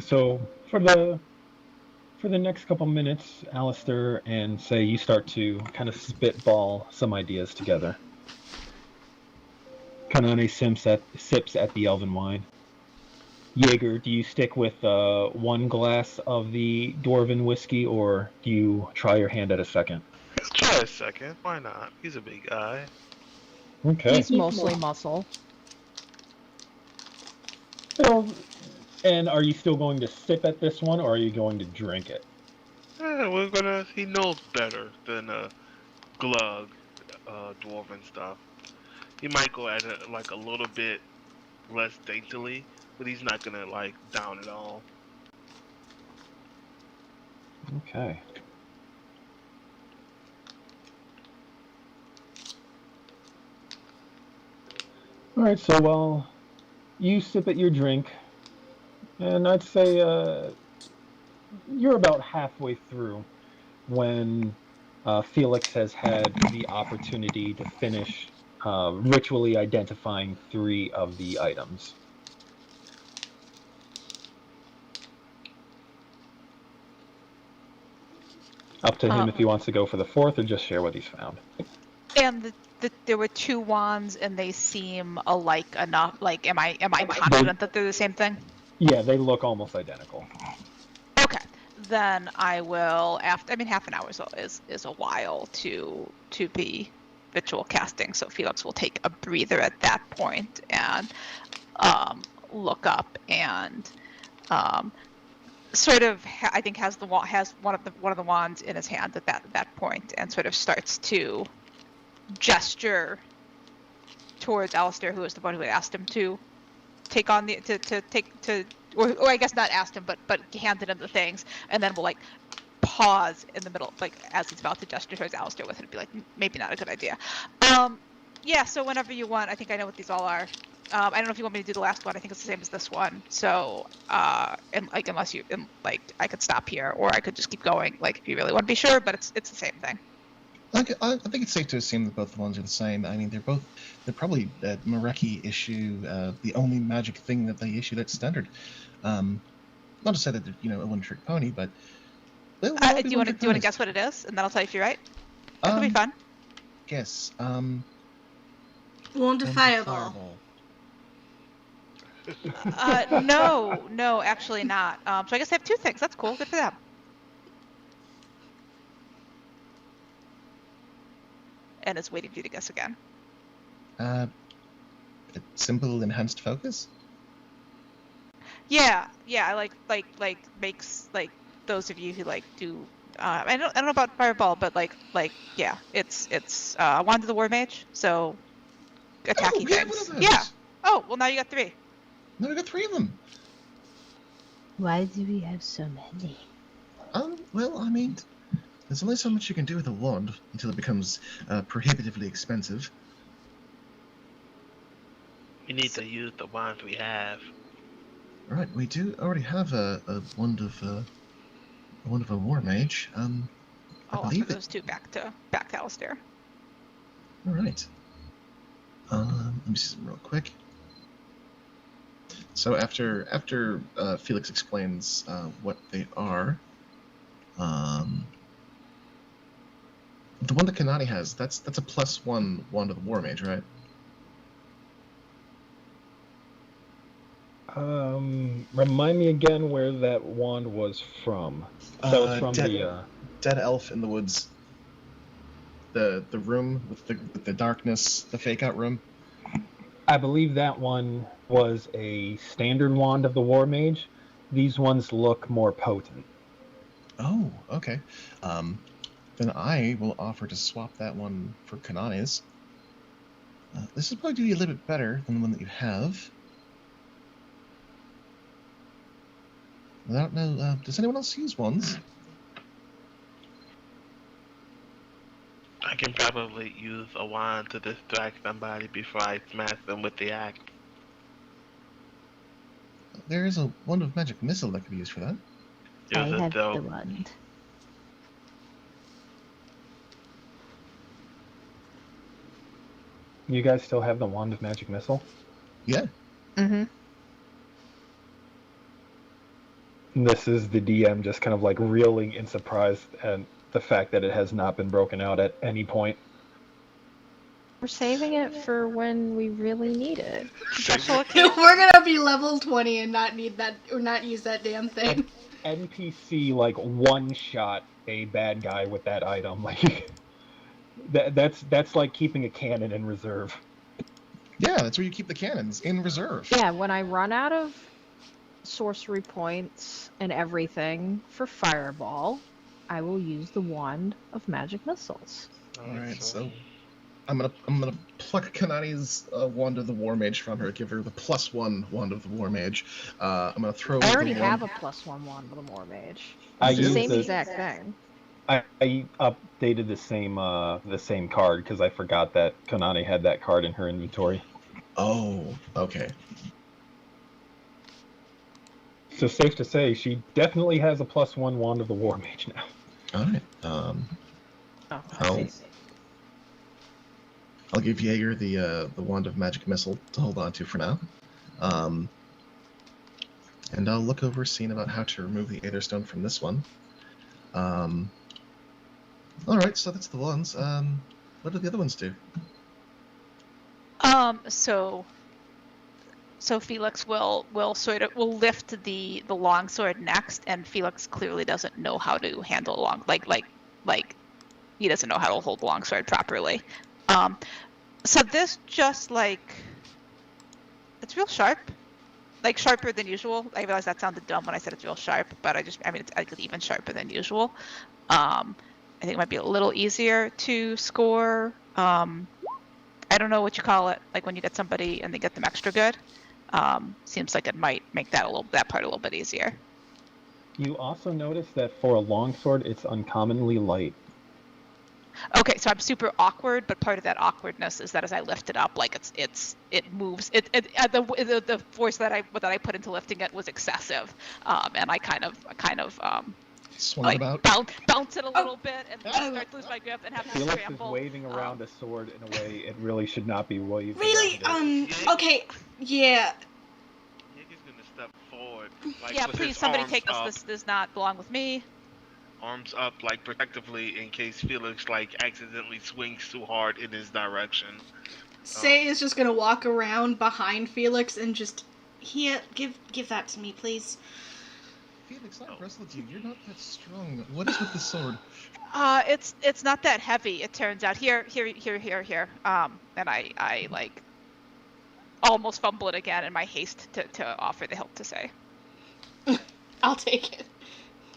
So for the next couple minutes, Alistair and Say, you start to kind of spitball some ideas together. Kanane sips at the elven wine. Jaeger, do you stick with one glass of the dwarven whiskey, or do you try your hand at a second? Let's try a second. Why not? He's a big guy. Okay. He's mostly muscle. Well, and are you still going to sip at this one, or are you going to drink it? He knows better than glug, dwarven stuff. He might go at it like a little bit less daintily, but he's not gonna like down it all. Okay. Alright, so while you sip at your drink, and I'd say you're about halfway through when Felix has had the opportunity to finish ritually identifying 3 of the items. Up to him if he wants to go for the 4th or just share what he's found. And there were 2 wands, and they seem alike enough. Like, am I confident that they're the same thing? Yeah, they look almost identical. Okay, then I will. Half an hour is a while to be ritual casting. So Felix will take a breather at that point and look up and sort of I think has one of the wands in his hand at that point, and sort of starts to gesture towards Alistair, who is the one who had asked him to take on or I guess not asked him, but handed him the things, and then we'll like pause in the middle, like as he's about to gesture towards Alistair with it, and be like, maybe not a good idea. Yeah. So whenever you want, I think I know what these all are. I don't know if you want me to do the last one. I think it's the same as this one. So, and like unless you like, I could stop here, or I could just keep going. Like if you really want to be sure, but it's the same thing. I think it's safe to assume that both the ones are the same. I mean, they're probably Mareki issue the only magic thing that they issue that's standard. Not to say that they're, a one-trick pony, but do you want to guess what it is, and then I'll tell you if you're right. That could be fun. Guess. Wand of Fireball. No, actually not. So I guess I have 2 things. That's cool. Good for them. And is waiting for you to guess again. Simple enhanced focus. Yeah. Like makes like those of you who like do. I don't know about Fireball, but like yeah, it's Wand of the War Mage. So attacking things. Yeah. Oh, well, now you got 3. No, we got 3 of them. Why do we have so many? Well, I mean, there's only so much you can do with a wand until it becomes prohibitively expensive. We need to use the wands we have. Right, we do already have a wand of a war mage. I I'll offer believe it. those 2 back to Alistair. All right. Let me see some real quick. So after Felix explains what they are, the one that Kanani has, that's a +1 wand of the war mage, right? Remind me again where that wand was from. That was from Dead Elf in the Woods. The room with the darkness, the fake out room. I believe that one was a standard wand of the war mage. These ones look more potent. Oh, okay. Then I will offer to swap that one for Kanani's. This is probably do you a little bit better than the one that you have. I don't know. Does anyone else use wands? I can probably use a wand to distract somebody before I smash them with the axe. There is a wand of magic missile that could be used for that. I Use it have though. the wand. You guys still have the wand of magic missile? Yeah. Mm-hmm. This is the DM just kind of like reeling in surprise at the fact that it has not been broken out at any point. We're saving it for when we really need it. Special occasion. We're gonna be level 20 and not need that or not use that damn thing. NPC like one shot a bad guy with that item. Like that's like keeping a cannon in reserve. Yeah, that's where you keep the cannons, in reserve. Yeah, when I run out of sorcery points and everything for Fireball, I will use the wand of magic missiles. Alright, so I'm gonna pluck Kanani's wand of the war mage from her, give her the +1 wand of the war mage. I'm gonna throw. I already the have wand... a +1 wand of the war mage. I It's the used same the- exact thing. I updated the same card because I forgot that Kanani had that card in her inventory. Oh, okay. So safe to say she definitely has a +1 wand of the war mage now. Alright. Oh, I'll give Jaeger the wand of magic missile to hold on to for now. And I'll look over seeing about how to remove the Aether Stone from this one. Alright, so that's the ones. What do the other ones do? So Felix will lift the longsword next, and Felix clearly doesn't know how to handle like he doesn't know how to hold the longsword properly. So this just it's real sharp, like sharper than usual. I realize that sounded dumb when I said it's real sharp, but it's even sharper than usual. I think it might be a little easier to score. I don't know what you call it, like when you get somebody and they get them extra good. Seems like it might make that part a little bit easier. You also notice that for a longsword, it's uncommonly light. Okay, so I'm super awkward, but part of that awkwardness is that as I lift it up, like it moves. The force that I put into lifting it was excessive, and I kind of Swung like about. bounce it a little bit and start to lose my grip and have to Felix is scramble. waving around a sword in a way it really should not be waved. Really? around. Okay. Yeah. Nigga's gonna step forward. Like, Yeah, with please, his somebody arms take this. up, This does not belong with me. Arms up, like protectively, in case Felix like accidentally swings too hard in his direction. Say is just gonna walk around behind Felix and just here, give that to me, please. Felix, I wrestled you. You're not that strong. What is with the sword? It's not that heavy. It turns out. Here. And I like almost fumble it again in my haste to offer the help to say. I'll take it.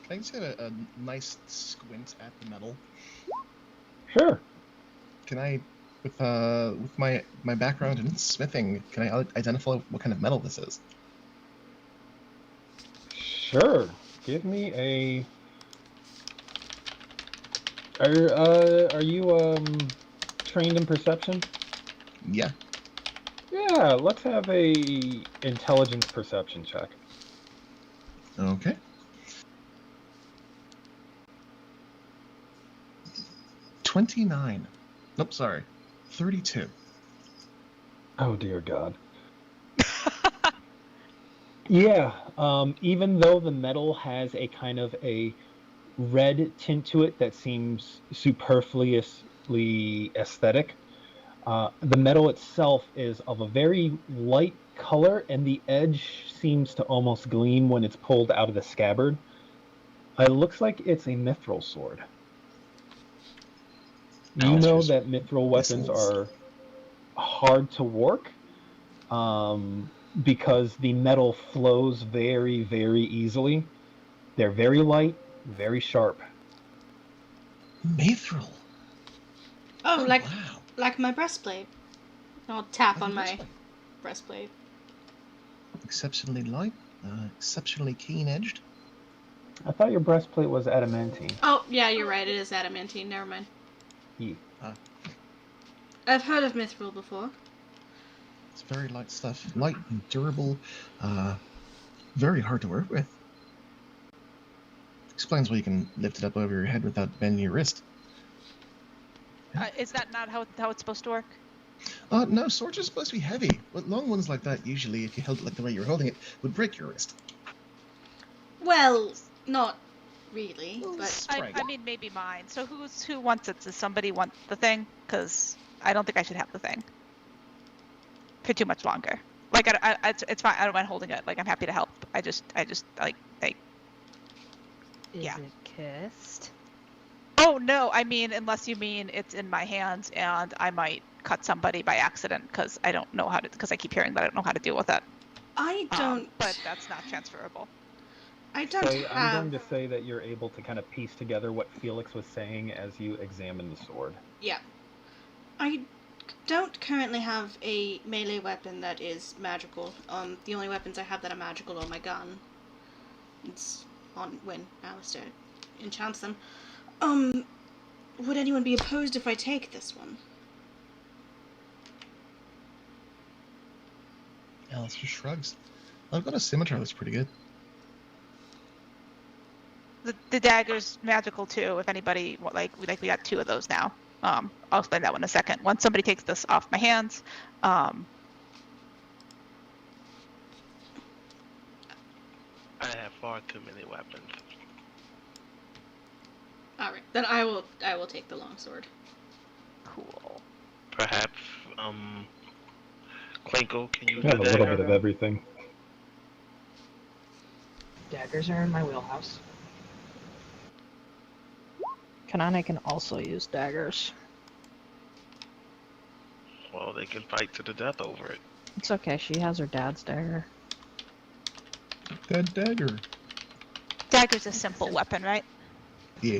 I just get a nice squint at the metal. Sure. Can I With my background in smithing, can I identify what kind of metal this is? Sure. Give me a. Are you trained in perception? Yeah. Yeah. Let's have a intelligence perception check. Okay. $29. Nope, sorry. 32. Oh dear God. Yeah. Even though the metal has a kind of a red tint to it that seems superfluously aesthetic, the metal itself is of a very light color, and the edge seems to almost gleam when it's pulled out of the scabbard. It looks like it's a mithril sword. You know Just that mithril weapons whistles. are hard to work because the metal flows very, very easily. They're very light, very sharp. Mithril. Oh, Wow. like my breastplate. I'll tap Like on a my breastplate. breastplate. Exceptionally light, exceptionally keen-edged. I thought your breastplate was adamantine. Oh, yeah, you're right. It is adamantine. Never mind. Yeah. I've heard of mithril before. It's very light stuff. Light and durable. Very hard to work with. Explains why you can lift it up over your head without bending your wrist. Is that not how it's supposed to work? No, swords are supposed to be heavy. But long ones like that, usually, if you held it like the way you're holding it, would break your wrist. Well, not really, Well, but I mean, maybe mine. So who wants it? Does somebody want the thing? Because I don't think I should have the thing for too much longer. Like, it's fine. I don't mind holding it. Like, I'm happy to help. I just like. Is Yeah. it cursed? Oh no, I mean, unless you mean it's in my hands and I might cut somebody by accident because I don't know how to. Because I keep hearing that I don't know how to deal with it. I don't. But that's not transferable. I don't So I'm have. going to say that you're able to kind of piece together what Felix was saying as you examine the sword. Yeah. I don't currently have a melee weapon that is magical. The only weapons I have that are magical are my gun. It's on when Alistair enchants them. Would anyone be opposed if I take this one? Alistair shrugs. I've got a scimitar that's pretty good. The dagger's magical too. If anybody we got 2 of those now. I'll explain that one in a second. Once somebody takes this off my hands, I have far too many weapons. All right, then I will take the longsword. cool. Perhaps, Klinko, can you You do have a little that? bit of everything. Daggers are in my wheelhouse. Kanane can also use daggers. Well, they can fight to the death over it. It's okay, she has her dad's dagger. That dagger. Dagger's a simple weapon, right? Yeah.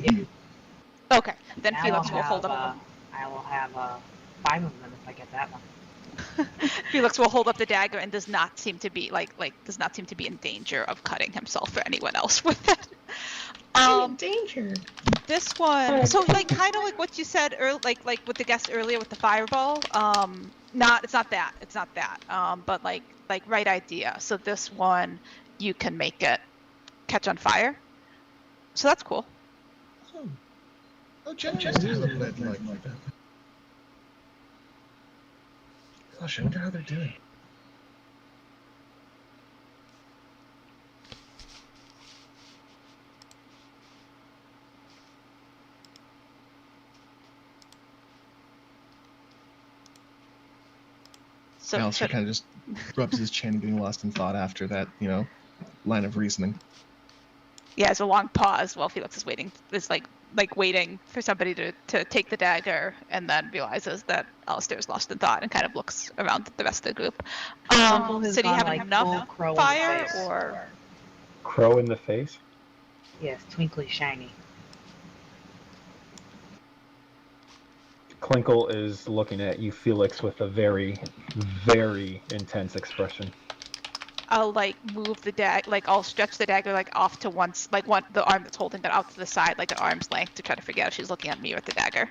Okay, then I Felix will will hold have, up. I will have 5 of them if I get that one. Felix will hold up the dagger and does not seem to be does not seem to be in danger of cutting himself or anyone else with it. Danger. This one, so kind of like what you said earlier, like with the guest earlier with the fireball. It's not that. But like right idea. So this one, you can make it catch on fire. So that's cool. Oh, Jen do look like that. Gosh, I wonder how they're doing. So Alistair kind of just rubs his chin, being lost in thought after that, line of reasoning. yeah, it's a long pause while Felix is waiting. It's like waiting for somebody to take the dagger, and then realizes that Alistair's lost in thought and kind of looks around at the rest of the group. Rumble has So do you gone have like enough full crow in the fire, face. or Crow in the face? Yes, twinkly shiny. Klinkle is looking at you, Felix, with a very, very intense expression. I'll like move the dagger, like I'll stretch the dagger like off to once, like the arm that's holding it out to the side, like an arm's length, to try to figure out if she's looking at me or at the dagger.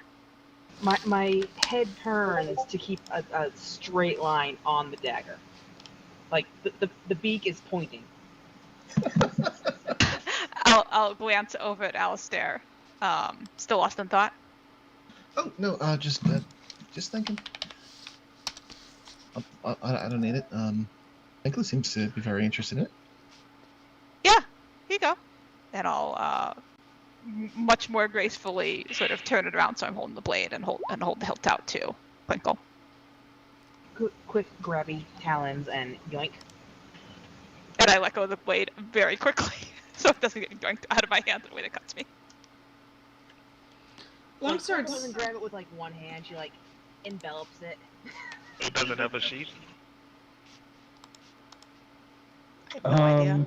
My head turns to keep a straight line on the dagger. Like the beak is pointing. I'll glance over at Alistair. Still lost in thought? Oh no, just thinking. I don't need it. Nicholas seems to be very interested in it. Yeah, here you go. And I'll much more gracefully sort of turn it around so I'm holding the blade and hold the hilt out to Klinkle. Quick grabby talons and yoink. And I let go of the blade very quickly so it doesn't get yoinked out of my hand the way that cuts me. Longsword doesn't grab it with like one hand. She like envelops it. It doesn't have a sheath. I have no idea.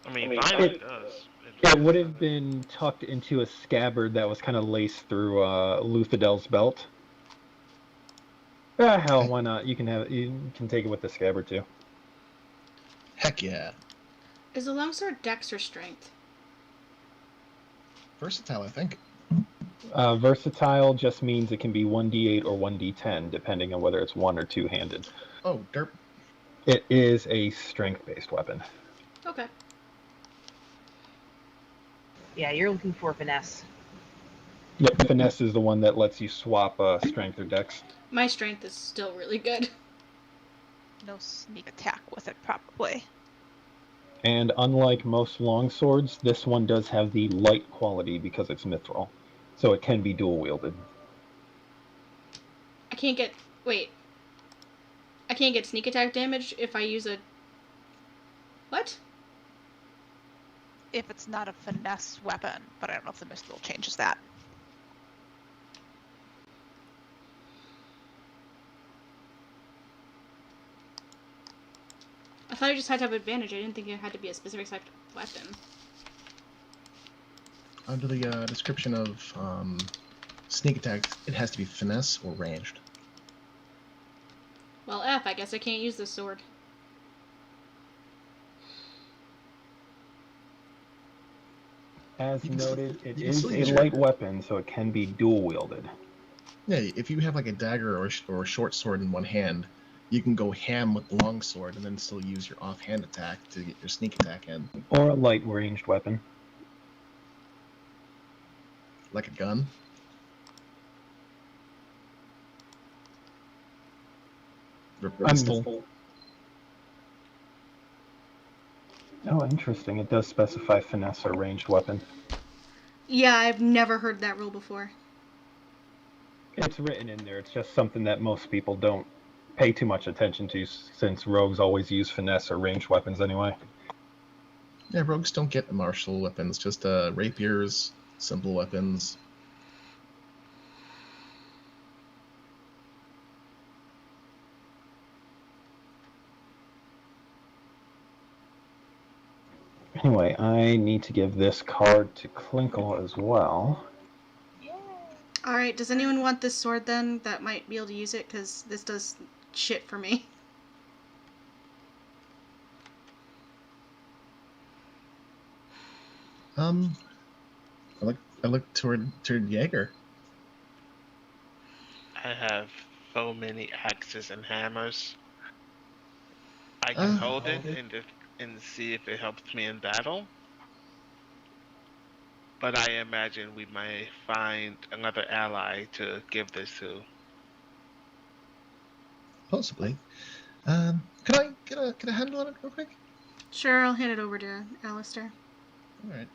I mean, finally it does. It would have been tucked into a scabbard that was kind of laced through Luthadel's belt. Hell, why not? You can take it with the scabbard too. Heck yeah. Is a longsword dex or strength? Versatile, I think. Versatile just means it can be 1d8 or 1d10, depending on whether it's one or two-handed. Oh, derp. It is a strength-based weapon. Okay. Yeah, you're looking for finesse. Yep, finesse is the one that lets you swap strength or dex. My strength is still really good. No sneak attack with it, probably. And unlike most longswords, this one does have the light quality because it's mithril. So it can be dual-wielded. I can't get... Wait. I can't get sneak attack damage if I use a... What? If it's not a finesse weapon, but I don't know if the mithril changes that. I thought I just had to have advantage. I didn't think it had to be a specific type of weapon. Under the description of sneak attacks, it has to be finesse or ranged. Well, F, I guess I can't use this sword. As You can noted, still- it you can is still a use your- light weapon, so it can be dual-wielded. Yeah, if you have like a dagger or a short sword in one hand, you can go ham with the long sword and then still use your offhand attack to get your sneak attack in. Or a light-ranged weapon. Like a gun. Or pistol. Oh, interesting. It does specify finesse or ranged weapon. Yeah, I've never heard that rule before. It's written in there. It's just something that most people don't pay too much attention to, since rogues always use finesse or ranged weapons anyway. Yeah, rogues don't get martial weapons, just rapiers, simple weapons. Anyway, I need to give this card to Klinkle as well. Alright, does anyone want this sword then that might be able to use it? Because this does shit for me. I look toward Jaeger. I have so many axes and hammers. I can hold it and see if it helps me in battle. But I imagine we might find another ally to give this to. Possibly. Could I get a handle on it real quick? Sure, I'll hand it over to Alistair. All right.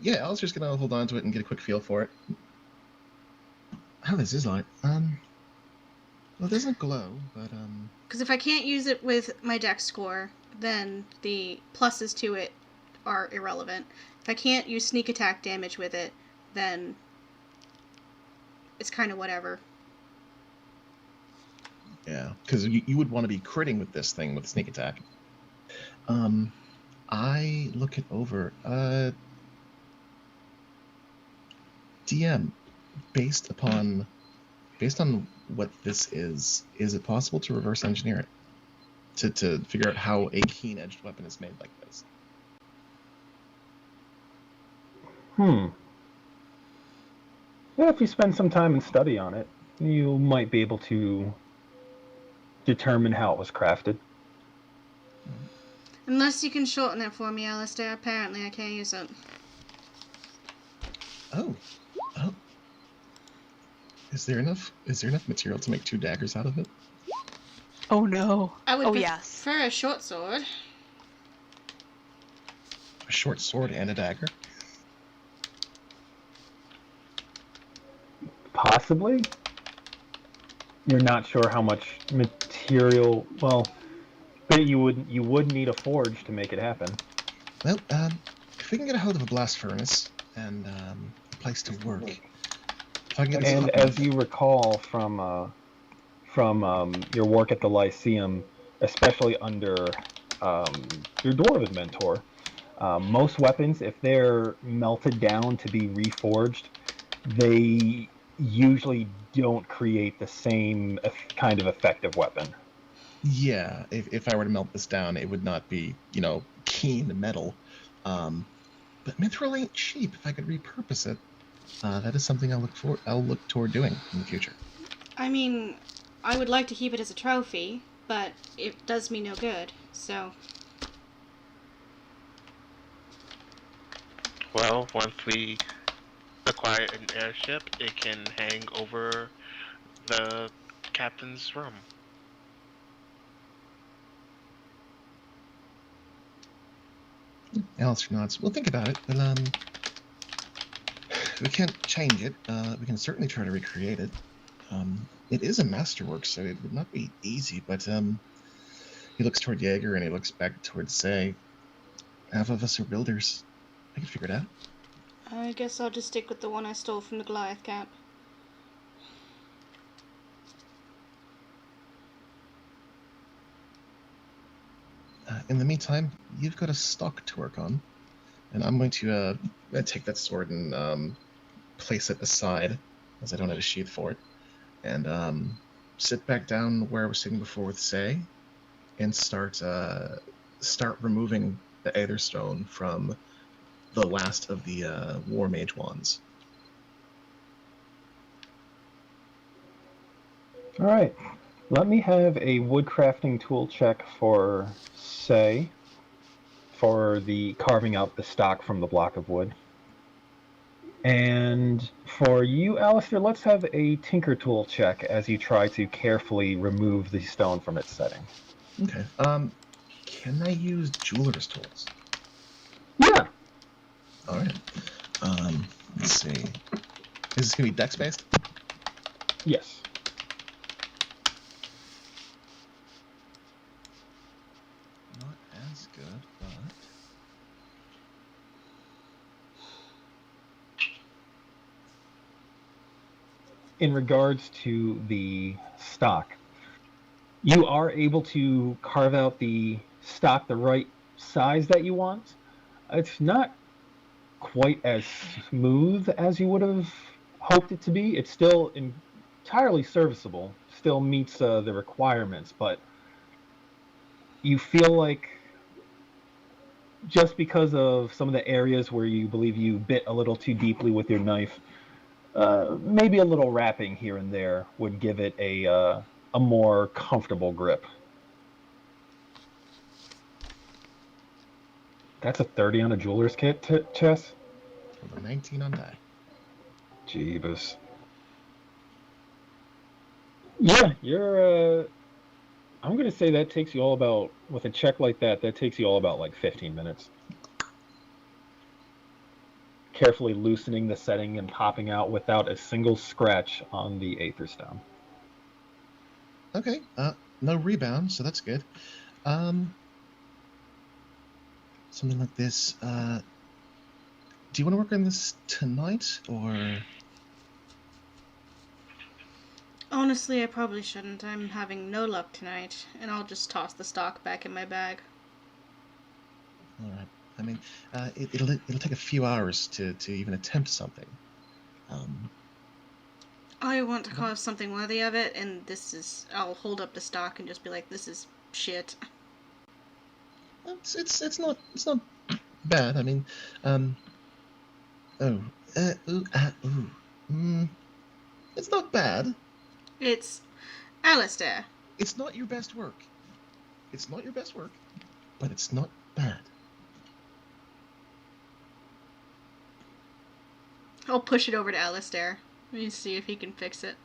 Yeah, Alistair's gonna hold on to it and get a quick feel for it. How this is like? Well, it doesn't glow, but Because if I can't use it with my dex score, then the pluses to it are irrelevant. If I can't use sneak attack damage with it, then it's kind of whatever. yeah, because you would want to be critting with this thing with sneak attack. I look it over. DM, based on what this is it possible to reverse engineer it? To figure out how a keen-edged weapon is made like this? Yeah, if you spend some time and study on it, you might be able to determine how it was crafted. Unless you can shorten it for me, Alistair. Apparently I can't use it. Oh. Is there enough material to make 2 daggers out of it? Oh no. I would Oh yes. prefer a short sword. A short sword and a dagger? Possibly. You're not sure how much material. Well, but you would need a forge to make it happen. Well, if we can get a hold of a blast furnace and a place to work. If I can get And as you recall from your work at the Lyceum, especially under your dwarven mentor, most weapons, if they're melted down to be reforged, they usually don't create the same kind of effective weapon. Yeah, if I were to melt this down, it would not be, keen metal. But mithril ain't cheap. If I could repurpose it, that is something I'll look toward doing in the future. I mean, I would like to keep it as a trophy, but it does me no good, so... Well, once we acquire an airship, it can hang over the captain's room. Alistair nods. We'll think about it, but we can't change it. We can certainly try to recreate it. It is a masterwork, so it would not be easy, but he looks toward Jaeger and he looks back towards Say. Half of us are builders. I can figure it out. I guess I'll just stick with the one I stole from the Goliath camp. In the meantime, you've got a stock to work on, and I'm going to take that sword and place it aside, as I don't have a sheath for it, and sit back down where I was sitting before with Say, and start removing the Aetherstone from the last of the War Mage wands. All right. Let me have a woodcrafting tool check for Say, for the carving out the stock from the block of wood. And for you, Alistair, let's have a tinker tool check as you try to carefully remove the stone from its setting. Okay. Can I use jeweler's tools? Yeah. All right. Let's see. Is this gonna be dex based? Yes. Not as good, but in regards to the stock, you are able to carve out the stock the right size that you want. It's not quite as smooth as you would have hoped it to be. It's still entirely serviceable, still meets the requirements, but you feel like just because of some of the areas where you believe you bit a little too deeply with your knife, maybe a little wrapping here and there would give it a more comfortable grip. That's a 30 on a jeweler's kit, Chess? with a 19 on die. Jeebus. Yeah, you're, I'm going to say that takes you all about, with a check like that takes you all about like 15 minutes. Carefully loosening the setting and popping out without a single scratch on the Aetherstone. Okay, no rebound, so that's good. Something like this. Do you want to work on this tonight, or? Honestly, I probably shouldn't. I'm having no luck tonight, and I'll just toss the stock back in my bag. All right. I mean, it'll take a few hours to even attempt something. I want to cause something worthy of it, and this is... I'll hold up the stock and just be like, this is shit. It's not bad. I mean, it's not bad. It's... Alistair. It's not your best work. It's not your best work, but it's not bad. I'll push it over to Alistair. Let me see if he can fix it.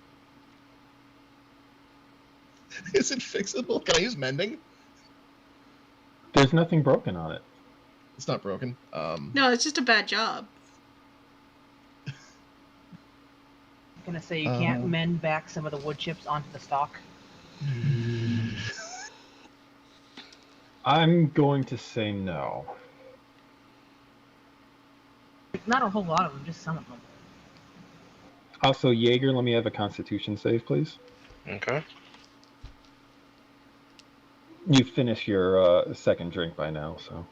Is it fixable? Can I use mending? There's nothing broken on it. It's not broken. No, it's just a bad job. I'm gonna say you can't mend back some of the wood chips onto the stock. I'm going to say no. Not a whole lot of them, just some of them. Also, Jaeger, let me have a Constitution save, please. Okay. You finished your second drink by now, so.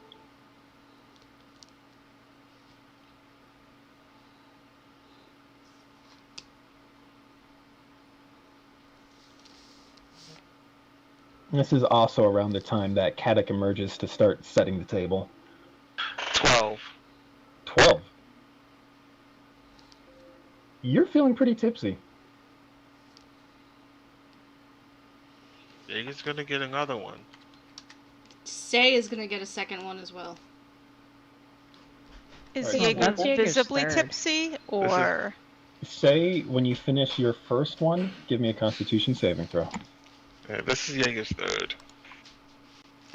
This is also around the time that Kadek emerges to start setting the table. 12. 12. You're feeling pretty tipsy. Jaeger's gonna get another one. Say is gonna get a second one as well. Is Alright. Jaeger That's Jaeger's visibly third. tipsy, or Say, when you finish your first one, give me a Constitution saving throw. Yeah, this is Jaeger's third.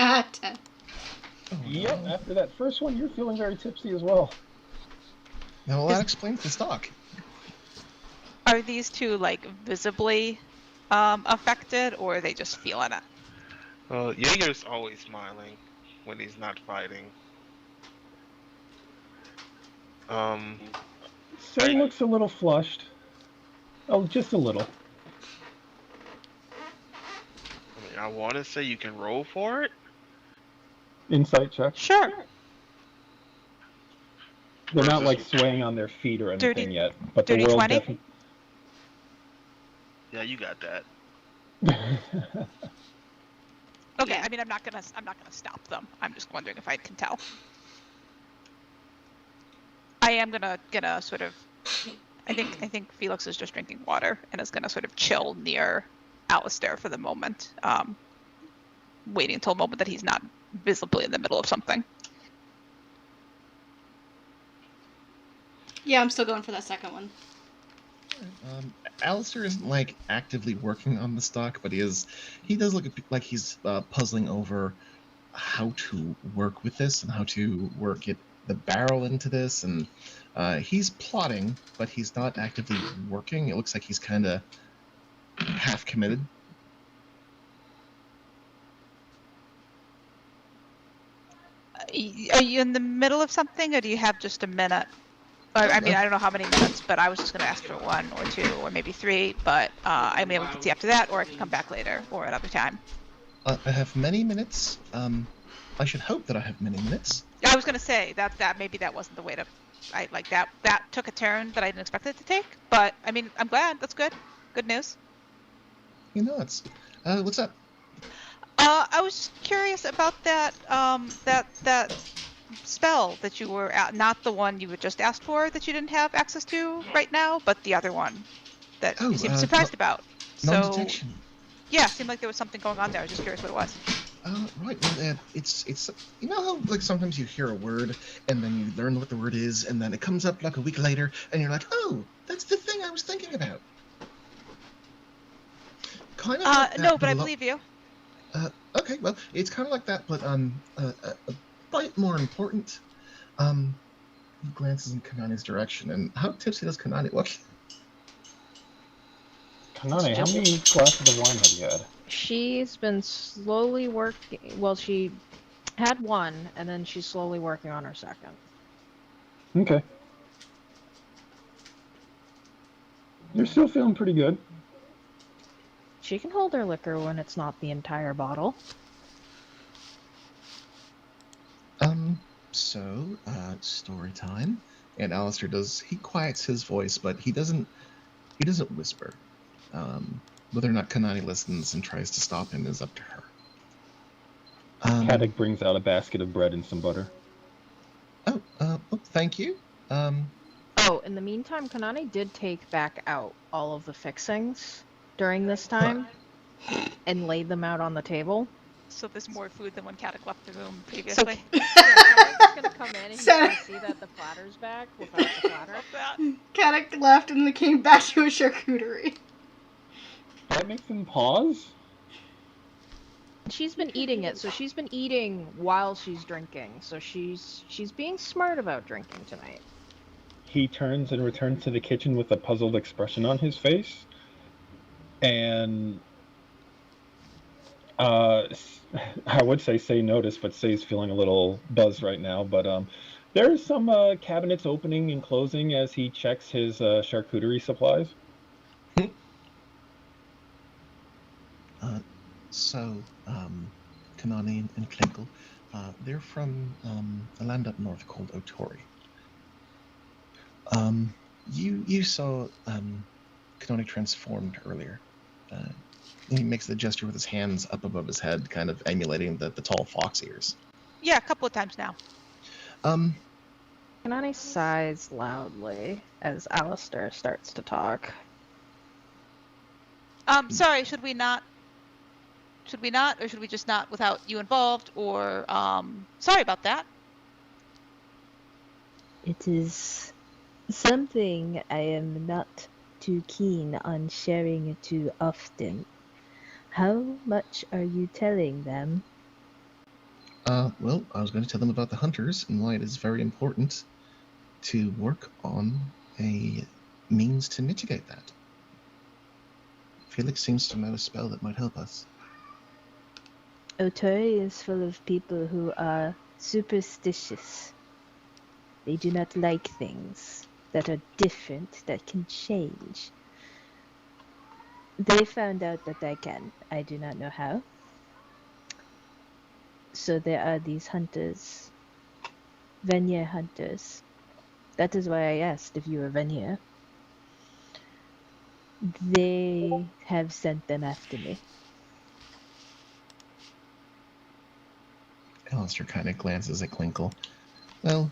Ah, 10. Yep, after that first one, you're feeling very tipsy as well. Now that explains the stock. are these two like visibly affected, or are they just feeling it? Jaeger's always smiling when he's not fighting. Say looks a little flushed. Oh, just a little. I mean, I want to say you can roll for it. Insight check. Sure. They're not like swaying on their feet or anything Dirty- yet, but the dirty world 20? definitely. Yeah, you got that. Okay. Yeah. I mean, I'm not gonna stop them. I'm just wondering if I can tell. I am gonna sort of. I think Felix is just drinking water and is gonna sort of chill near Alistair for the moment, waiting until a moment that he's not visibly in the middle of something. Yeah, I'm still going for that second one. Alistair isn't like actively working on the stock, but he does look like he's puzzling over how to work with this and how to work the barrel into this, and he's plotting, but he's not actively working. It looks like he's kind of half committed. Are you in the middle of something, or do you have just a minute? I mean, I don't know how many minutes, but I was just going to ask for 1 or 2 or maybe 3, but I may be able to see after that, or I can come back later or another time. I have many minutes. I should hope that I have many minutes. I was going to say that maybe that wasn't the way to. That took a turn that I didn't expect it to take, but I mean, I'm glad. That's good. Good news. You know, it's what's up? I was just curious about that that spell that you were at, not the one you had just asked for that you didn't have access to right now, but the other one that you seemed surprised about. So Non-detection. yeah, it seemed like there was something going on there. I was just curious what it was. Right. Well, it's you know how like sometimes you hear a word and then you learn what the word is and then it comes up like a week later and you're like, oh, that's the thing I was thinking about. Kind of. Like that, No, but I believe you. Okay, well, it's kind of like that, but a bit more important. He glances in Kanani's direction, and how tipsy does Kanani look? Kanani, how many glasses of wine have you had? She's been slowly working. Well, she had 1, and then she's slowly working on her second. Okay. You're still feeling pretty good. She can hold her liquor when it's not the entire bottle. So, story time. And Alistair he quiets his voice, but he doesn't He doesn't whisper. Whether or not Kanani listens and tries to stop him is up to her. Caddick brings out a basket of bread and some butter. Thank you. Oh, in the meantime, Kanani did take back out all of the fixings during this time and laid them out on the table. So there's more food than when Caddick left the room previously. Yeah, Kanani's gonna come in and he's gonna see that the platter's back without the platter. Caddick left and then came back to a charcuterie. That makes him pause? She's been eating it, so she's been eating while she's drinking. So she's being smart about drinking tonight. He turns and returns to the kitchen with a puzzled expression on his face. And I would say notice, but Say's feeling a little buzzed right now. But there's some cabinets opening and closing as he checks his charcuterie supplies. Kanani and Klinkle, they're from a land up north called Otori. You saw Kanani transformed earlier. He makes the gesture with his hands up above his head, kind of emulating the tall fox ears. Yeah, a couple of times now. Kanani sighs loudly as Alistair starts to talk. Sorry, should we not, or should we just not without you involved, or, sorry about that. It is something I am not too keen on sharing too often. How much are you telling them? Well, I was going to tell them about the hunters and why it is very important to work on a means to mitigate that. Felix seems to know a spell that might help us. Otori is full of people who are superstitious. They do not like things that are different, that can change. They found out that I can. I do not know how. So there are these hunters. Vanir hunters. That is why I asked if you were Vanir. They have sent them after me. Alistair kind of glances at Klinkle. Well,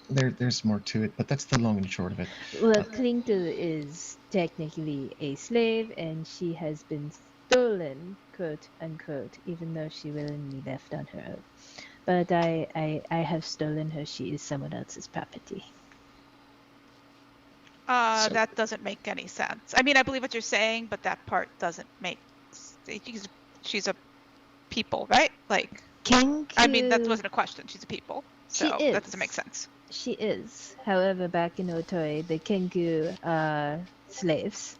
there's more to it, but that's the long and short of it. Well, Klinkle is technically a slave, and she has been stolen, quote unquote, even though she willingly left on her own. But I have stolen her. She is someone else's property. That doesn't make any sense. I mean, I believe what you're saying, but that part doesn't make. She's a people, right? Like, Kenku... I mean, that wasn't a question. She's a people, so She is. that doesn't make sense. She is. However, back in Otori, the Kenku are slaves.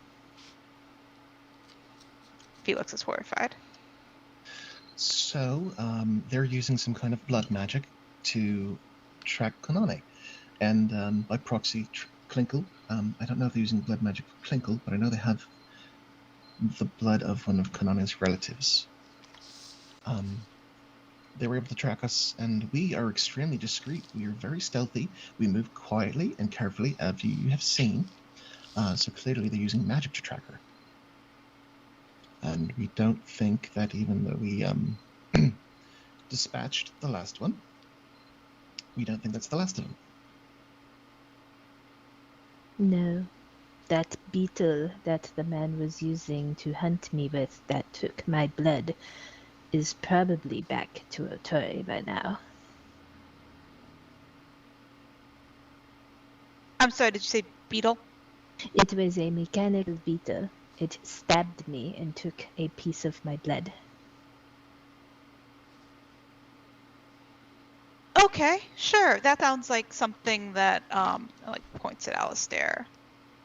Felix is horrified. So, they're using some kind of blood magic to track Kanani. And by proxy, Klinkle. I don't know if they're using blood magic for Klinkle, but I know they have the blood of one of Kanani's relatives. They were able to track us, and we are extremely discreet. We are very stealthy. We move quietly and carefully, as you have seen. So clearly they're using magic to track her. And we don't think that even though we dispatched the last one, we don't think that's the last of them. No. That beetle that the man was using to hunt me with that took my blood is probably back to Otori by now. I'm sorry, did you say beetle? It was a mechanical beetle. It stabbed me and took a piece of my blood. Okay, sure. That sounds like something that like points at Alistair.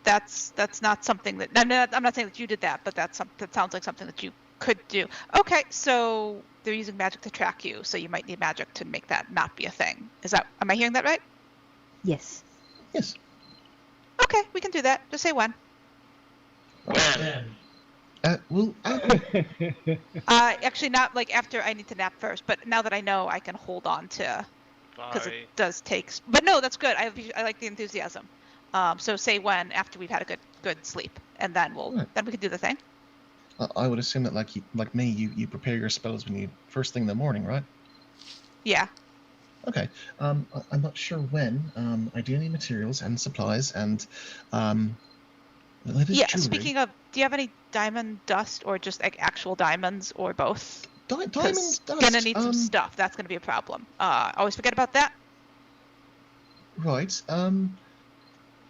That's not something that I'm not saying that you did that, but that sounds like something that you could do. Okay, so they're using magic to track you, so you might need magic to make that not be a thing. Am I hearing that right? Yes. Yes. Okay, we can do that. Just say when. Actually, not like after I need to nap first, but now that I know, I can hold on to, because it does take. But no, that's good. I like the enthusiasm. So say when after we've had a good good sleep, and then then we can do the thing. I would assume that like me, you prepare your spells when you first thing in the morning, right? Yeah. Okay. I'm not sure when. I do need materials and supplies and jewelry. Speaking of, do you have any diamond dust or just like actual diamonds or both? Diamond dust. Gonna need some stuff. That's gonna be a problem. Always forget about that. Right.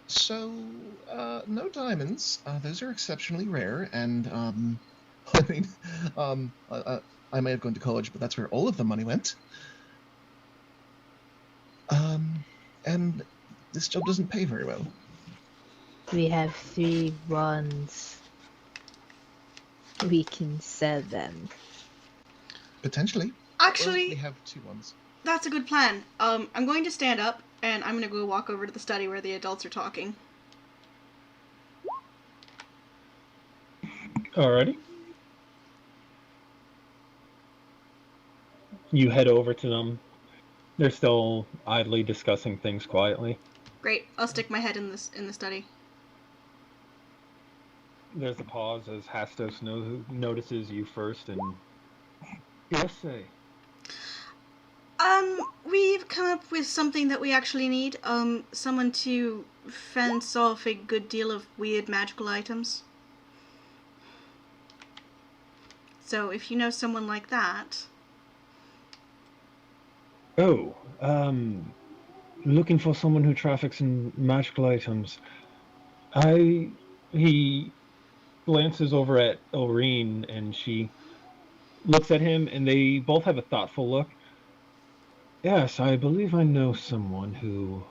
So no diamonds. Those are exceptionally rare, and I mean, I may have gone to college, but that's where all of the money went. And this job doesn't pay very well. We have 3 wands. We can sell them. Potentially. Actually, we have 2 wands. that's a good plan. I'm going to stand up, and I'm going to go walk over to the study where the adults are talking. Alrighty. You head over to them. They're still idly discussing things quietly. Great. I'll stick my head in the study. There's a pause as Hastos notices you first, and yes, say. We've come up with something that we actually need. Someone to fence off a good deal of weird magical items. So if you know someone like that. Oh, looking for someone who traffics in magical items. He glances over at Oreen, and she looks at him, and they both have a thoughtful look. Yes, I believe I know someone who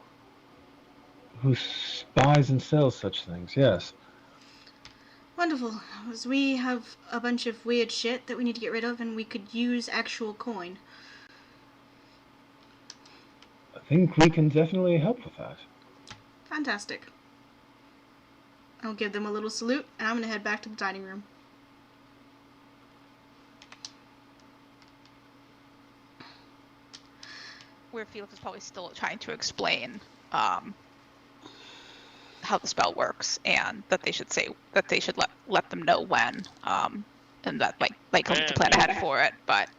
buys and sells such things, yes. Wonderful. As we have a bunch of weird shit that we need to get rid of, and we could use actual coin. I think we can definitely help with that. Fantastic. I'll give them a little salute, and I'm going to head back to the dining room. Where Felix is probably still trying to explain how the spell works, and that they should let them know when, and that like he'll need to plan ahead for it, but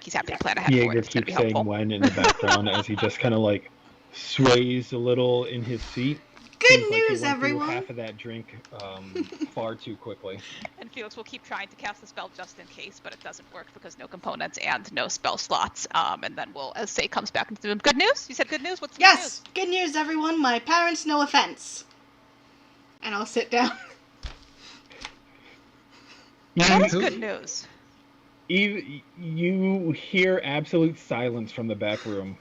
he's happy to plan ahead for it. Jaeger It's gonna be keeps saying helpful. when in the background as he just kind of like sways a little in his seat. Good Seems like he news, went through everyone! half of that drink far too quickly. And Felix will keep trying to cast the spell just in case, but it doesn't work because no components and no spell slots. And then as Say comes back into the room. Good news? You said good news? What's the good news? Yes! Good news, everyone! My parents, no offense. And I'll sit down. That is good news. You hear absolute silence from the back room.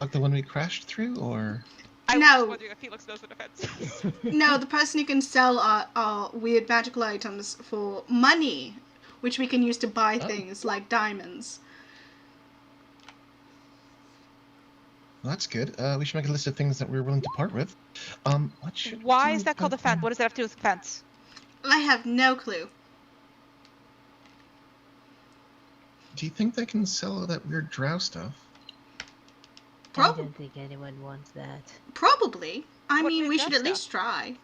Like the one we crashed through, or? I was No. just wondering if Felix knows what offense is. No, the person who can sell our weird magical items for money, which we can use to buy things like diamonds. Well, that's good. We should make a list of things that we're willing to part with. Why is that called a fence? What does that have to do with the fence? I have no clue. Do you think they can sell all that weird drow stuff? I don't think anyone wants that. Probably. I What mean, weird we drow should at stuff? least try.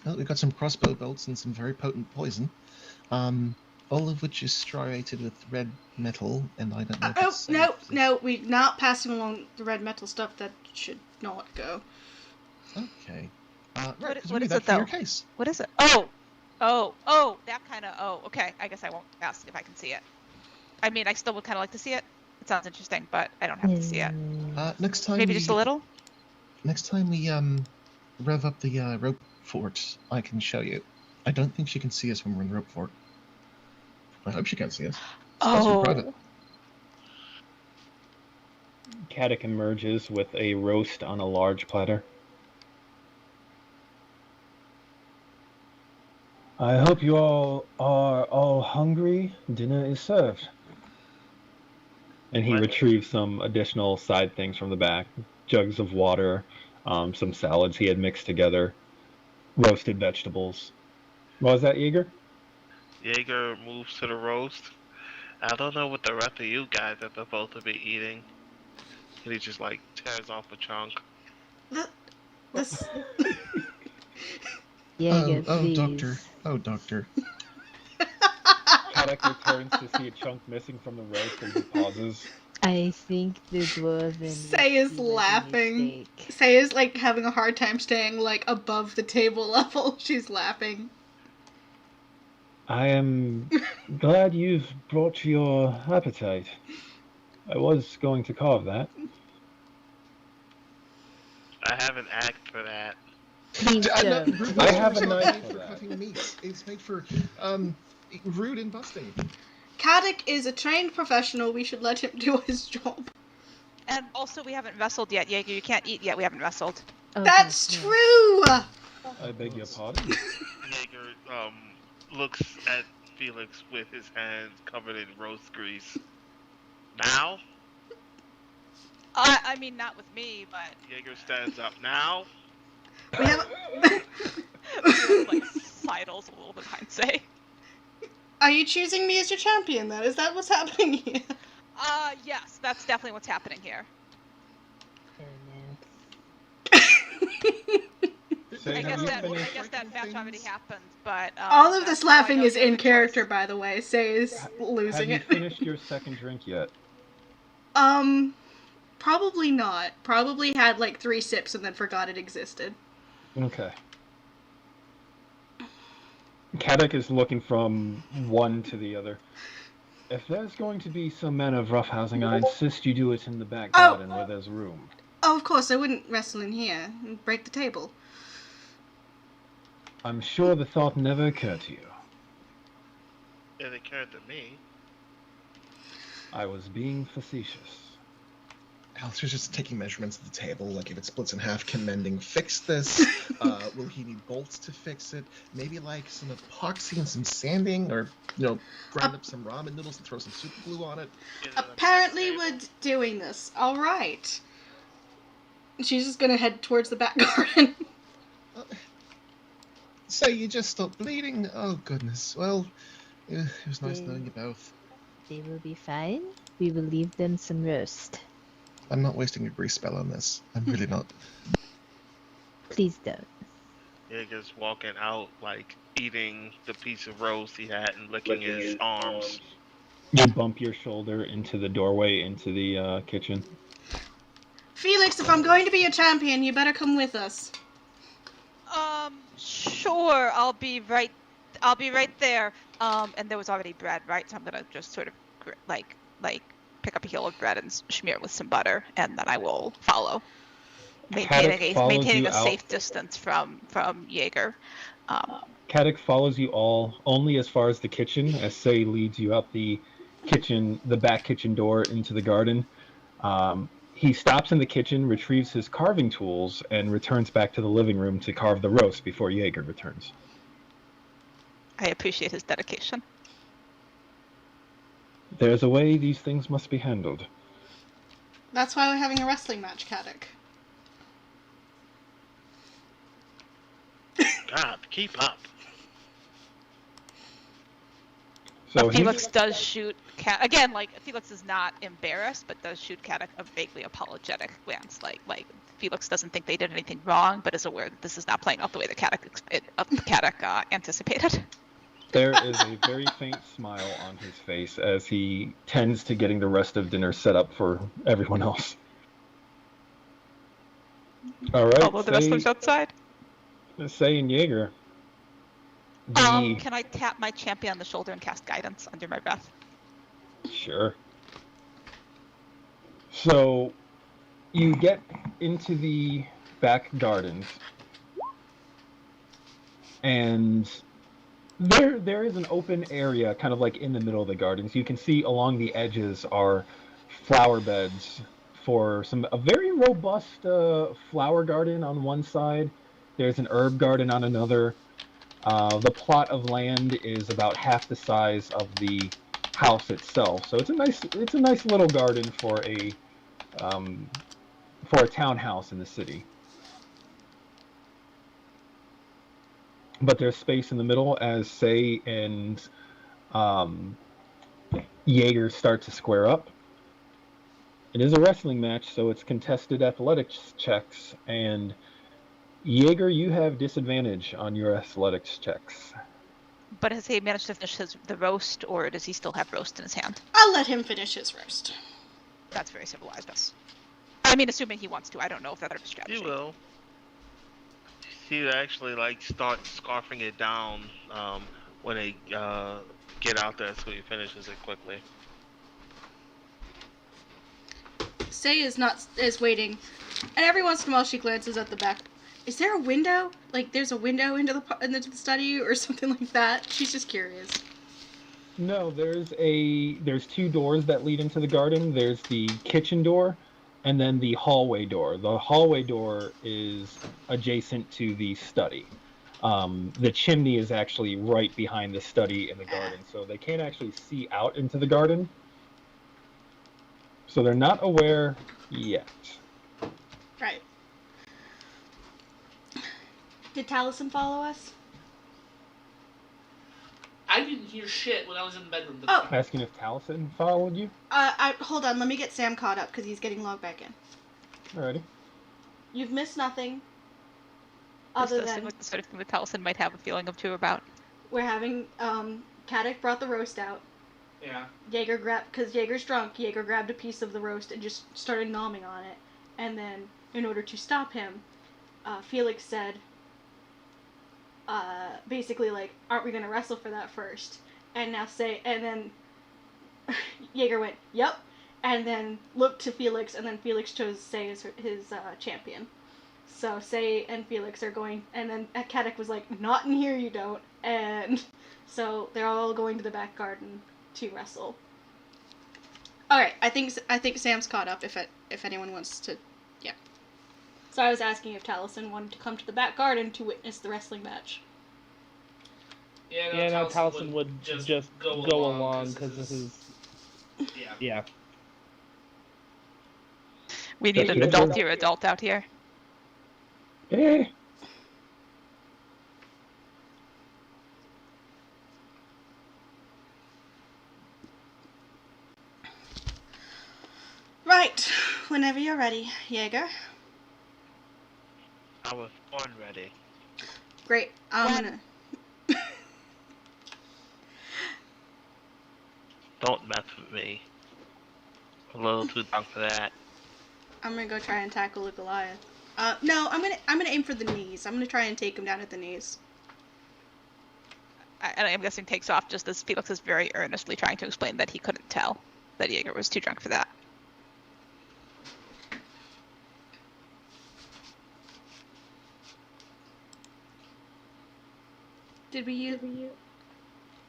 Well, we've got some crossbow bolts and some very potent poison. All of which is striated with red metal, and I don't know if it's safe. No, we're not passing along the red metal stuff. That should not go. Okay. Right, What 'cause we is need that it, for your though? case. What is it? Oh, that kind of, okay. I guess I won't ask if I can see it. I mean, I still would kind of like to see it. It sounds interesting, but I don't have to see it. Next time Maybe we, just a little? Next time we rev up the rope fort, I can show you. I don't think she can see us when we're in the rope fort. I hope she can't see us. Oh. Private. Caddick emerges with a roast on a large platter. I hope you all are all hungry. Dinner is served. And he retrieves some additional side things from the back. Jugs of water, some salads he had mixed together, roasted vegetables. What was that, Jaeger? Jaeger moves to the roast. I don't know what the rest of you guys are supposed to be eating. And he just like tears off a chunk. This. Jaeger, Oh, please. doctor. Oh, doctor. Kadek returns to see a chunk missing from the roast and he pauses. I think the dwarven. Say is laughing. Say is like having a hard time staying like above the table level. She's laughing. I am glad you've brought your appetite. I was going to carve that. I have an act for that. Please don't. Rude I have a it's knife made for for that. cutting meat. It's made for rude and busting. Kadek is a trained professional. We should let him do his job. And also, we haven't wrestled yet, Jaeger. You can't eat yet. We haven't wrestled. Okay, That's yeah. true. I beg your pardon. Jaeger looks at Felix with his hands covered in roast grease. Now? I mean, not with me, but Jaeger stands up. Now? We have. Felix, like sidles a little behind say. Are you choosing me as your champion? Then is that what's happening here? Yes, that's definitely what's happening here. Say, I have guess you that finished- match already happened, but All of this that's how I laughing know is you have in a choice. character, by the way. Say is Have losing you it. finished your second drink yet? Probably not. Probably had like 3 sips and then forgot it existed. Okay. Kadek is looking from one to the other. If there's going to be some manner of roughhousing, I insist you do it in the back Oh. garden where there's room. Oh, of course, I wouldn't wrestle in here and break the table. I'm sure the thought never occurred to you. It occurred to me. I was being facetious. Alistair's just taking measurements of the table, like if it splits in half, can mending fix this? Will he need bolts to fix it? Maybe like some epoxy and some sanding, or grind up some ramen noodles and throw some super glue on it. Apparently, we're doing this. All right. She's just gonna head towards the back garden. So you just stopped bleeding? Oh goodness. Well, it was nice knowing you both. They will be fine. We will leave them some roast. I'm not wasting a grease spell on this. I'm really not. Please don't. Jaeger's walking out, like eating the piece of roast he had and licking his arms. You bump your shoulder into the doorway into the kitchen. Felix, if I'm going to be a champion, you better come with us. Sure. I'll be right there. And there was already bread, right? So I'm gonna just sort of like pick up a heel of bread and smear it with some butter, and then I will follow, maintaining a safe distance from Jaeger. Kadek follows you all only as far as the kitchen, as Say leads you out the back kitchen door into the garden. He stops in the kitchen, retrieves his carving tools, and returns back to the living room to carve the roast before Jaeger returns. I appreciate his dedication. There's a way these things must be handled. That's why we're having a wrestling match, Kadek. God, keep up. So Felix does shoot again. Like Felix is not embarrassed, but does shoot Kadek a vaguely apologetic glance. Like Felix doesn't think they did anything wrong, but is aware that this is not playing out the way that Kadek anticipated. there is a very faint smile on his face as he tends to getting the rest of dinner set up for everyone else. All right. Although the wrestlers outside. Say and Jaeger. Can I tap my champion on the shoulder and cast guidance under my breath? Sure. So, you get into the back gardens, and there is an open area, kind of like in the middle of the gardens. You can see along the edges are flower beds for a very robust flower garden on one side. There's an herb garden on another. The plot of land is about half the size of the house itself, so it's a nice little garden for a townhouse in the city. But there's space in the middle as Say and Jaeger start to square up. It is a wrestling match, so it's contested athletics checks, and Jaeger, you have disadvantage on your athletics checks. But has he managed to finish the roast, or does he still have roast in his hand? I'll let him finish his roast. That's very civilized us. I mean, assuming he wants to. I don't know if that's a strategy. He will. He actually like start scarfing it down when they get out there, so he finishes it quickly. Say is waiting, and every once in a while she glances at the back. Is there a window? Like there's a window into the study or something like that? She's just curious. No, there's two doors that lead into the garden. There's the kitchen door, and then the hallway door. The hallway door is adjacent to the study. The chimney is actually right behind the study in the garden, so they can't actually see out into the garden. So they're not aware yet. Right. Did Taliesin follow us? I didn't hear shit when I was in the bedroom. Oh. Asking if Taliesin followed you? Hold on, let me get Sam caught up, because he's getting logged back in. Alrighty. You've missed nothing. Other This does seem than like the sort of thing that Taliesin might have a feeling of too about. we're having, Caddick brought the roast out. Yeah. Jaeger grabbed, because Jaeger's drunk, Jaeger grabbed a piece of the roast and just started nomming on it. And then, in order to stop him, Felix said, basically like, aren't we gonna wrestle for that first? And then Jaeger went, yep, and then looked to Felix, and then Felix chose Say as his champion. So Say and Felix are going, and then Caddick was like, not in here you don't, and so they're all going to the back garden to wrestle. Alright, I think Sam's caught up if anyone wants to, yeah. So I was asking if Taliesin wanted to come to the back garden to witness the wrestling match. Yeah, no, Taliesin would just go along because this is... Yeah. We need an adultier adult out here. Eh. Right, whenever you're ready, Jaeger. I was born ready. Great, I'm gonna... Don't mess with me. I'm a little too drunk for that. I'm gonna go try and tackle a Goliath. No, I'm gonna aim for the knees. I'm gonna try and take him down at the knees. And I'm guessing takes off just as Felix is very earnestly trying to explain that he couldn't tell that Jaeger was too drunk for that. Did we use...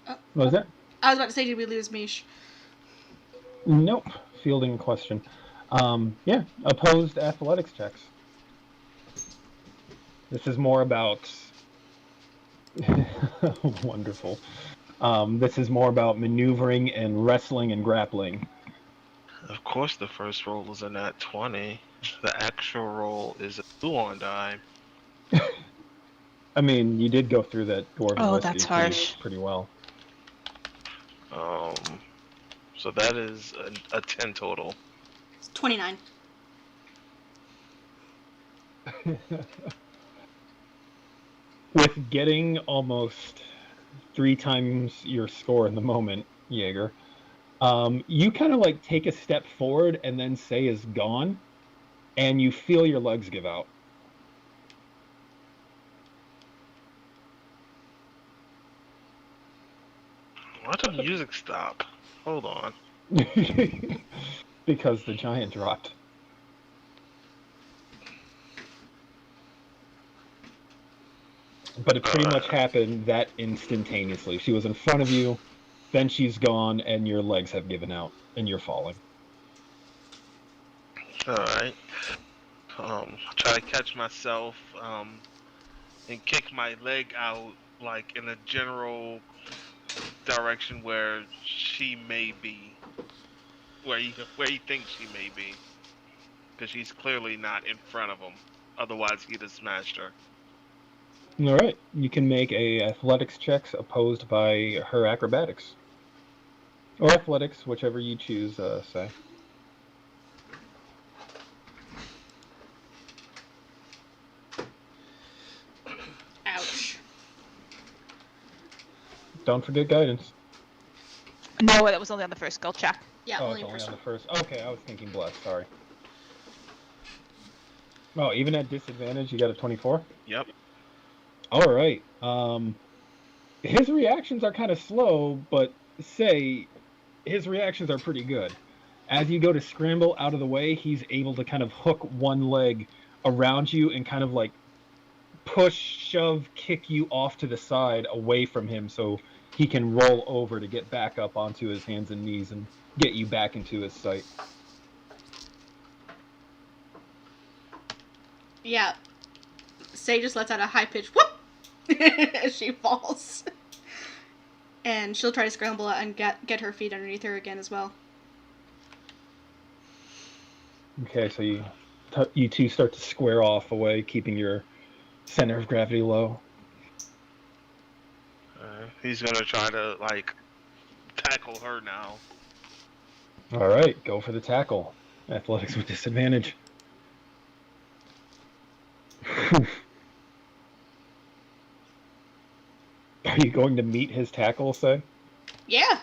What was that? I was about to say, did we lose Mish? Nope. Fielding question. Yeah, opposed athletics checks. This is more about... Wonderful. This is more about maneuvering and wrestling and grappling. Of course the first roll is a nat 20. The actual roll is a 2 on die. I mean, you did go through that dwarven Oh, whiskey that's harsh. pretty well. So that is a 10 total. It's 29. With getting almost 3 times your score in the moment, Jaeger, you kind of like take a step forward and then Say is gone, and you feel your legs give out. Why'd the music stop? Hold on. Because the giant dropped. But it pretty much happened that instantaneously. She was in front of you, then she's gone, and your legs have given out, and you're falling. Alright. Try to catch myself, and kick my leg out, like, in a general direction where she may be. Where he thinks she may be. Because she's clearly not in front of him. Otherwise, he'd have smashed her. Alright, you can make a athletics checks opposed by her acrobatics. Or athletics, whichever you choose, Say. Don't forget guidance. No, that was only on the first skill check. Yeah, Oh, only it's in only on person. the first. Okay, I was thinking bless. Sorry. Oh, even at disadvantage, you got a 24? Yep. All right. His reactions are kind of slow, but his reactions are pretty good. As you go to scramble out of the way, he's able to kind of hook one leg around you and kind of like push, shove, kick you off to the side away from him so he can roll over to get back up onto his hands and knees and get you back into his sight. Yeah. Say just lets out a high pitched whoop as she falls. And she'll try to scramble out and get her feet underneath her again as well. Okay, so you two start to square off away, keeping your center of gravity low. He's gonna try to like tackle her now. All right, go for the tackle. Athletics with disadvantage. Are you going to meet his tackle, say? Yeah.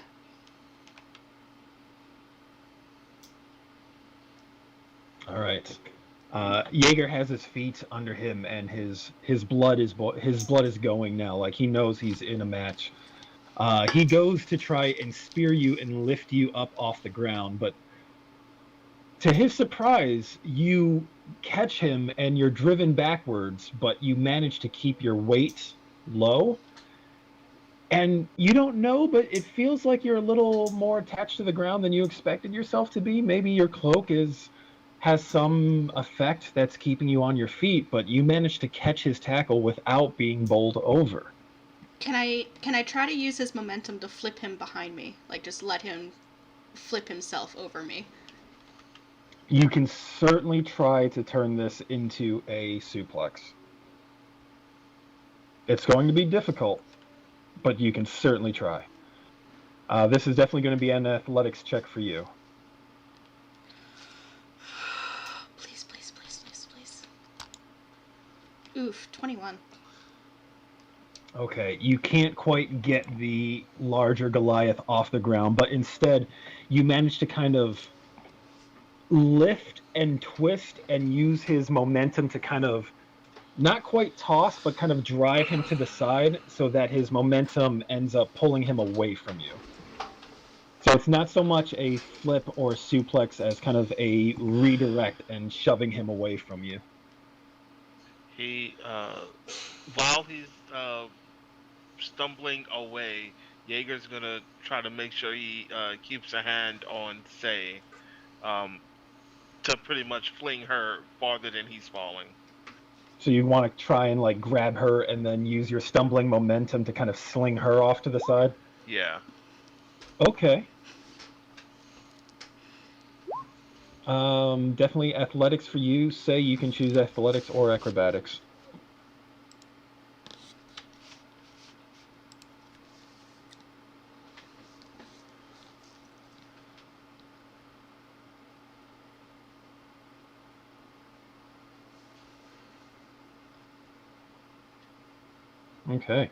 All right. Jaeger has his feet under him, and his blood is going now. Like he knows he's in a match. He goes to try and spear you and lift you up off the ground, but to his surprise, you catch him and you're driven backwards, but you manage to keep your weight low. And you don't know, but it feels like you're a little more attached to the ground than you expected yourself to be. Maybe your cloak has some effect that's keeping you on your feet, but you managed to catch his tackle without being bowled over. Can I try to use his momentum to flip him behind me? Like just let him flip himself over me. You can certainly try to turn this into a suplex. It's going to be difficult, but you can certainly try. This is definitely going to be an athletics check for you. Please. Oof, 21. Okay, you can't quite get the larger Goliath off the ground, but instead you manage to kind of lift and twist and use his momentum to kind of not quite toss, but kind of drive him to the side so that his momentum ends up pulling him away from you. So it's not so much a flip or suplex as kind of a redirect and shoving him away from you. He, while he's stumbling away, Jaeger's gonna try to make sure he keeps a hand on Say, to pretty much fling her farther than he's falling. So you want to try and like grab her and then use your stumbling momentum to kind of sling her off to the side? Yeah. Okay. Definitely athletics for you. Say you can choose athletics or acrobatics. Okay.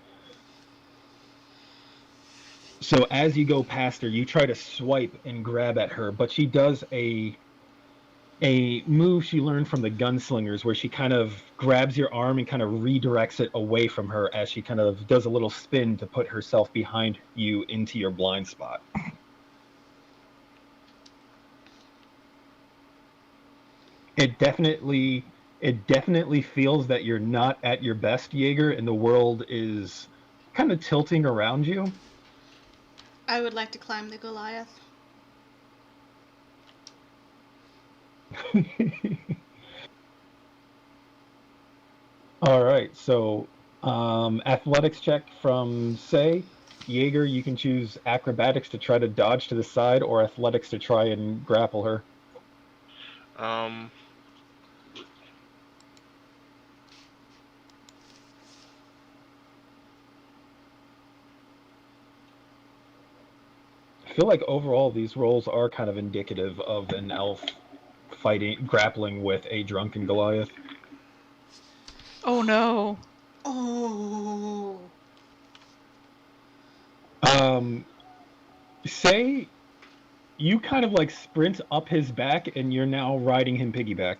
So as you go past her, you try to swipe and grab at her, but she does a move she learned from the gunslingers where she kind of grabs your arm and kind of redirects it away from her as she kind of does a little spin to put herself behind you into your blind spot. It definitely feels that you're not at your best, Jaeger, and the world is kind of tilting around you. I would like to climb the Goliath. All right, so athletics check from Say. Jaeger, you can choose acrobatics to try to dodge to the side or athletics to try and grapple her. I feel like overall these rolls are kind of indicative of an elf grappling with a drunken Goliath. Oh no. Oh. Say you kind of like sprint up his back, and you're now riding him piggyback.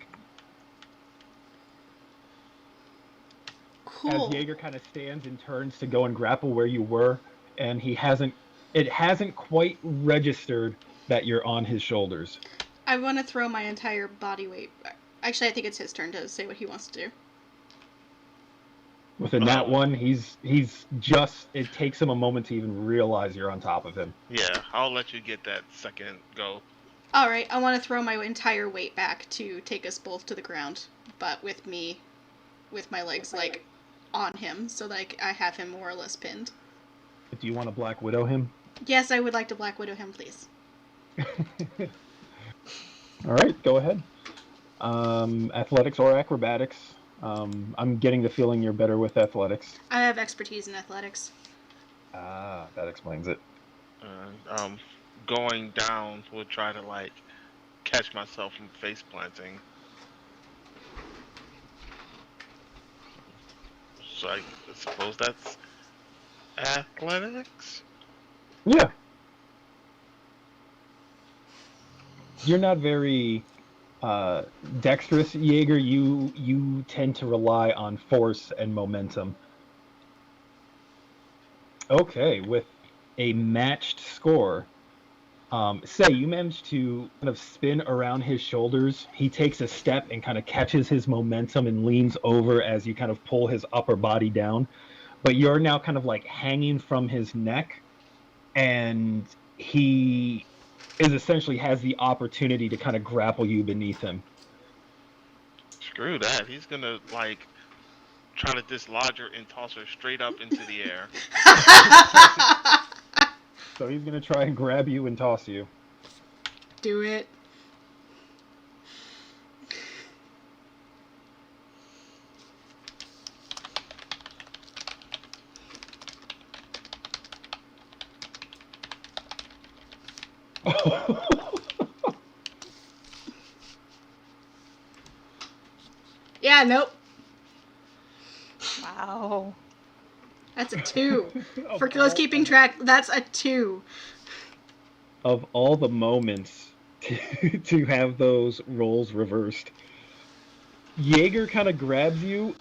Cool. As Jaeger kind of stands and turns to go and grapple where you were, and it hasn't quite registered that you're on his shoulders. I want to throw my entire body weight. Actually, I think it's his turn to say what he wants to do. Within that one, he's just, it takes him a moment to even realize you're on top of him. Yeah, I'll let you get that second go. All right, I want to throw my entire weight back to take us both to the ground, but with my legs like on him, so like I have him more or less pinned. Do you want to Black Widow him? Yes, I would like to Black Widow him, please. All right, go ahead. Athletics or acrobatics. I'm getting the feeling you're better with athletics. I have expertise in athletics. Ah, that explains it. Going down will try to like catch myself from face planting. So I suppose that's athletics? Yeah. You're not very dexterous, Jaeger. You tend to rely on force and momentum. Okay, with a matched score, say you manage to kind of spin around his shoulders. He takes a step and kind of catches his momentum and leans over as you kind of pull his upper body down. But you're now kind of like hanging from his neck, and he is essentially has the opportunity to kind of grapple you beneath him. Screw that. He's gonna like try to dislodge her and toss her straight up into the air. So he's gonna try and grab you and toss you. Do it. Yeah, nope. Wow. That's a 2. For those keeping track, that's a 2. Of all the moments to have those roles reversed, Jaeger kind of grabs you,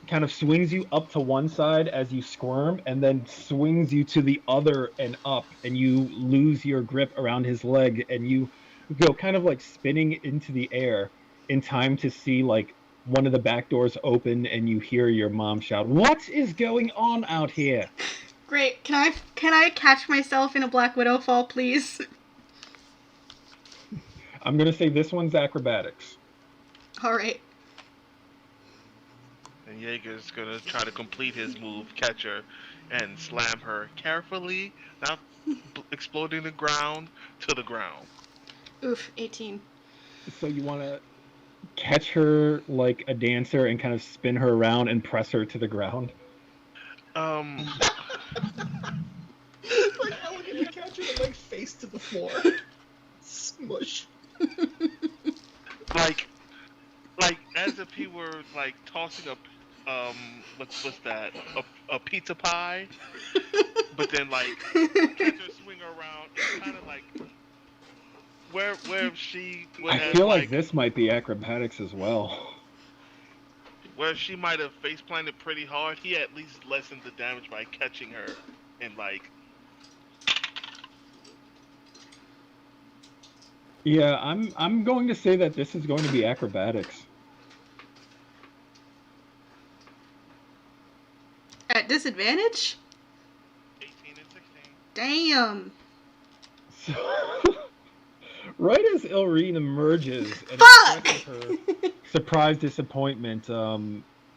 kind of swings you up to one side as you squirm, and then swings you to the other and up, and you lose your grip around his leg, and you go kind of like spinning into the air in time to see like one of the back doors open, and you hear your mom shout, "What is going on out here?" Great. Can I catch myself in a Black Widow fall, please? I'm gonna say this one's acrobatics. All right. And Jaeger's gonna try to complete his move, catch her, and slam her carefully, not exploding the ground, to the ground. Oof, 18. So you want to catch her like a dancer and kind of spin her around and press her to the ground? Like elegantly catch her and like face to the floor. Smush. like as if he were like tossing a what's that, a pizza pie, but then like catch her swing her around and kind of like where she would I have, feel like this might be acrobatics as well. where she might have face planted pretty hard. He at least lessened the damage by catching her and like. Yeah, I'm going to say that this is going to be acrobatics. At disadvantage? 18 and 16. Damn. So, right as Ilrine emerges and Fuck! expresses her surprised disappointment,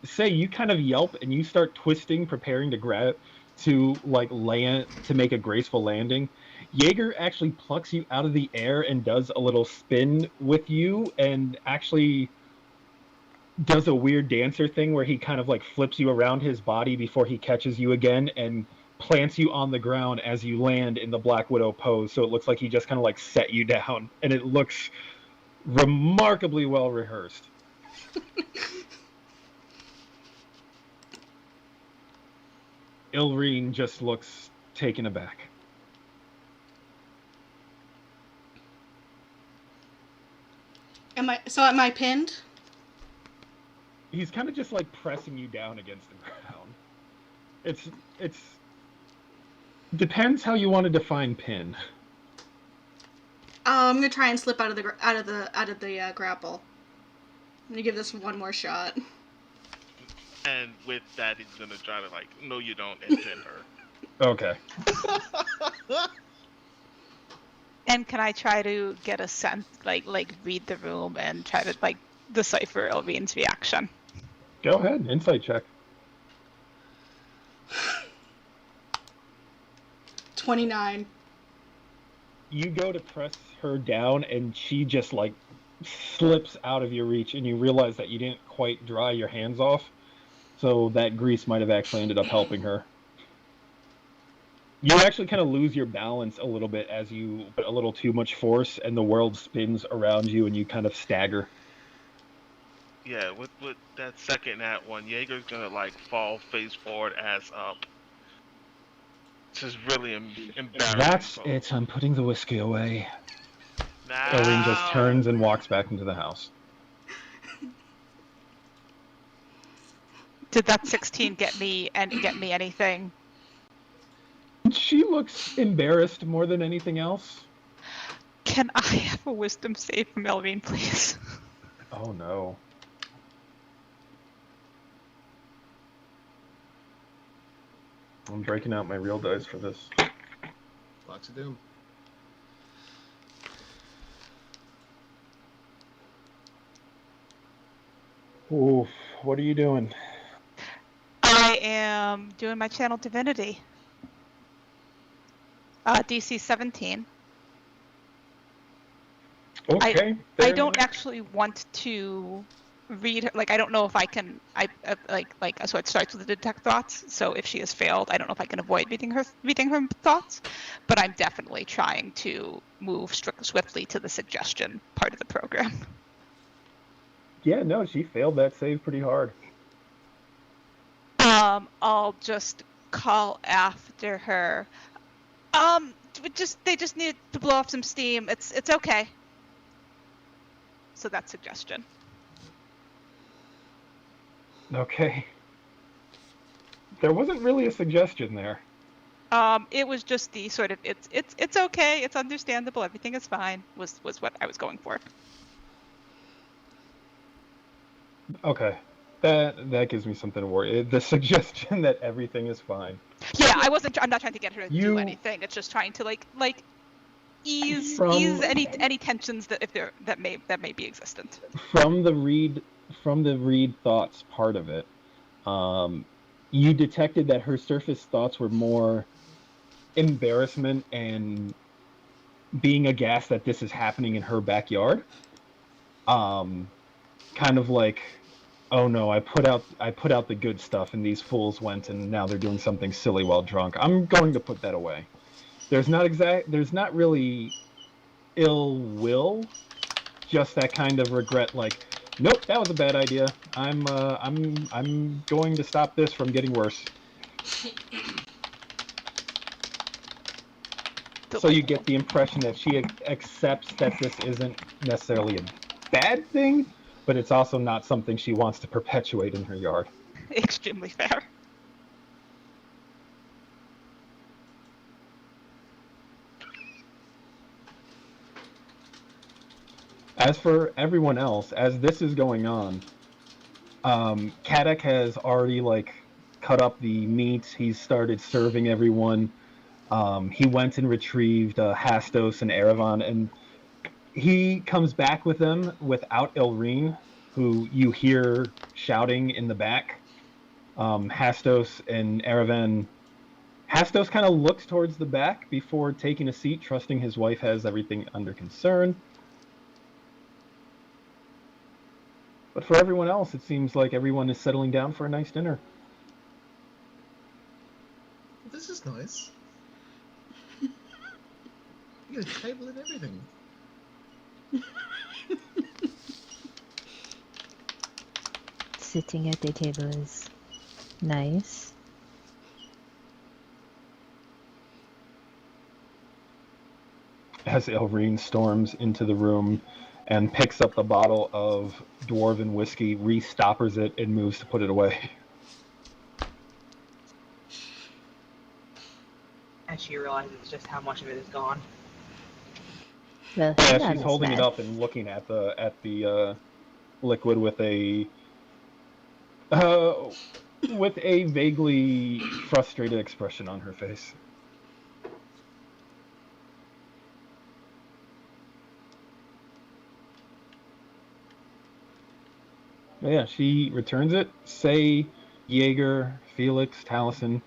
say you kind of yelp and you start twisting, preparing to land to make a graceful landing. Jaeger actually plucks you out of the air and does a little spin with you, and actually does a weird dancer thing where he kind of like flips you around his body before he catches you again and plants you on the ground as you land in the Black Widow pose. So it looks like he just kind of like set you down, and it looks remarkably well rehearsed. Ilrine just looks taken aback. Am I pinned? He's kind of just like pressing you down against the ground. It's depends how you want to define pin. I'm gonna try and slip out of the grapple. I'm gonna give this one more shot. And with that, he's gonna try to like, no, you don't, and pin her. Okay. And can I try to get a sense, like read the room and try to like decipher Elvine's reaction? Go ahead, insight check. 29. You go to press her down, and she just like slips out of your reach, and you realize that you didn't quite dry your hands off, so that grease might have actually ended up helping her. You actually kind of lose your balance a little bit as you put a little too much force, and the world spins around you, and you kind of stagger. Yeah, with that second nat one, Jaeger's gonna like fall face forward, ass up. This is really embarrassing. That's folks. it. I'm putting the whiskey away. Now. Elvine just turns and walks back into the house. Did that 16 get me anything? She looks embarrassed more than anything else. Can I have a wisdom save from Elvine, please? Oh no. I'm breaking out my real dice for this. Box of Doom. Oof, what are you doing? I am doing my channel divinity. DC 17. Okay. I don't actually want to read her, like I don't know if I can so it starts with the detect thoughts, so if she has failed I don't know if I can avoid reading her thoughts, but I'm definitely trying to move swiftly to the suggestion part of the program. Yeah, no, she failed that save pretty hard. I'll just call after her. They just need to blow off some steam. It's okay. So that's suggestion. Okay. There wasn't really a suggestion there. It was just the sort of it's okay, it's understandable, everything is fine was what I was going for. Okay. That gives me something to worry. The suggestion that everything is fine. Yeah, I'm not trying to get her to do anything. It's just trying to like ease any tensions that may be existent. From the read thoughts part of it, you detected that her surface thoughts were more embarrassment and being aghast that this is happening in her backyard. Kind of like, oh no, I put out the good stuff and these fools went and now they're doing something silly while drunk. I'm going to put that away. There's not really ill will, just that kind of regret, like, nope, that was a bad idea. I'm going to stop this from getting worse. So you get the impression that she accepts that this isn't necessarily a bad thing, but it's also not something she wants to perpetuate in her yard. Extremely fair. As for everyone else, as this is going on, Kadek has already cut up the meat. He's started serving everyone. He went and retrieved Hastos and Erevan, and he comes back with them without Ilrine, who you hear shouting in the back. Hastos and Erevan. Hastos kind of looks towards the back before taking a seat, trusting his wife has everything under concern. But for everyone else, it seems like everyone is settling down for a nice dinner. This is nice. You got a table and everything. Sitting at the table is nice. as Ilrine storms into the room and picks up the bottle of dwarven whiskey, restoppers it, and moves to put it away. And she realizes just how much of it is gone. Well, Yeah, not she's as holding it bad. up and looking at the liquid with a vaguely frustrated expression on her face. But yeah, she returns it. Say, Jaeger, Felix, Taliesin.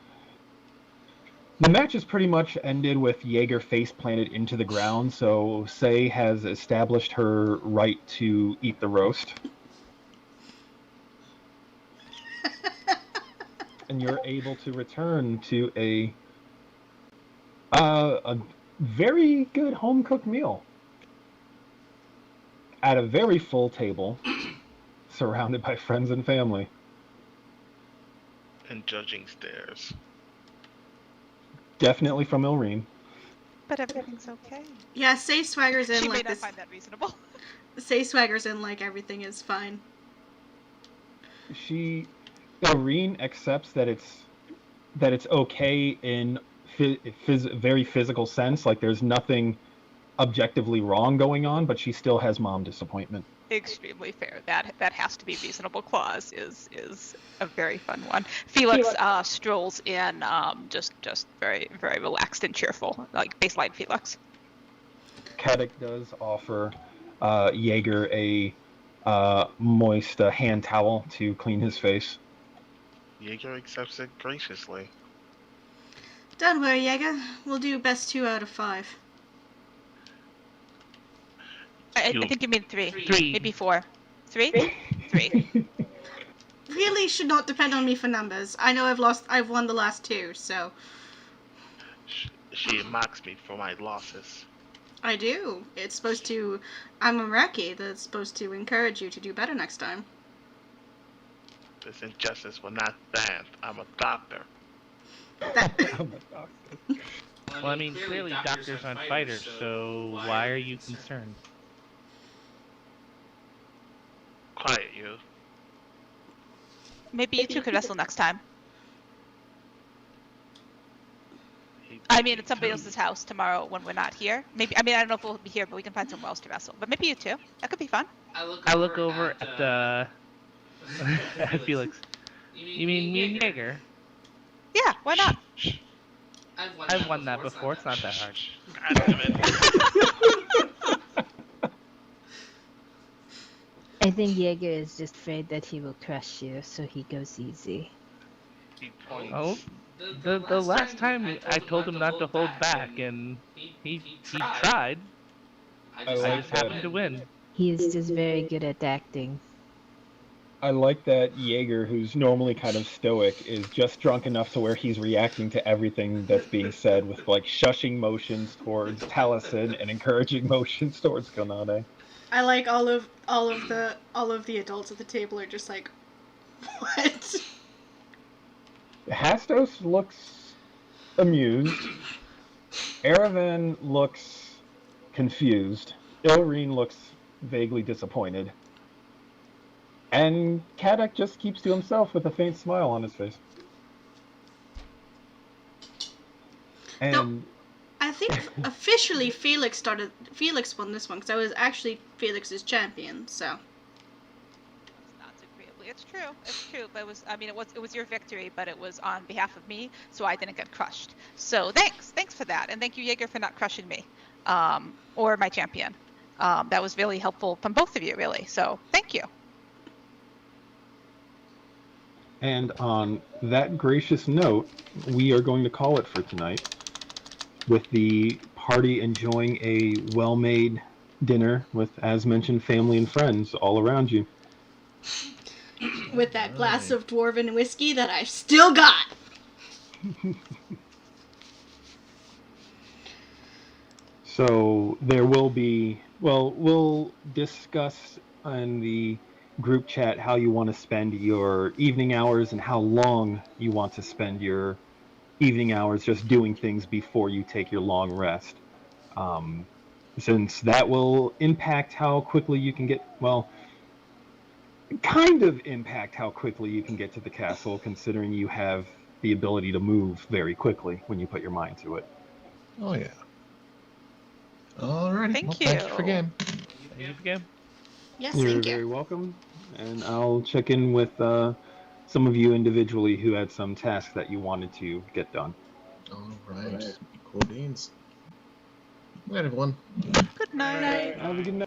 The match is pretty much ended with Jaeger face planted into the ground, so Say has established her right to eat the roast. And you're able to return to a very good home-cooked meal at a very full table, surrounded by friends and family. And judging stares. Definitely from Ilrine. But everything's okay. Yeah, Say swaggers in She may like not this. find that reasonable. Say swaggers in like everything is fine. Ilrine accepts that it's okay in very physical sense. Like there's nothing objectively wrong going on, but she still has mom disappointment. Extremely fair. That has to be reasonable. Clause is a very fun one. Felix strolls in, just very very relaxed and cheerful, like baseline Felix. Caddick does offer Jaeger a moist hand towel to clean his face. Jaeger accepts it graciously. Don't worry, Jaeger. We'll do best 2 out of 5. I think you mean 3. 3. Maybe 4. 3? 3. Really should not depend on me for numbers. I know I've won the last 2, so She mocks me for my losses. I do. It's supposed to. I'm a Raki that's supposed to encourage you to do better next time. This injustice will not stand. I'm a doctor. Well, I mean, clearly doctors aren't fighters, so why are you concerned? Quiet, you. Maybe you two could wrestle next time. I mean, at somebody else's house tomorrow when we're not here. Maybe. I mean, I don't know if we'll be here, but we can find somewhere else to wrestle. But maybe you two. That could be fun. I look over at at Felix. You mean me and Jaeger? Yeah, why not? I've won that before. It's not that hard. God damn it. I think Jaeger is just afraid that he will crush you, so he goes easy. He points. Oh, the last time I told him not to hold back, and he tried. I just happened to win. He is just very good at acting. I like that Jaeger, who's normally kind of stoic, is just drunk enough to where he's reacting to everything that's being said with like shushing motions towards Taliesin and encouraging motions towards Konade. I like all of the adults at the table are just like, what? Hastos looks amused. Aravan looks confused. Ilrine looks vaguely disappointed. And Caddick just keeps to himself with a faint smile on his face. And No. I think officially Felix won this one because I was actually Felix's champion. So Not so agreeably. It's true. But it was your victory, but it was on behalf of me, so I didn't get crushed. So thanks for that, and thank you, Jaeger, for not crushing me, or my champion. That was really helpful from both of you, really. So thank you. And on that gracious note, we are going to call it for tonight, with the party enjoying a well-made dinner with, as mentioned, family and friends all around you. with that glass of dwarven whiskey that I've still got. So there will be, well, we'll discuss in the group chat how you want to spend your evening hours and how long you want to spend your evening hours just doing things before you take your long rest. since that will impact how quickly you can get, well, kind of impact how quickly you can get to the castle, considering you have the ability to move very quickly when you put your mind to it. Oh yeah. Alrighty. Thank Well, thank you for you. game. Thank you again. Yes, You're thank you. very welcome, and I'll check in with some of you individually who had some tasks that you wanted to get done. Alright. Cool beans. Good night, everyone. Good night. Have a good night.